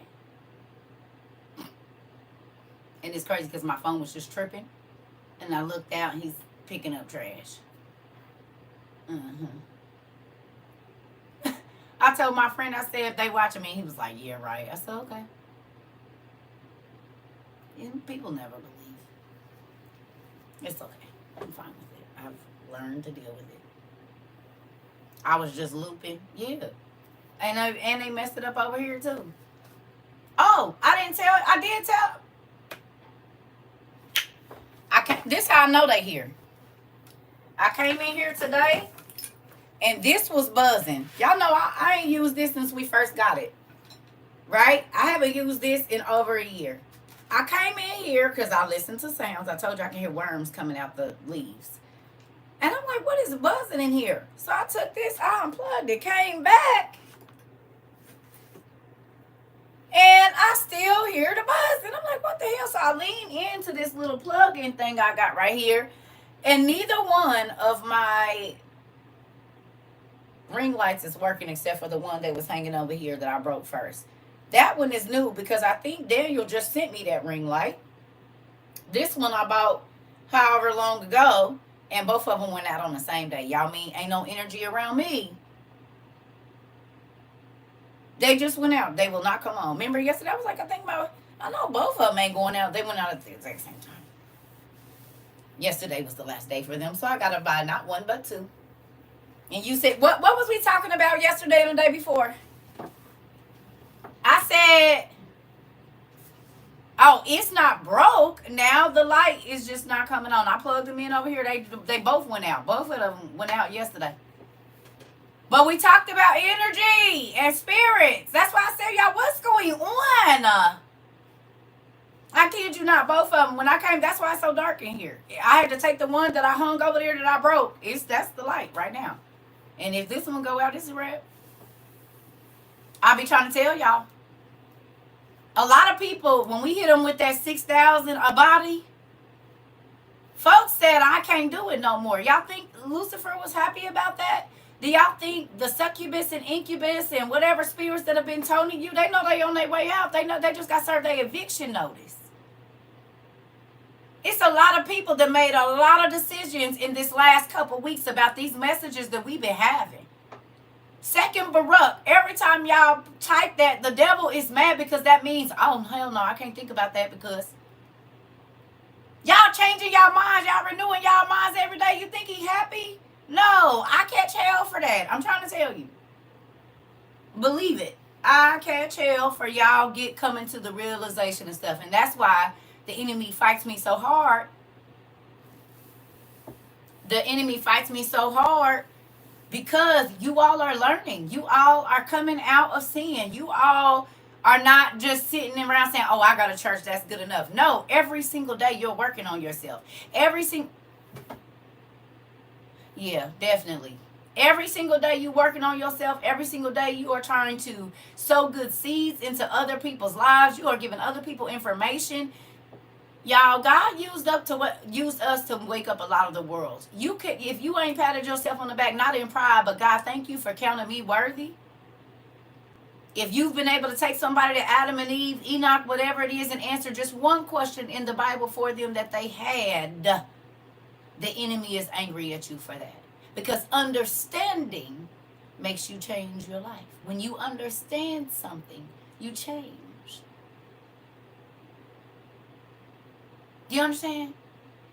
And it's crazy because my phone was just tripping. And I looked out and he's picking up trash. I told my friend, I said, if they watching me, he was like, yeah, right. I said, okay. And people never believe. It's okay. I'm fine with it. I've learned to deal with it. I was just looping. Yeah. And they messed it up over here too. Oh, I didn't tell. I did tell. This how I know they here. I came in here today, and this was buzzing. Y'all know I ain't used this since we first got it. Right? I haven't used this in over a year. I came in here because I listened to sounds. I told you I can hear worms coming out the leaves. And I'm like, what is buzzing in here? So I took this, I unplugged it, came back. And I still hear the buzz. And I'm like, what the hell? So I lean into this little plug-in thing I got right here. And neither one of my ring lights is working except for the one that was hanging over here that I broke first. That one is new because I think Daniel just sent me that ring light. This one I bought however long ago. And both of them went out on the same day. Y'all mean ain't no energy around me? They just went out. They will not come on. Remember yesterday I was like, I know both of them ain't going out. They went out at the exact same time. Yesterday was the last day for them. So I got to buy not one but two. And you said, what was we talking about yesterday and the day before? I said, oh, it's not broke. Now the light is just not coming on. I plugged them in over here. They both went out. Both of them went out yesterday. But we talked about energy and spirits. That's why I said, y'all, what's going on? I kid you not, both of them. When I came, that's why it's so dark in here. I had to take the one that I hung over there that I broke. That's the light right now. And if this one go out, this is red. I'll be trying to tell y'all. A lot of people, when we hit them with that 6,000 a body, folks said, I can't do it no more. Y'all think Lucifer was happy about that? Do y'all think the succubus and incubus and whatever spirits that have been toning you, they know they on their way out. They know they just got served their eviction notice. It's a lot of people that made a lot of decisions in this last couple weeks about these messages that we've been having. Second Baruch, every time y'all type that, the devil is mad because that means, oh, hell no, I can't think about that because y'all changing y'all minds, y'all renewing y'all minds every day. You think he happy? No, I catch hell for that. I'm trying to tell you. Believe it. I catch hell for y'all coming to the realization and stuff. And that's why the enemy fights me so hard. The enemy fights me so hard because you all are learning. You all are coming out of sin. You all are not just sitting around saying, oh, I got a church, that's good enough. No, every single day you're working on yourself. Yeah, definitely. Every single day you working on yourself. Every single day you are trying to sow good seeds into other people's lives. You are giving other people information. Y'all, God used us to wake up a lot of the world. You could, if you ain't patted yourself on the back, not in pride, but God, thank you for counting me worthy. If you've been able to take somebody to Adam and Eve, Enoch, whatever it is, and answer just one question in the Bible for them that they had, the enemy is angry at you for that. Because understanding makes you change your life. When you understand something, you change. Do you understand?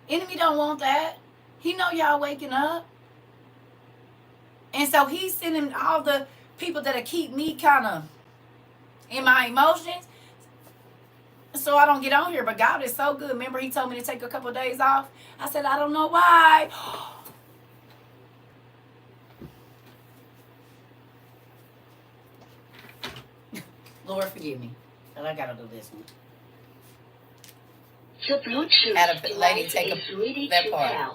Enemy don't want that. He know y'all waking up. And so he's sending all the people that'll keep me kind of in my emotions. so I don't get on here. But God is so good. Remember, He told me to take a couple of days off. I said, I don't know why. Lord, forgive me. But I gotta do this one. The Bluetooth Had a lady device take is ready that to part. pair.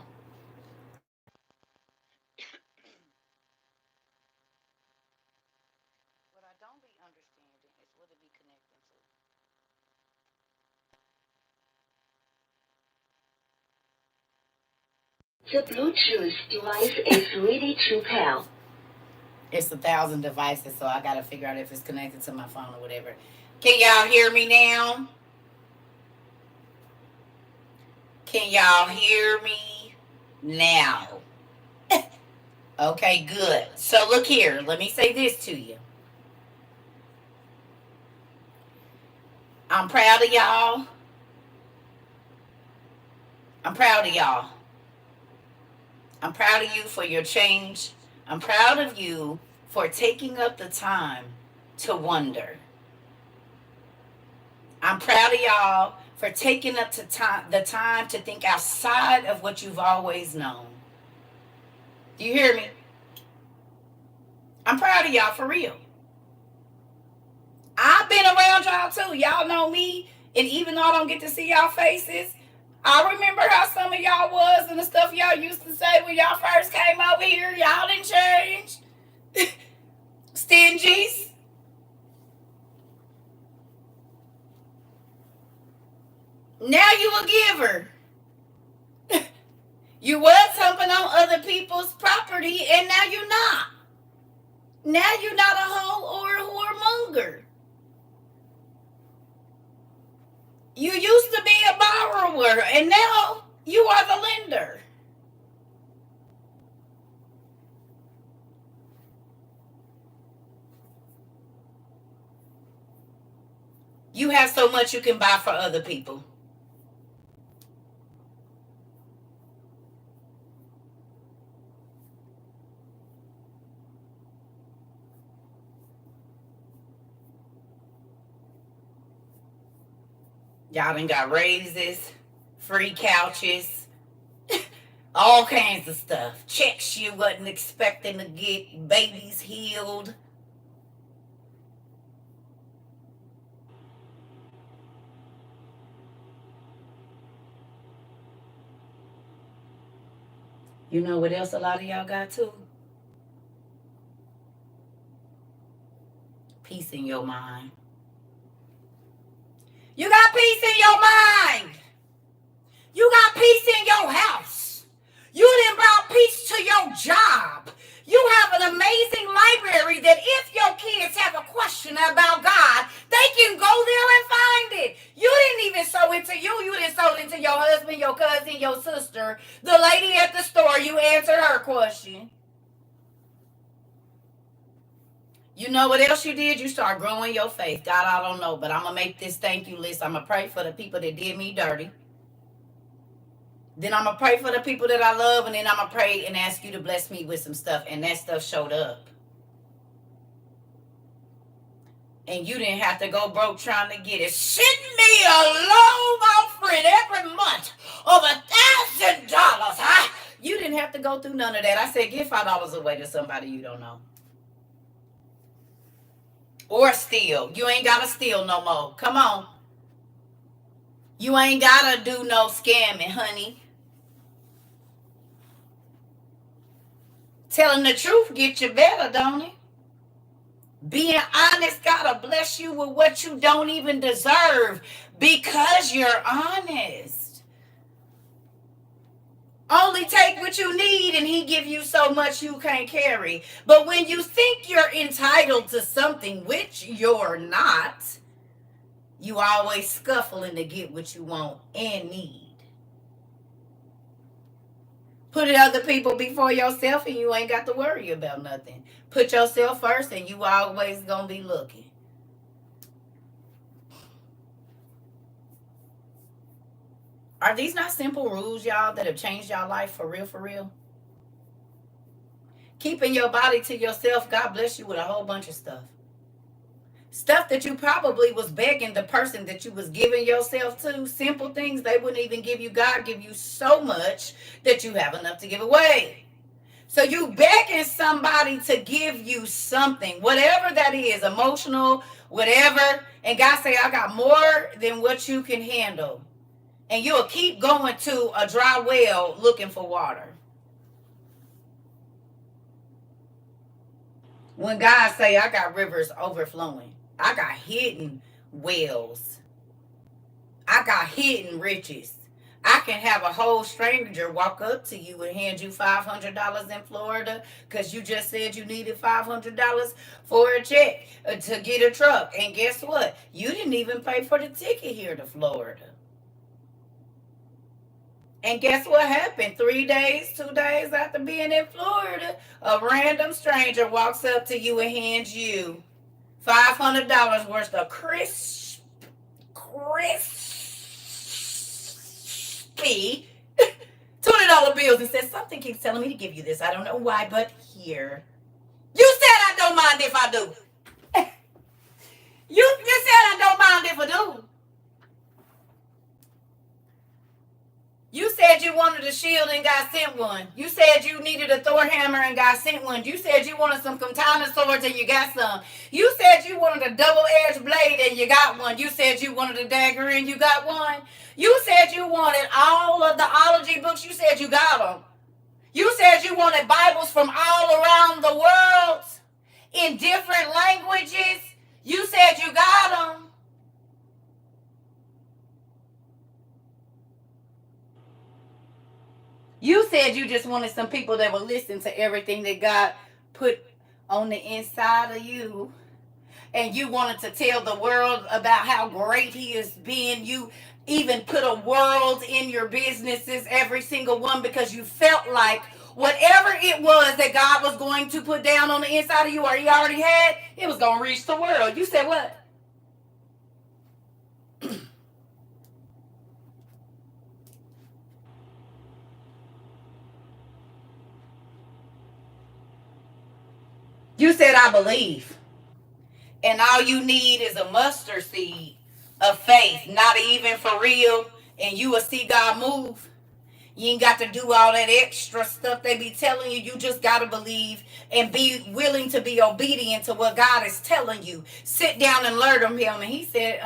What I don't be understanding is what it be connecting to. The Bluetooth device is ready to pair. It's 1,000 devices, so I gotta figure out if it's connected to my phone or whatever. Can y'all hear me now? Can y'all hear me now? Okay, good. So look here. Let me say this to you. I'm proud of y'all. I'm proud of y'all. I'm proud of you for your change. I'm proud of you for taking up the time to wonder. I'm proud of y'all for taking up the time to think outside of what you've always known. Do you hear me? I'm proud of y'all for real. I've been around y'all too. Y'all know me. And even though I don't get to see y'all faces, I remember how some of y'all was and the stuff y'all used to say when y'all first came over here. Y'all didn't change. Stingies. Now you a giver. You was humping on other people's property and now you're not. Now you're not a hoe or a whoremonger. You used to be a borrower and now you are the lender. You have so much you can buy for other people. Y'all done got raises, free couches, all kinds of stuff. Checks you wasn't expecting to get, babies healed. You know what else a lot of y'all got too? Peace in your mind. You got peace in your mind. You got peace in your house. You done brought peace to your job. You have an amazing library that if your kids have a question about God, they can go there and find it. You didn't even sow into you. You didn't sow into your husband, your cousin, your sister. The lady at the store, you answered her question. You know what else you did? You start growing your faith. God, I don't know, but I'm going to make this thank you list. I'm going to pray for the people that did me dirty. Then I'm going to pray for the people that I love, and then I'm going to pray and ask you to bless me with some stuff. And that stuff showed up. And you didn't have to go broke trying to get it. Send me a loan offering every month of $1,000. Huh? You didn't have to go through none of that. I said, give $5 away to somebody you don't know. Or steal. You ain't got to steal no more. Come on. You ain't got to do no scamming, honey. Telling the truth get you better, don't it? Being honest gotta bless you with what you don't even deserve because you're honest. Only take what you need and he give you so much you can't carry. But when you think you're entitled to something which you're not, you always scuffling to get what you want and need. Put other people before yourself and you ain't got to worry about nothing. Put yourself first and you always gonna be looking. Are these not simple rules, y'all, that have changed y'all life for real, for real? Keeping your body to yourself, God bless you with a whole bunch of stuff. Stuff that you probably was begging the person that you was giving yourself to. Simple things they wouldn't even give you. God give you so much that you have enough to give away. So you begging somebody to give you something, whatever that is, emotional, whatever. And God say, I got more than what you can handle. And you'll keep going to a dry well looking for water. When God say, I got rivers overflowing, I got hidden wells, I got hidden riches. I can have a whole stranger walk up to you and hand you $500 in Florida because you just said you needed $500 for a check to get a truck. And guess what? You didn't even pay for the ticket here to Florida. And guess what happened? 3 days, 2 days after being in Florida, a random stranger walks up to you and hands you $500 worth of crispy $20 bills and says, something keeps telling me to give you this. I don't know why, but here. You said I don't mind if I do. You said I don't mind if I do. You said you wanted a shield and God sent one. You said you needed a Thor hammer and God sent one. You said you wanted some katana swords and you got some. You said you wanted a double-edged blade and you got one. You said you wanted a dagger and you got one. You said you wanted all of the ology books. You said you got them. You said you wanted Bibles from all around the world in different languages. You said you got them. You said you just wanted some people that would listen to everything that God put on the inside of you. And you wanted to tell the world about how great He is being. You even put a world in your businesses, every single one, because you felt like whatever it was that God was going to put down on the inside of you or He already had, it was going to reach the world. You said what? You said, I believe. And all you need is a mustard seed of faith, not even for real. And you will see God move. You ain't got to do all that extra stuff they be telling you. You just got to believe and be willing to be obedient to what God is telling you. Sit down and learn from Him. And He said,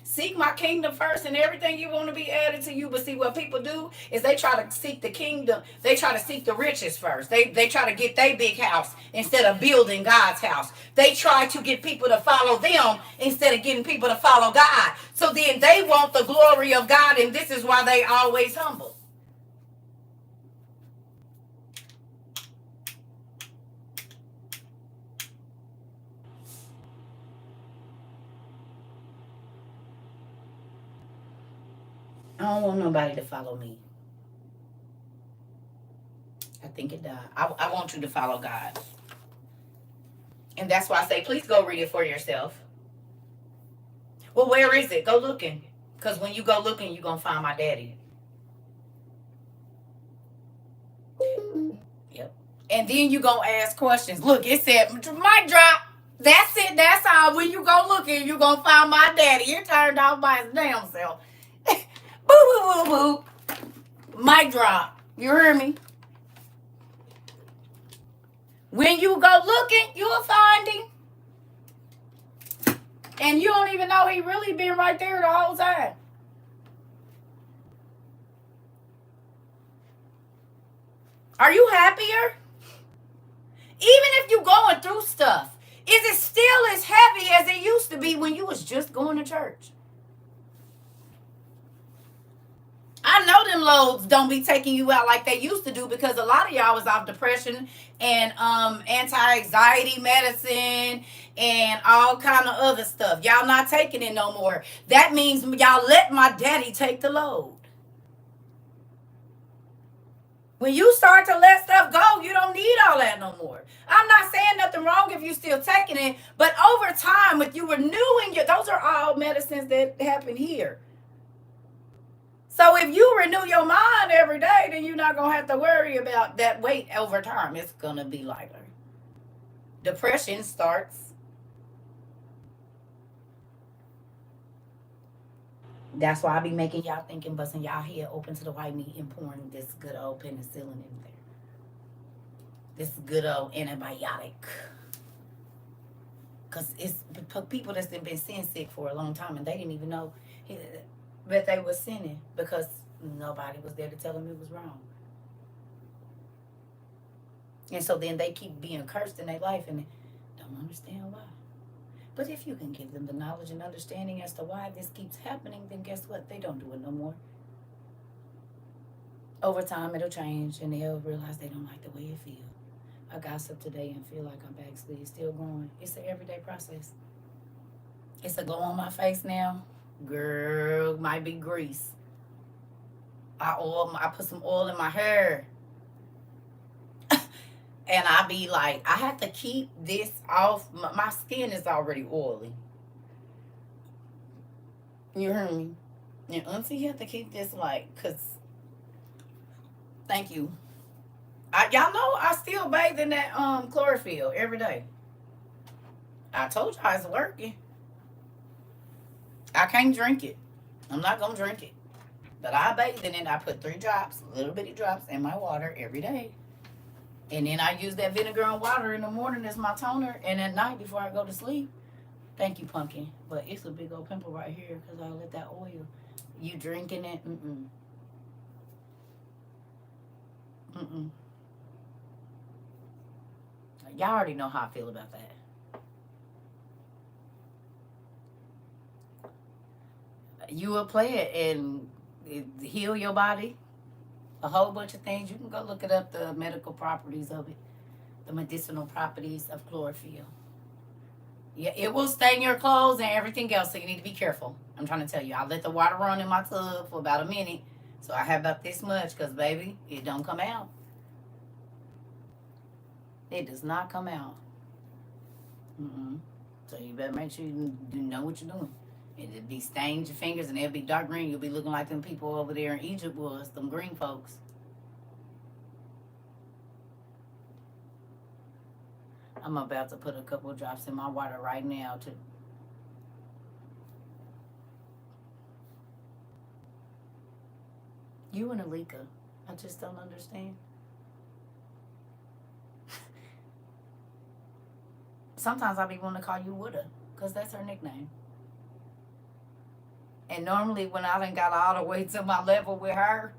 seek my kingdom first and everything you want to be added to you. But see, what people do is they try to seek the kingdom. They try to seek the riches first. They try to get their big house instead of building God's house. They try to get people to follow them instead of getting people to follow God. So then they want the glory of God, and this is why they always humble. I don't want nobody to follow me. I think it died. I want you to follow God. And that's why I say, please go read it for yourself. Well, where is it? Go looking. Because when you go looking, you're going to find my daddy. Yep. And then you going to ask questions. Look, it said, mic drop. That's it. That's all. When you go looking, you're going to find my daddy. It turned off by his damn self. Boo, boo, boo, boo. Mic drop. You hear me? When you go looking, you'll find Him. And you don't even know He really been right there the whole time. Are you happier? Even if you're going through stuff, is it still as heavy as it used to be when you was just going to church? I know them loads don't be taking you out like they used to do, because a lot of y'all was off depression and anti-anxiety medicine and all kind of other stuff. Y'all not taking it no more. That means y'all let my daddy take the load. When you start to let stuff go, you don't need all that no more. I'm not saying nothing wrong if you still taking it, but over time, with you renewing those are all medicines that happen here. So if you renew your mind every day, then you're not going to have to worry about that weight over time. It's going to be lighter. Depression starts That's why I be making y'all thinking, busting y'all head open to the white meat and pouring this good old penicillin in there. This good old antibiotic. Because it's people that's been sin sick for a long time and they didn't even know that they were sinning because nobody was there to tell them it was wrong. And so then they keep being cursed in their life and they don't understand why. But if you can give them the knowledge and understanding as to why this keeps happening, then guess what? They don't do it no more. Over time, it'll change and they'll realize they don't like the way it feels. I gossip today and feel like I'm backslid, still growing. It's an everyday process. It's a glow on my face now. Girl, might be grease. I put some oil in my hair. And I be like, I have to keep this off. My skin is already oily. You heard me? And auntie, you have to keep this like, because, thank you. Y'all know I still bathe in that chlorophyll every day. I told y'all it's working. I can't drink it. I'm not going to drink it. But I bathe in it. I put 3 drops, little bitty drops in my water every day. And then I use that vinegar and water in the morning as my toner. And at night before I go to sleep. Thank you, pumpkin. But it's a big old pimple right here because I let that oil. You drinking it? Mm-mm. Mm-mm. Y'all already know how I feel about that. You will play it and heal your body. A whole bunch of things. You can go look it up, the medical properties of it. The medicinal properties of chlorophyll. Yeah, it will stain your clothes and everything else, so you need to be careful. I'm trying to tell you. I let the water run in my tub for about a minute. So I have about this much because, baby, it don't come out. It does not come out. Mm-mm. So you better make sure you know what you're doing. It'll be stained your fingers and they'll be dark green. You'll be looking like them people over there in Egypt was, them green folks. I'm about to put a couple of drops in my water right now to you and Alika. I just don't understand. Sometimes I be wanting to call you Woulda, because that's her nickname. And normally when I done got all the way to my level with her,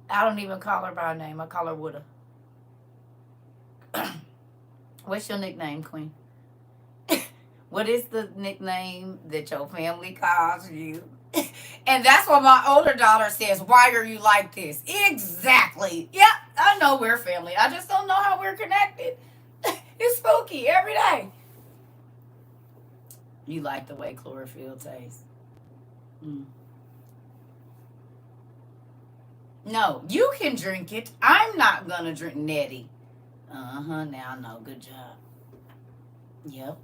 I don't even call her by her name. I call her Woulda. What's your nickname, Queen? What is the nickname that your family calls you? And that's what my older daughter says. Why are you like this? Exactly. Yep, I know we're family. I just don't know how we're connected. It's spooky every day. You like the way chlorophyll tastes. No, you can drink it. I'm not going to drink Nettie. Now I know. Good job. Yep.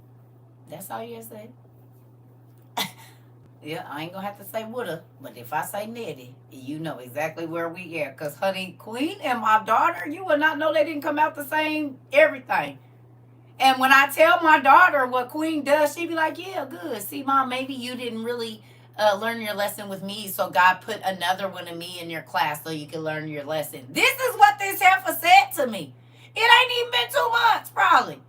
That's all you say. Yeah, I ain't going to have to say woulda. But if I say Nettie, you know exactly where we at. Because, honey, Queen and my daughter, you will not know they didn't come out the same everything. And when I tell my daughter what Queen does, she be like, yeah, good. See, Mom, maybe you didn't really learn your lesson with me, so God put another one of me in your class so you can learn your lesson. This is what this heifer said to me. It ain't even been 2 months, probably.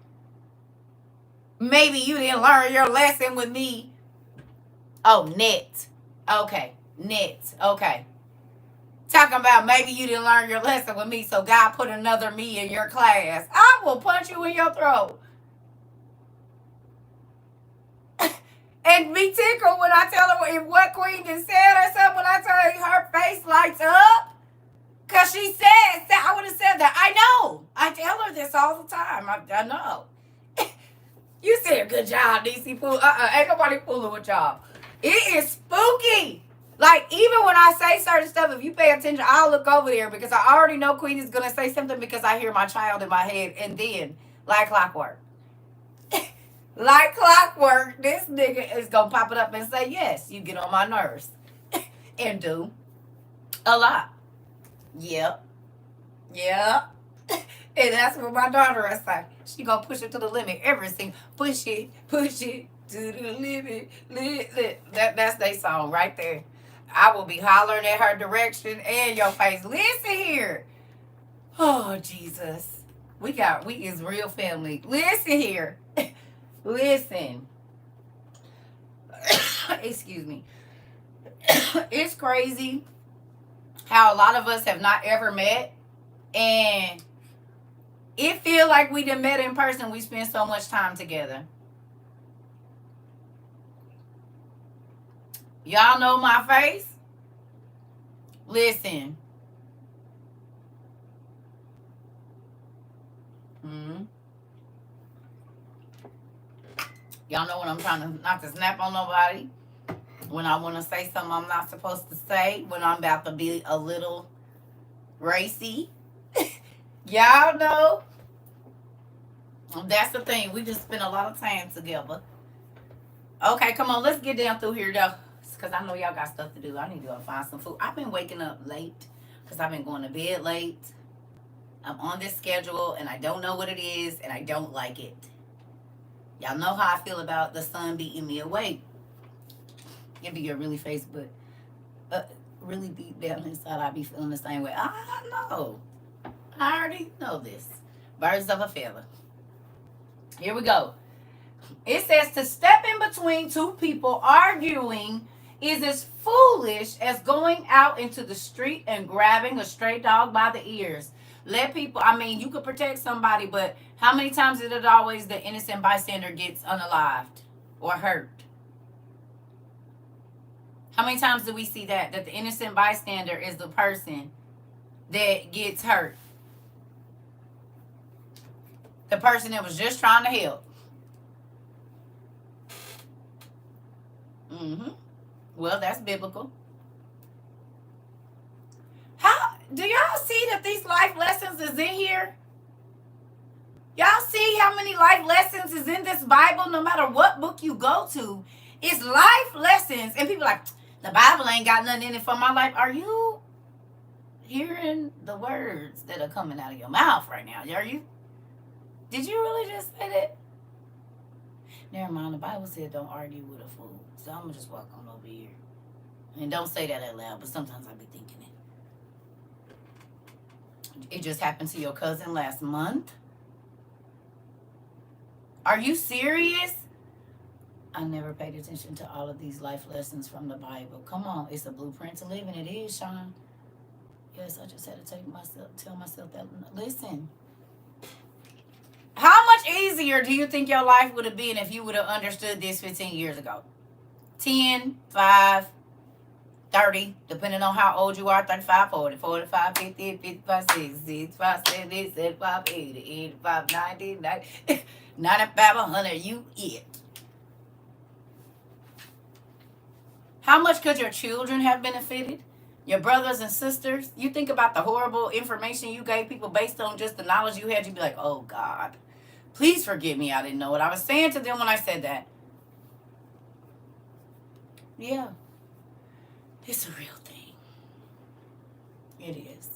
Maybe you didn't learn your lesson with me. Oh, net. Okay, net. Okay. Talking about maybe you didn't learn your lesson with me, so God put another me in your class. I will punch you in your throat. And be tickled when I tell her if what Queen just said or something, when I tell her face lights up. Because she said, I would have said that. I know. I tell her this all the time. I know. You said good job, DC Pooh. Ain't nobody fooling with y'all. It is spooky. Like, even when I say certain stuff, if you pay attention, I'll look over there because I already know Queen is going to say something because I hear my child in my head. And then, like clockwork. Like clockwork, this nigga is going to pop it up and say, yes, you get on my nerves. And do a lot. Yep. Yep. And that's what my daughter is like. She going to push it to the limit. Everything. Push it to the limit. That's their song right there. I will be hollering at her direction and your face. Listen here. Oh, Jesus. We is real family. Listen here. Listen. Excuse me. It's crazy how a lot of us have not ever met, and it feel like we done met in person. We spend so much time together. Y'all know my face? Listen. Mm-hmm. Y'all know when I'm trying to not to snap on nobody. When I want to say something I'm not supposed to say. When I'm about to be a little racy. Y'all know. That's the thing. We just spend a lot of time together. Okay, come on. Let's get down through here, though. Because I know y'all got stuff to do. I need to go find some food. I've been waking up late. Because I've been going to bed late. I'm on this schedule. And I don't know what it is. And I don't like it. Y'all know how I feel about the sun beating me awake. It'd be a really face, but really deep down inside, I be feeling the same way. I know. I already know this. Birds of a feather. Here we go. It says to step in between two people arguing is as foolish as going out into the street and grabbing a stray dog by the ears. Let people, I mean, you could protect somebody, but how many times is it always the innocent bystander gets unalived or hurt? How many times do we see that the innocent bystander is the person that gets hurt? The person that was just trying to help. Mm-hmm. Well, that's biblical. How do y'all see that these life lessons is in here? Y'all see how many life lessons is in this Bible? No matter what book you go to, it's life lessons. And people are like, the Bible ain't got nothing in it for my life. Are you hearing the words that are coming out of your mouth right now? Are you? Did you really just say that? Never mind. The Bible said don't argue with a fool. So I'm going to just walk on over here. And don't say that out loud, but sometimes I be thinking it. It just happened to your cousin last month. Are you serious? I never paid attention to all of these life lessons from the Bible. Come on, it's a blueprint to live, and it is, Sean. Yes, I just had to tell myself that. Listen, how much easier do you think your life would have been if you would have understood this 15 years ago? 10, 5, 30, depending on how old you are, 35, 40, 45, 50, 55, 60, 65, 70, 75, 80, 85, 90, 95, 100, you it. How much could your children have benefited? Your brothers and sisters? You think about the horrible information you gave people based on just the knowledge you had, you'd be like, oh God, please forgive me, I didn't know what I was saying to them when I said that. Yeah. It's a real thing. It is.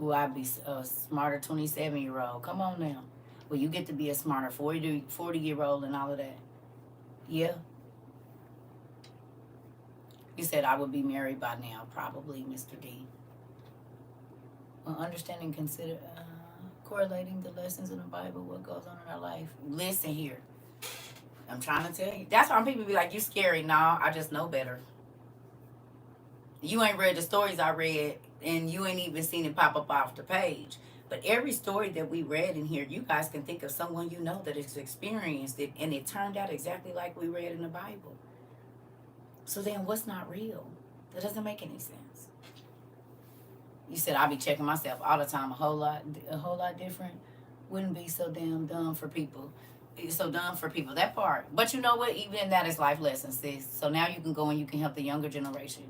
Ooh, I'd be a smarter 27-year-old. Come on now. Well, you get to be a smarter 40-year-old and all of that. Yeah. You said I would be married by now, probably, Mr. D. Well, understanding, consider, correlating the lessons in the Bible, what goes on in our life. Listen here. I'm trying to tell you. That's why people be like, you scary. Nah, I just know better. You ain't read the stories I read, and you ain't even seen it pop up off the page. But every story that we read in here, you guys can think of someone you know that has experienced it, and it turned out exactly like we read in the Bible. So then what's not real? That doesn't make any sense. You said I be checking myself all the time, a whole lot different. Wouldn't be so damn dumb for people. It's so dumb for people, that part. But you know what? Even in that is life lessons, sis. So now you can go and you can help the younger generation.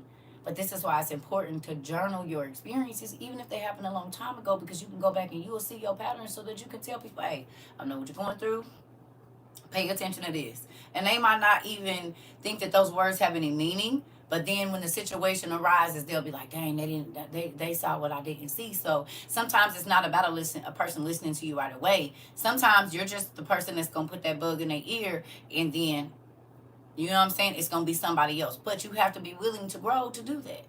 But this is why it's important to journal your experiences, even if they happened a long time ago, because you can go back and you will see your patterns so that you can tell people, hey, I know what you're going through. Pay attention to this. And they might not even think that those words have any meaning, But then when the situation arises, they'll be like, dang, they saw what I didn't see. So sometimes it's not about a person listening to you right away. Sometimes you're just the person that's gonna put that bug in their ear, and then you know what I'm saying? It's gonna be somebody else. But you have to be willing to grow to do that.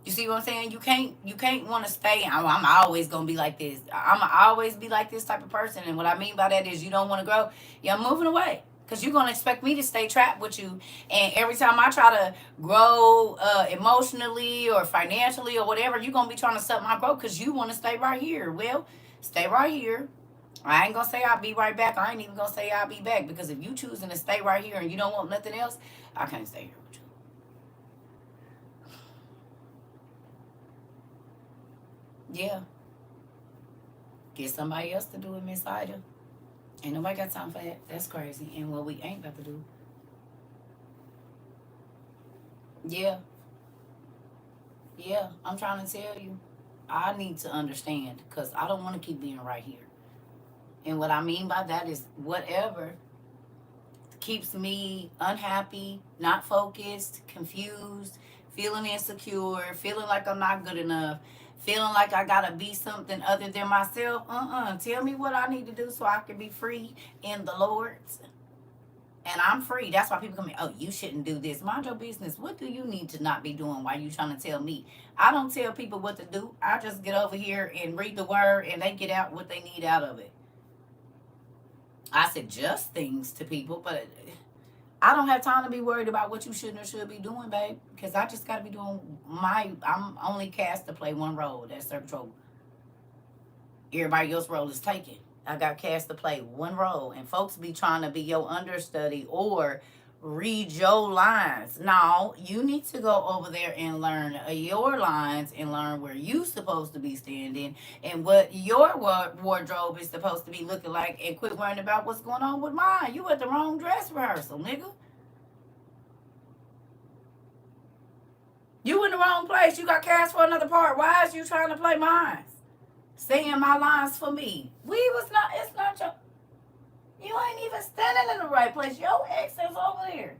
You see what I'm saying? You can't want to stay. I'm always gonna be like this. I'm always be like this type of person. And what I mean by that is you don't want to grow. Yeah, I'm moving away because you're gonna expect me to stay trapped with you. And every time I try to grow emotionally or financially or whatever, you're gonna be trying to stop my growth because you want to stay right here. Well, stay right here. I ain't gonna say I'll be right back. I ain't even gonna say I'll be back because if you choosing to stay right here and you don't want nothing else, I can't stay here with you. Yeah. Get somebody else to do it, Miss Ida. Ain't nobody got time for that. That's crazy. And what we ain't about to do. Yeah. Yeah. I'm trying to tell you. I need to understand because I don't want to keep being right here. And what I mean by that is whatever keeps me unhappy, not focused, confused, feeling insecure, feeling like I'm not good enough, feeling like I gotta be something other than myself. Tell me what I need to do so I can be free in the Lord's. And I'm free. That's why people come in, oh, you shouldn't do this. Mind your business. What do you need to not be doing? Why you trying to tell me? I don't tell people what to do. I just get over here and read the word and they get out what they need out of it. I suggest things to people, but I don't have time to be worried about what you shouldn't or should be doing, babe. Because I just got to be doing I'm only cast to play one role. That's CERCA TROVA. Everybody else's role is taken. I got cast to play one role. And folks be trying to be your understudy or read your lines. No, you need to go over there and learn your lines and learn where you supposed to be standing and what your wardrobe is supposed to be looking like and quit worrying about what's going on with mine. You at the wrong dress rehearsal, nigga. You in the wrong place. You got cast for another part. Why is you trying to play mine? Saying my lines for me. It's not your, you ain't even standing in the right place. Your ex is over there.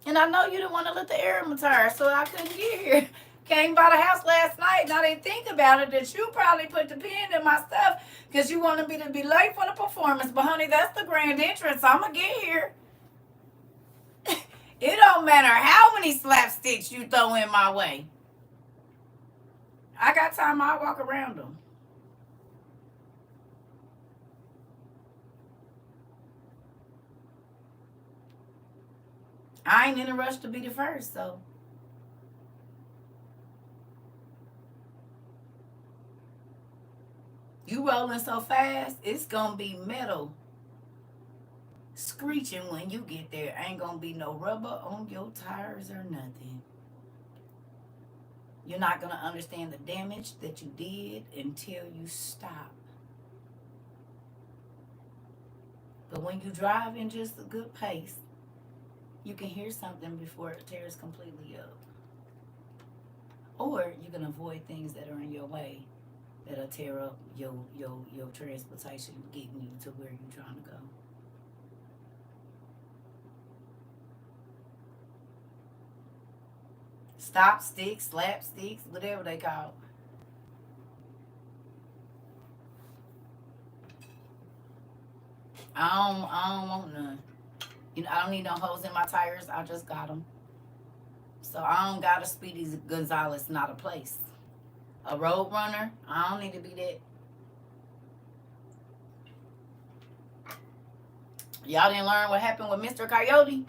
And I know you didn't want to let the air retire, so I couldn't get here. Came by the house last night and I didn't think about it that you probably put the pin in my stuff because you wanted me to be late for the performance. But honey, that's the grand entrance. I'ma get here. It don't matter how many slapsticks you throw in my way. I got time, I'll walk around them. I ain't in a rush to be the first, so. You rolling so fast, it's gonna be metal screeching when you get there. Ain't gonna be no rubber on your tires or nothing. You're not gonna understand the damage that you did until you stop. But when you drive in just a good pace, you can hear something before it tears completely up. Or you can avoid things that are in your way that'll tear up your transportation, getting you to where you're trying to go. Stop sticks, slap sticks, whatever they call. I don't want none. I don't need no holes in my tires. I just got them. So I don't got a Speedy Gonzalez, not a place. A road runner, I don't need to be that. Y'all didn't learn what happened with Mr. Coyote?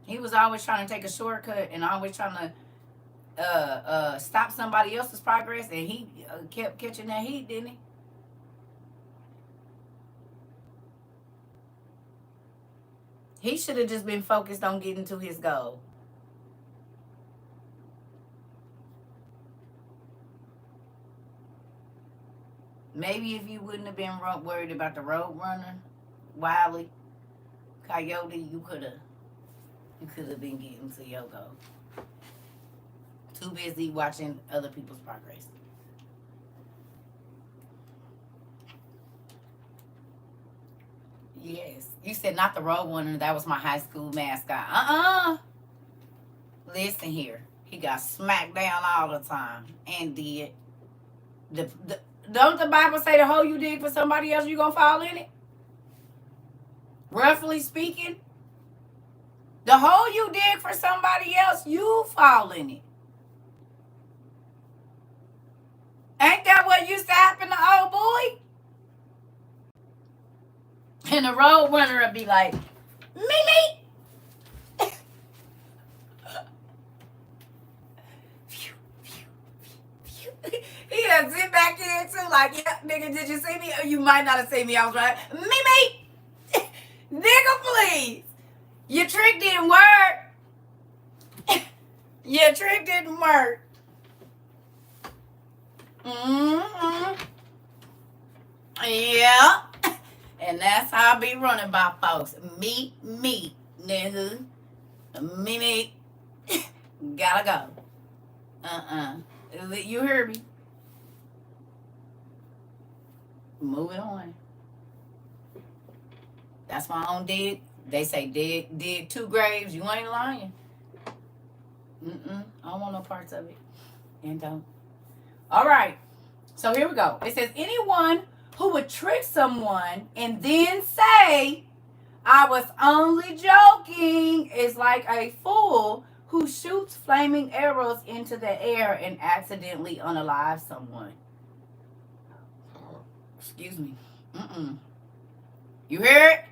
He was always trying to take a shortcut and always trying to stop somebody else's progress, and he kept catching that heat, didn't he? He should have just been focused on getting to his goal. Maybe if you wouldn't have been worried about the road runner, Wiley, Coyote, you could have been getting to your goal. Too busy watching other people's progress. Yes. You said not the Roadrunner. That was my high school mascot. Listen here. He got smacked down all the time and did. Don't the Bible say the hole you dig for somebody else, you gonna fall in it? Roughly speaking, the hole you dig for somebody else, you fall in it. Ain't that what used to happen to old boy? And the Roadrunner would be like, me. He done sit back in too, like, yeah, nigga, did you see me? You might not have seen me, I was right. Me. Nigga, please. Your trick didn't work. Your trick didn't work. Yeah. And that's how I be running by folks. Me, nigga. Me. Gotta go. You hear me? Moving on. That's my own dig. They say dig 2 graves. You ain't lying. I don't want no parts of it. And don't. All right. So here we go. It says anyone who would trick someone and then say, I was only joking, is like a fool who shoots flaming arrows into the air and accidentally unalives someone. Excuse me. You hear it?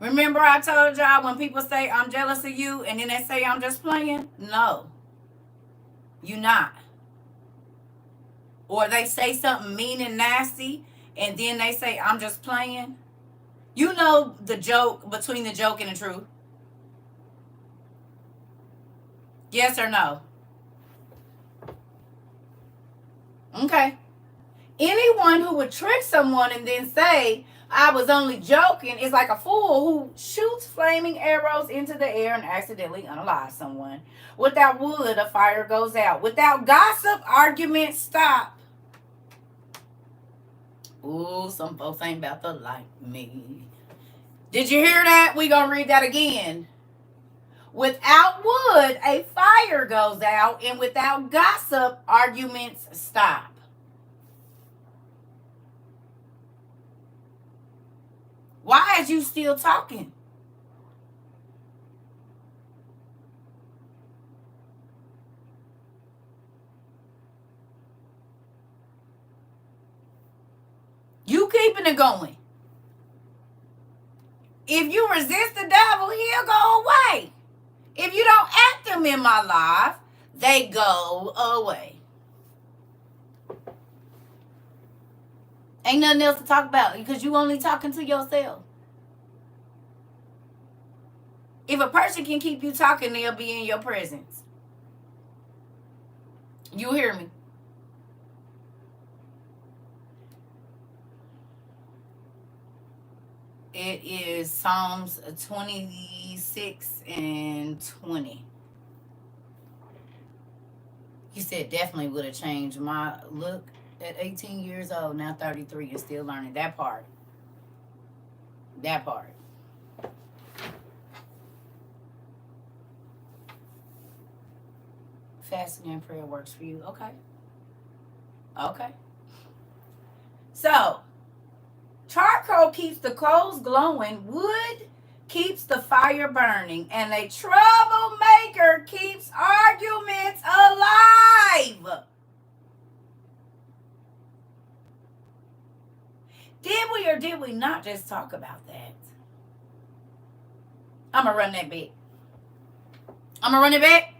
Remember I told y'all when people say I'm jealous of you and then they say I'm just playing? No. You not. Or they say something mean and nasty and then they say I'm just playing. You know the joke between the joke and the truth. Yes or no? Okay. Anyone who would trick someone and then say, I was only joking, is like a fool who shoots flaming arrows into the air and accidentally unalives someone. Without wood, a fire goes out. Without gossip, arguments stop. Ooh, some folks ain't about to like me. Did you hear that? We gonna read that again. Without wood, a fire goes out, and without gossip, arguments stop. Why is you still talking? You keeping it going. If you resist the devil, he'll go away. If you don't act them in my life, they go away. Ain't nothing else to talk about because you only talking to yourself. If a person can keep you talking, they'll be in your presence. You hear me? It is Psalms 26 and 20. You said definitely would have changed my look at 18 years old, now 33 and still learning. That part. Fasting and prayer works for you. Okay. So, charcoal keeps the coals glowing, wood keeps the fire burning, and a troublemaker keeps arguments alive. Did we or did we not just talk about that? I'm going to run that back.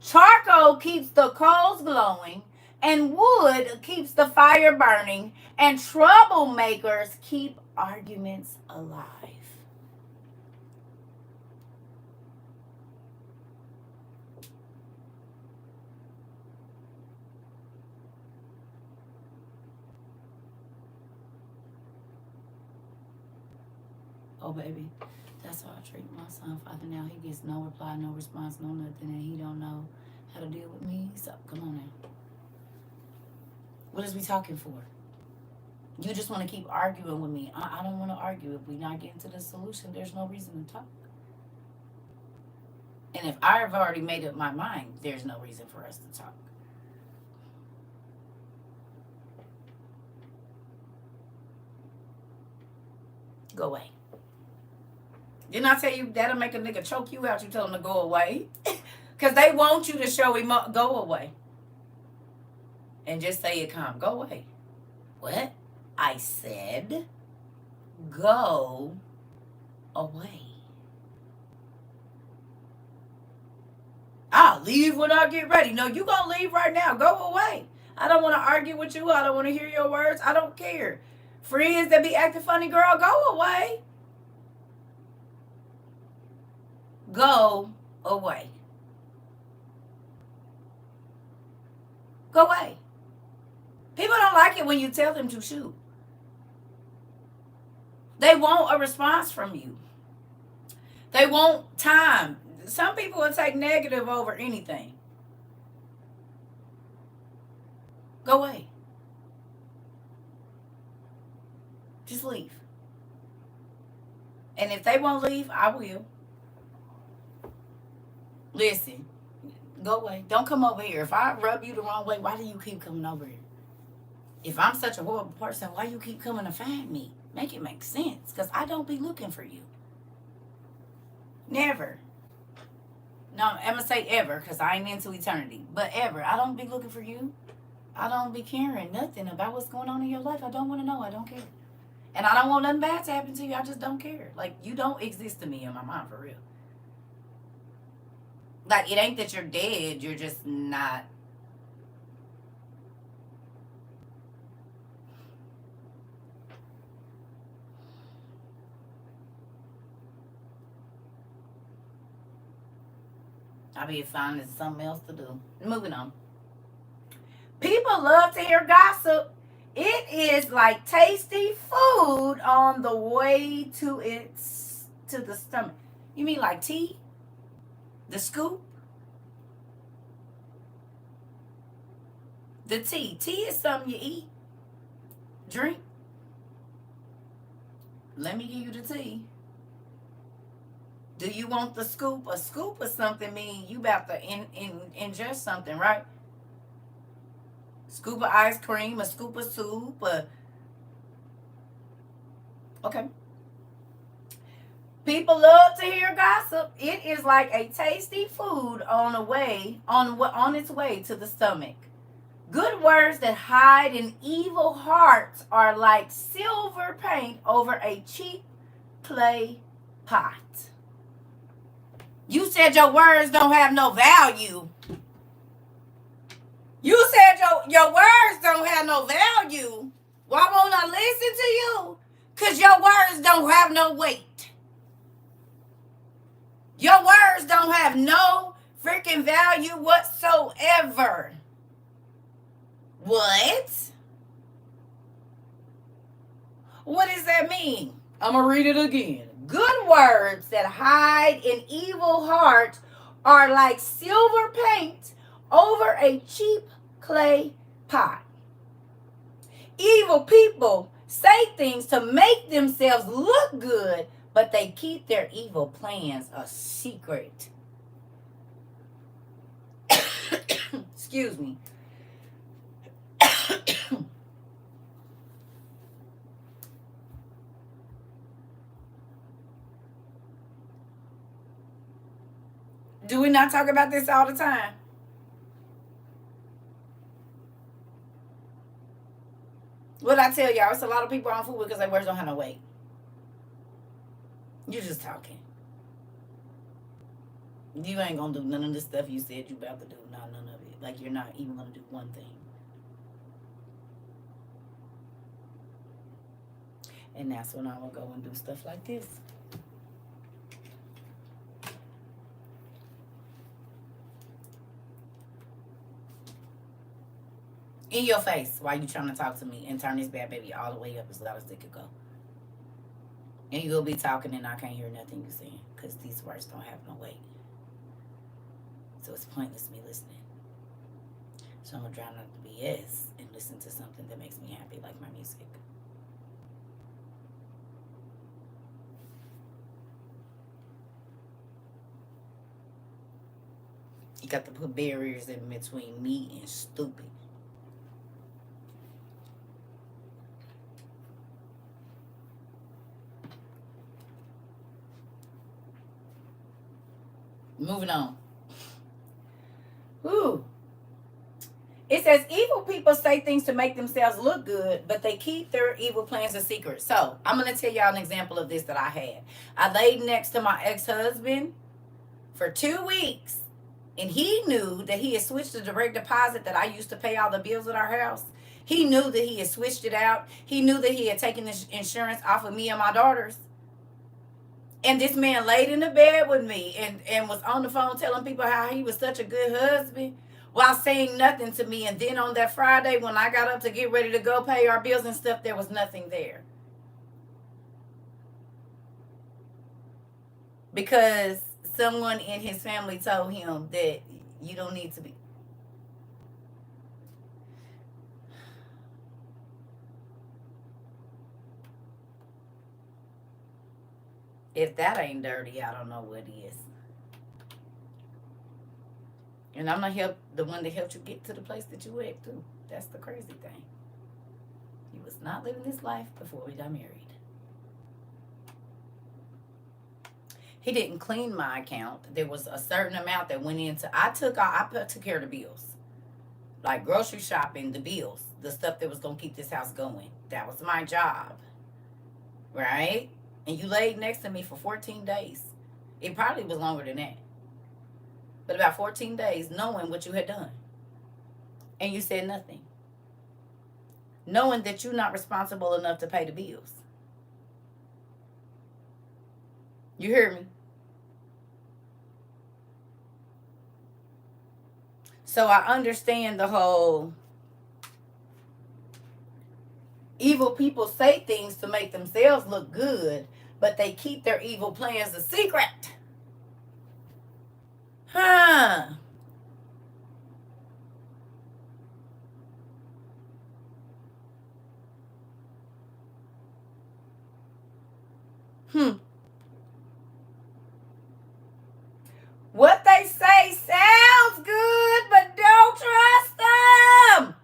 Charcoal keeps the coals glowing, and wood keeps the fire burning, and troublemakers keep arguments alive. Oh, baby, that's how I treat my son, Father. Now he gets no reply, no response, no nothing, and he don't know how to deal with me. So, come on now. What is we talking for? You just want to keep arguing with me. I don't want to argue. If we're not getting to the solution, there's no reason to talk. And if I've already made up my mind, there's no reason for us to talk. Go away. Didn't I tell you that'll make a nigga choke you out? You tell them to go away. Because they want you to show him up. Go away. And just say it calm. Go away. What? I said go away. I'll leave when I get ready. No, you gonna leave right now. Go away. I don't want to argue with you. I don't want to hear your words. I don't care. Friends that be acting funny, girl, go away. Go away. Go away. People don't like it when you tell them to shoot. They want a response from you. They want time. Some people will take negative over anything. Go away. Just leave. And if they won't leave, I will. Listen, go away. Don't come over here. If I rub you the wrong way, why do you keep coming over here? If I'm such a horrible person, why you keep coming to find me? Make it make sense. Because I don't be looking for you. Never. No, I'm going to say ever because I ain't into eternity. But ever. I don't be looking for you. I don't be caring nothing about what's going on in your life. I don't want to know. I don't care. And I don't want nothing bad to happen to you. I just don't care. Like, you don't exist to me in my mind, for real. Like, it ain't that you're dead. You're just not. I'll be finding something else to do. Moving on. People love to hear gossip. It is like tasty food on the way to the stomach. You mean like tea? The scoop? The tea. Tea is something you eat. Drink. Let me give you the tea. Do you want the scoop? A scoop of something mean you about to ingest something, right? Scoop of ice cream, a scoop of soup, okay. People love to hear gossip. It is like a tasty food on its way to the stomach. Good words that hide in evil hearts are like silver paint over a cheap clay pot. You said your words don't have no value. You said your words don't have no value. Why won't I listen to you? Because your words don't have no weight. Your words don't have no freaking value whatsoever. What? What does that mean? I'm going to read it again. Good words that hide in evil hearts are like silver paint over a cheap clay pot. Evil people say things to make themselves look good, but they keep their evil plans a secret. Excuse me. Do we not talk about this all the time? What I tell y'all, it's a lot of people on food because their words don't have no weight. You just talking. You ain't gonna do none of the stuff you said you about to do. Not none of it. Like, you're not even gonna do one thing. And that's when I will go and do stuff like this. In your face while you trying to talk to me and turn this bad baby all the way up as loud as it could go. And you'll be talking and I can't hear nothing you're saying because these words don't have no weight. So it's pointless me listening. So I'm going to drown out the BS and listen to something that makes me happy, like my music. You got to put barriers in between me and stupid. Moving on. Whew. It says evil people say things to make themselves look good, but they keep their evil plans a secret. So I'm gonna tell y'all an example of this that I had. I laid next to my ex-husband for 2 weeks, and he knew that he had switched the direct deposit that I used to pay all the bills at our house. He knew that he had switched it out. He knew that he had taken the insurance off of me and my daughters. And this man laid in the bed with me and was on the phone telling people how he was such a good husband while saying nothing to me. And then on that Friday, when I got up to get ready to go pay our bills and stuff, there was nothing there. Because someone in his family told him that you don't need to be. If that ain't dirty, I don't know what is. And I'm not the one that helped you get to the place that you at too. That's the crazy thing. He was not living this life before we got married. He didn't clean my account. There was a certain amount that went into. I took care of the bills, like grocery shopping, the bills, the stuff that was gonna keep this house going. That was my job, right? And you laid next to me for 14 days. It probably was longer than that, but about 14 days, knowing what you had done, and you said nothing, knowing that you're not responsible enough to pay the bills. You hear me? So I understand the whole evil people say things to make themselves look good, but they keep their evil plans a secret. Huh. What they say sounds good, but don't trust them.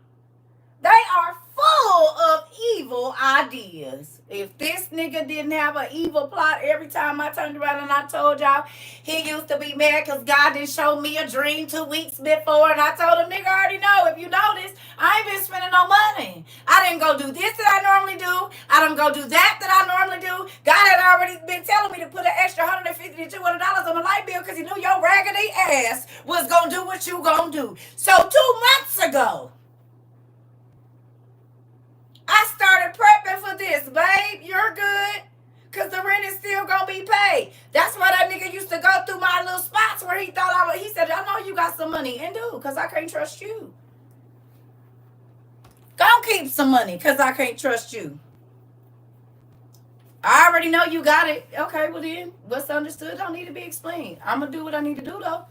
They are full of evil ideas. If this nigga didn't have an evil plot every time I turned around and I told y'all he used to be mad because God didn't show me a dream 2 weeks before, and I told him, nigga, I already know. If you notice, I ain't been spending no money. I didn't go do this that I normally do. I didn't go do that I normally do. God had already been telling me to put an extra $150 to $200 on my light bill because he knew your raggedy ass was going to do what you going to do. So 2 months ago, I started prepping for this, babe. You're good. Because the rent is still going to be paid. That's why that nigga used to go through my little spots where he thought he said, I know you got some money. And do, because I can't trust you. Go keep some money, because I can't trust you. I already know you got it. Okay, well then, what's understood don't need to be explained. I'm going to do what I need to do, though.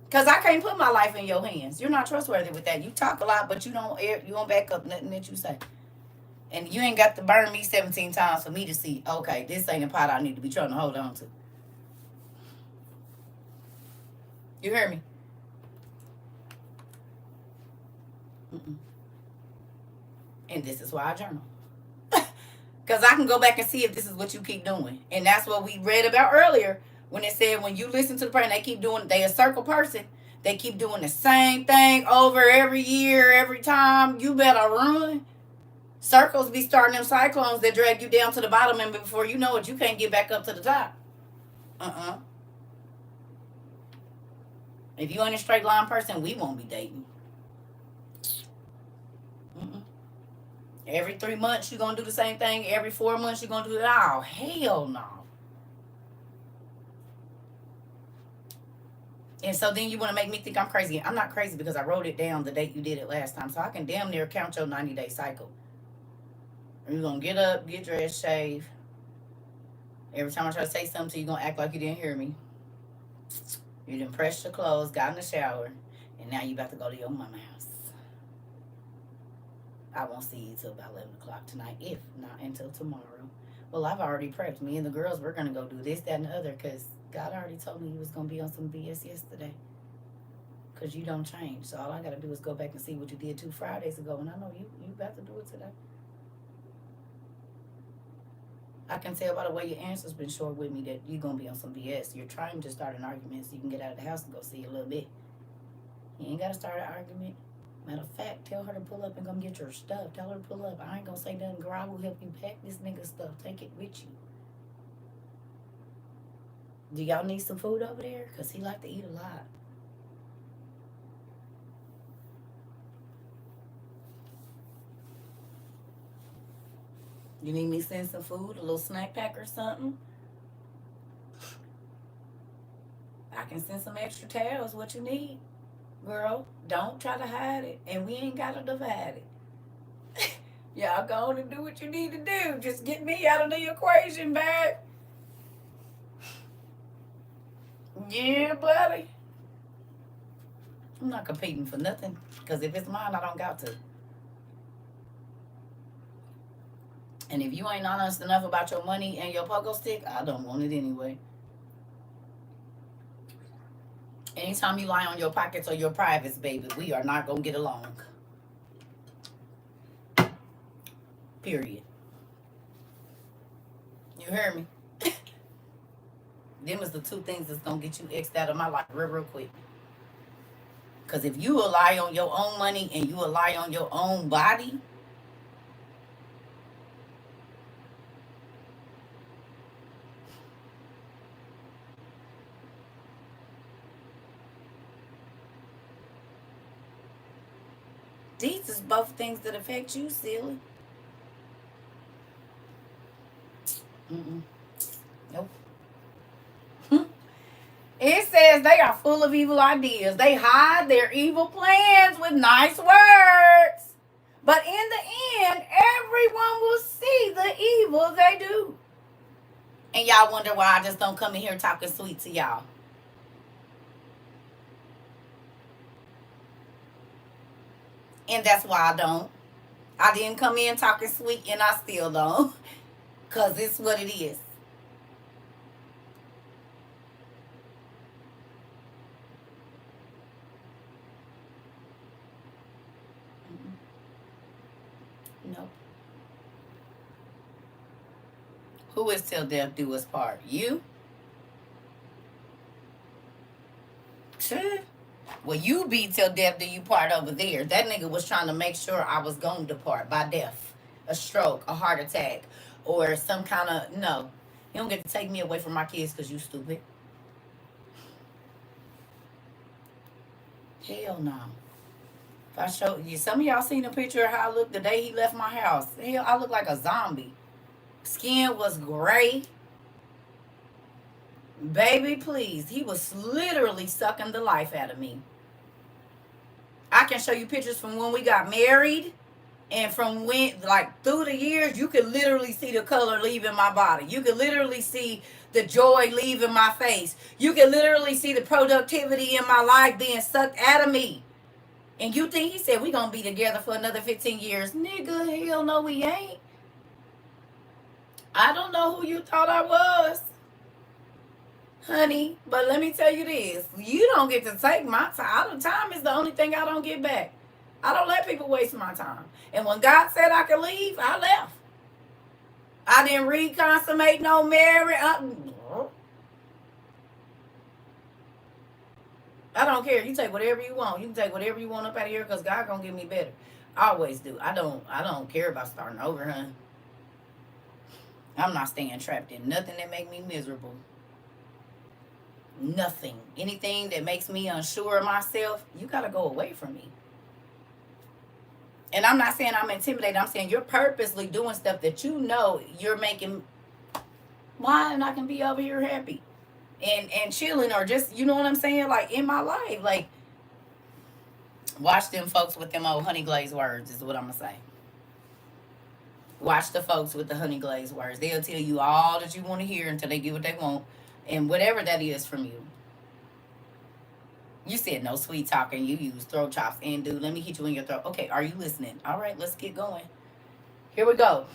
Because I can't put my life in your hands. You're not trustworthy with that. You talk a lot, but you don't back up nothing that you say. And you ain't got to burn me 17 times for me to see, okay, this ain't a pot I need to be trying to hold on to. You hear me? Mm-mm. And this is why I journal. Because I can go back and see if this is what you keep doing. And that's what we read about earlier when it said when you listen to the prayer and they keep doing, they a circle person. They keep doing the same thing over every year, every time. You better run. Circles be starting them cyclones that drag you down to the bottom, and before you know it, you can't get back up to the top. If you ain't a straight line person, we won't be dating. Every 3 months, you're going to do the same thing. Every 4 months, you're going to do it. Oh, hell no. And so then you want to make me think I'm crazy. I'm not crazy because I wrote it down the date you did it last time. So I can damn near count your 90-day cycle. You're going to get up, get dressed, shave. Every time I try to say something to you, you're going to act like you didn't hear me. You done pressed your clothes, got in the shower, and now you about to go to your mama's house. I won't see you till about 11 o'clock tonight, if not until tomorrow. Well, I've already prepped. Me and the girls, we're going to go do this, that, and the other, because God already told me he was going to be on some BS yesterday. because you don't change. So all I got to do is go back and see what you did 2 Fridays ago, and I know you about to do it today. I can tell by the way your answer's been short with me that you're going to be on some BS. You're trying to start an argument so you can get out of the house and go see a little bit. You ain't got to start an argument. Matter of fact, tell her to pull up and come get your stuff. Tell her to pull up. I ain't going to say nothing, girl. I will help you pack this nigga stuff. Take it with you. Do y'all need some food over there? Because he like to eat a lot. You need me to send some food, a little snack pack or something? I can send some extra towels. What you need, girl? Don't try to hide it. And we ain't got to divide it. Y'all go on and do what you need to do. Just get me out of the equation, babe. Yeah, buddy. I'm not competing for nothing. Because if it's mine, I don't got to. And if you ain't honest enough about your money and your pogo stick, I don't want it anyway. Anytime you lie on your pockets or your privates, baby, we are not going to get along. Period. You hear me? Them is the two things that's going to get you X'd out of my life real quick. Because if you will lie on your own money and you will lie on your own body, these is both things that affect you, silly. Mm-mm. Nope. It says they are full of evil ideas. They hide their evil plans with nice words. But in the end, everyone will see the evil they do. And y'all wonder why I just don't come in here talking sweet to y'all. And that's why I don't. I didn't come in talking sweet and I still don't. Because it's what it is. Nope. Who is till death do us part? You? Well, you be till death do you part over there. That nigga was trying to make sure I was going to depart by death, a stroke, a heart attack, or some kind of no. You don't get to take me away from my kids because you stupid. Hell no. If I show you, some of y'all seen a picture of how I looked the day he left my house. Hell, I look like a zombie. Skin was gray. Baby, please. He was literally sucking the life out of me. I can show you pictures from when we got married and from when, like, through the years, you could literally see the color leaving my body. You could literally see the joy leaving my face. You could literally see the productivity in my life being sucked out of me. And you think he said we gonna be together for another 15 years? Nigga, hell no we ain't. I don't know who you thought I was, honey, but let me tell you this. You don't get to take my time. Time is the only thing I don't get back. I don't let people waste my time. And when God said I could leave, I left. I didn't reconsummate no marriage. I don't care. You take whatever you want. You can take whatever you want up out of here because God gonna give me better. I always do. I don't care about starting over, honey. I'm not staying trapped in nothing that make me miserable. Nothing. Anything that makes me unsure of myself, you gotta go away from me. And I'm not saying I'm intimidated. I'm saying you're purposely doing stuff that you know you're making. Why? And I can be over here happy and chilling, or just, you know what I'm saying, like in my life. Like, watch them folks with them old honey glazed words is what I'm gonna say. Watch the folks with the honey glazed words. They'll tell you all that you want to hear until they get what they want, and whatever that is from you. You said no sweet talking. You use throat chops. And dude, let me hit you in your throat. Okay, are you listening? All right, let's get going. Here we go.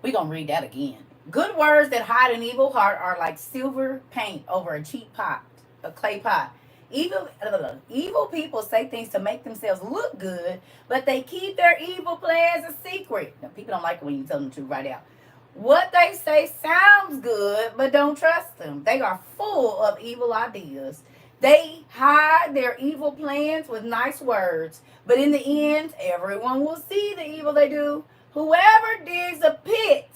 We're going to read that again. Good words that hide an evil heart are like silver paint over a cheap pot, a clay pot. Evil people say things to make themselves look good, but they keep their evil plans a secret. Now, people don't like it when you tell them the truth right out. What they say sounds good, but don't trust them. They are full of evil ideas. They hide their evil plans with nice words, but in the end, everyone will see the evil they do. Whoever digs a pit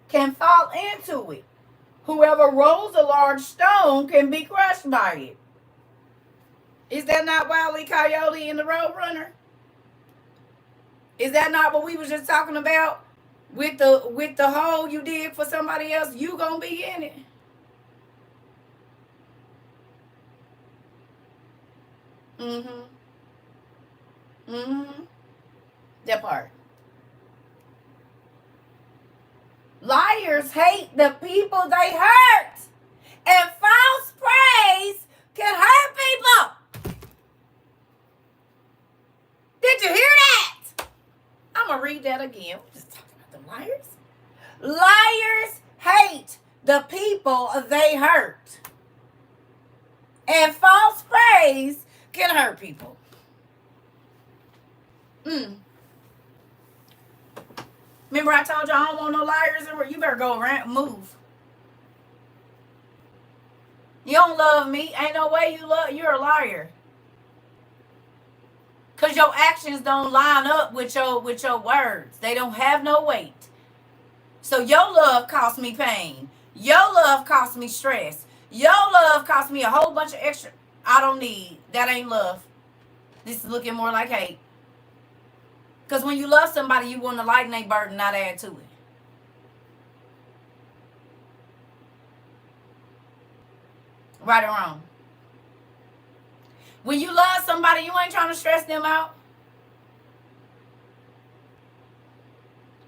can fall into it. Whoever rolls a large stone can be crushed by it. Is that not Wile E. Coyote in the Roadrunner? Is that not what we was just talking about? With the hole you dig for somebody else, you gonna be in it. Mm-hmm. Mm-hmm. That part. Liars hate the people they hurt. And false praise can hurt people. Did you hear that? I'm going to read that again. We're just talking about the liars. Liars hate the people they hurt. And false praise can hurt people. Remember I told you I don't want no liars? You better go around and move. You don't love me. Ain't no way you're a liar. Because your actions don't line up with your words. They don't have no weight. So your love cost me pain. Your love cost me stress. Your love cost me a whole bunch of extra I don't need. That ain't love. This is looking more like hate. Because when you love somebody, you want to lighten their burden, not add to it. Right or wrong? When you love somebody, you ain't trying to stress them out.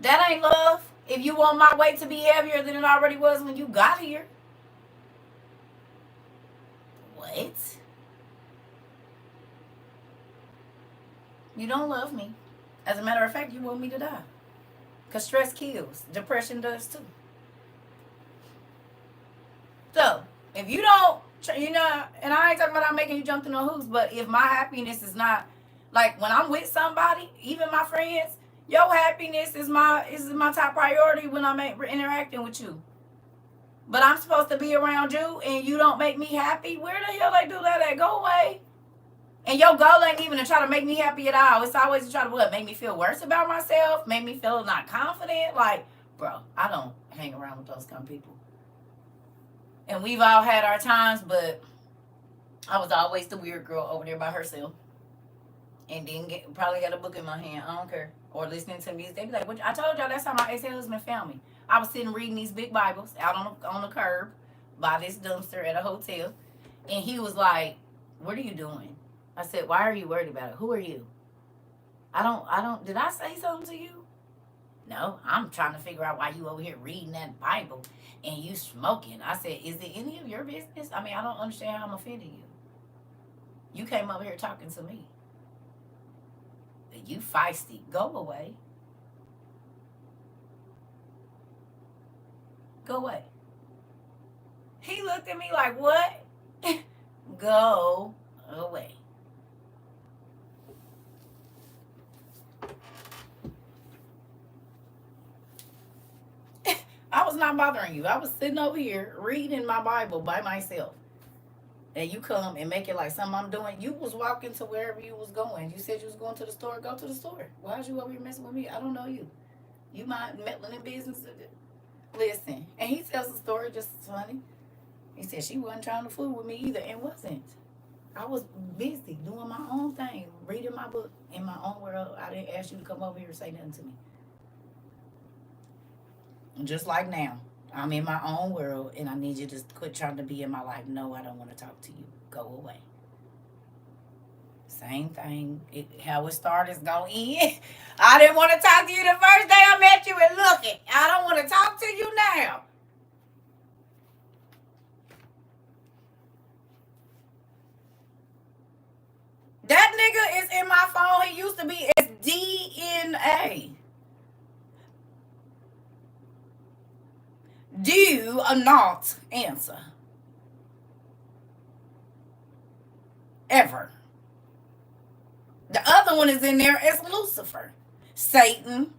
That ain't love. If you want my weight to be heavier than it already was when you got here. What? You don't love me. As a matter of fact, you want me to die. Because stress kills. Depression does too. So, if you don't, and I ain't talking about I'm making you jump through no hoops, but if my happiness is not, like when I'm with somebody, even my friends, your happiness is my top priority when I'm interacting with you. But I'm supposed to be around you and you don't make me happy? Where the hell they do that at? Go away. And your goal ain't even to try to make me happy at all. It's always to try to what? Make me feel worse about myself? Make me feel not confident? Like, bro, I don't hang around with those kind of people. And we've all had our times, but I was always the weird girl over there by herself. And then probably got a book in my hand. I don't care. Or listening to music. They be like, I told y'all that's how my ex-husband found me. I was sitting reading these big Bibles out on the curb by this dumpster at a hotel. And he was like, what are you doing? I said, why are you worried about it? Who are you? Did I say something to you? No, I'm trying to figure out why you over here reading that Bible and you smoking. I said, is it any of your business? I mean, I don't understand how I'm offending you. You came over here talking to me. You feisty. Go away. Go away. He looked at me like, what? Go away. I was not bothering you. I was sitting over here reading my Bible by myself. And you come and make it like something I'm doing. You was walking to wherever you was going. You said you was going to the store. Go to the store. Why is you over here messing with me? I don't know you. You mind meddling in business? Listen. And he tells the story just funny. He said she wasn't trying to fool with me either and wasn't. I was busy doing my own thing, reading my book in my own world. I didn't ask you to come over here and say nothing to me. Just like now. I'm in my own world and I need you to quit trying to be in my life. No, I don't want to talk to you. Go away. Same thing. How it started is going to end. I didn't want to talk to you the first day I met you and look it. I don't want to talk to you now. That nigga is in my phone. He used to be as DNA. Do not answer. ever. The other one is in there as Lucifer. Satan,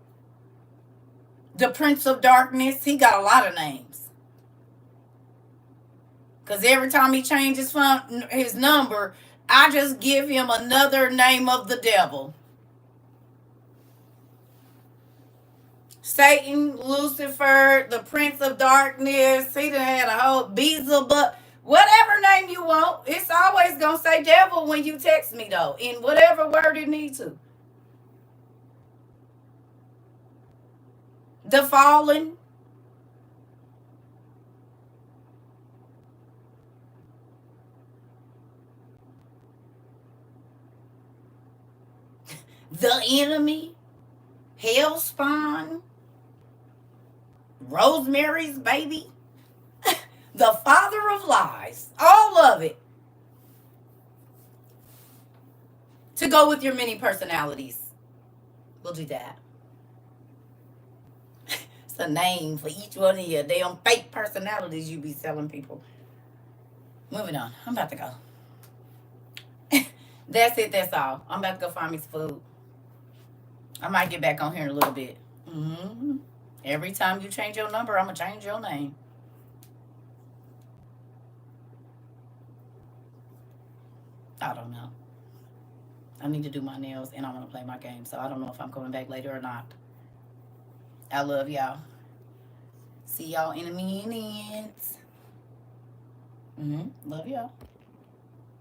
the Prince of Darkness. He got a lot of names. Because every time he changes his number, I just give him another name of the devil. Satan, Lucifer, the Prince of Darkness. He done had a whole Beelzebub. Whatever name you want, it's always going to say devil when you text me, though, in whatever word it needs to. The fallen. The enemy. Hellspawn. Rosemary's baby. The father of lies. All of it. To go with your many personalities. We'll do that. It's a name for each one of your damn fake personalities you be selling people. Moving on. I'm about to go. That's it. That's all. I'm about to go find me some food. I might get back on here in a little bit. Every time you change your number, I'm going to change your name. I don't know. I need to do my nails and I want to play my game. So I don't know if I'm coming back later or not. I love y'all. See y'all in a minute. Love y'all.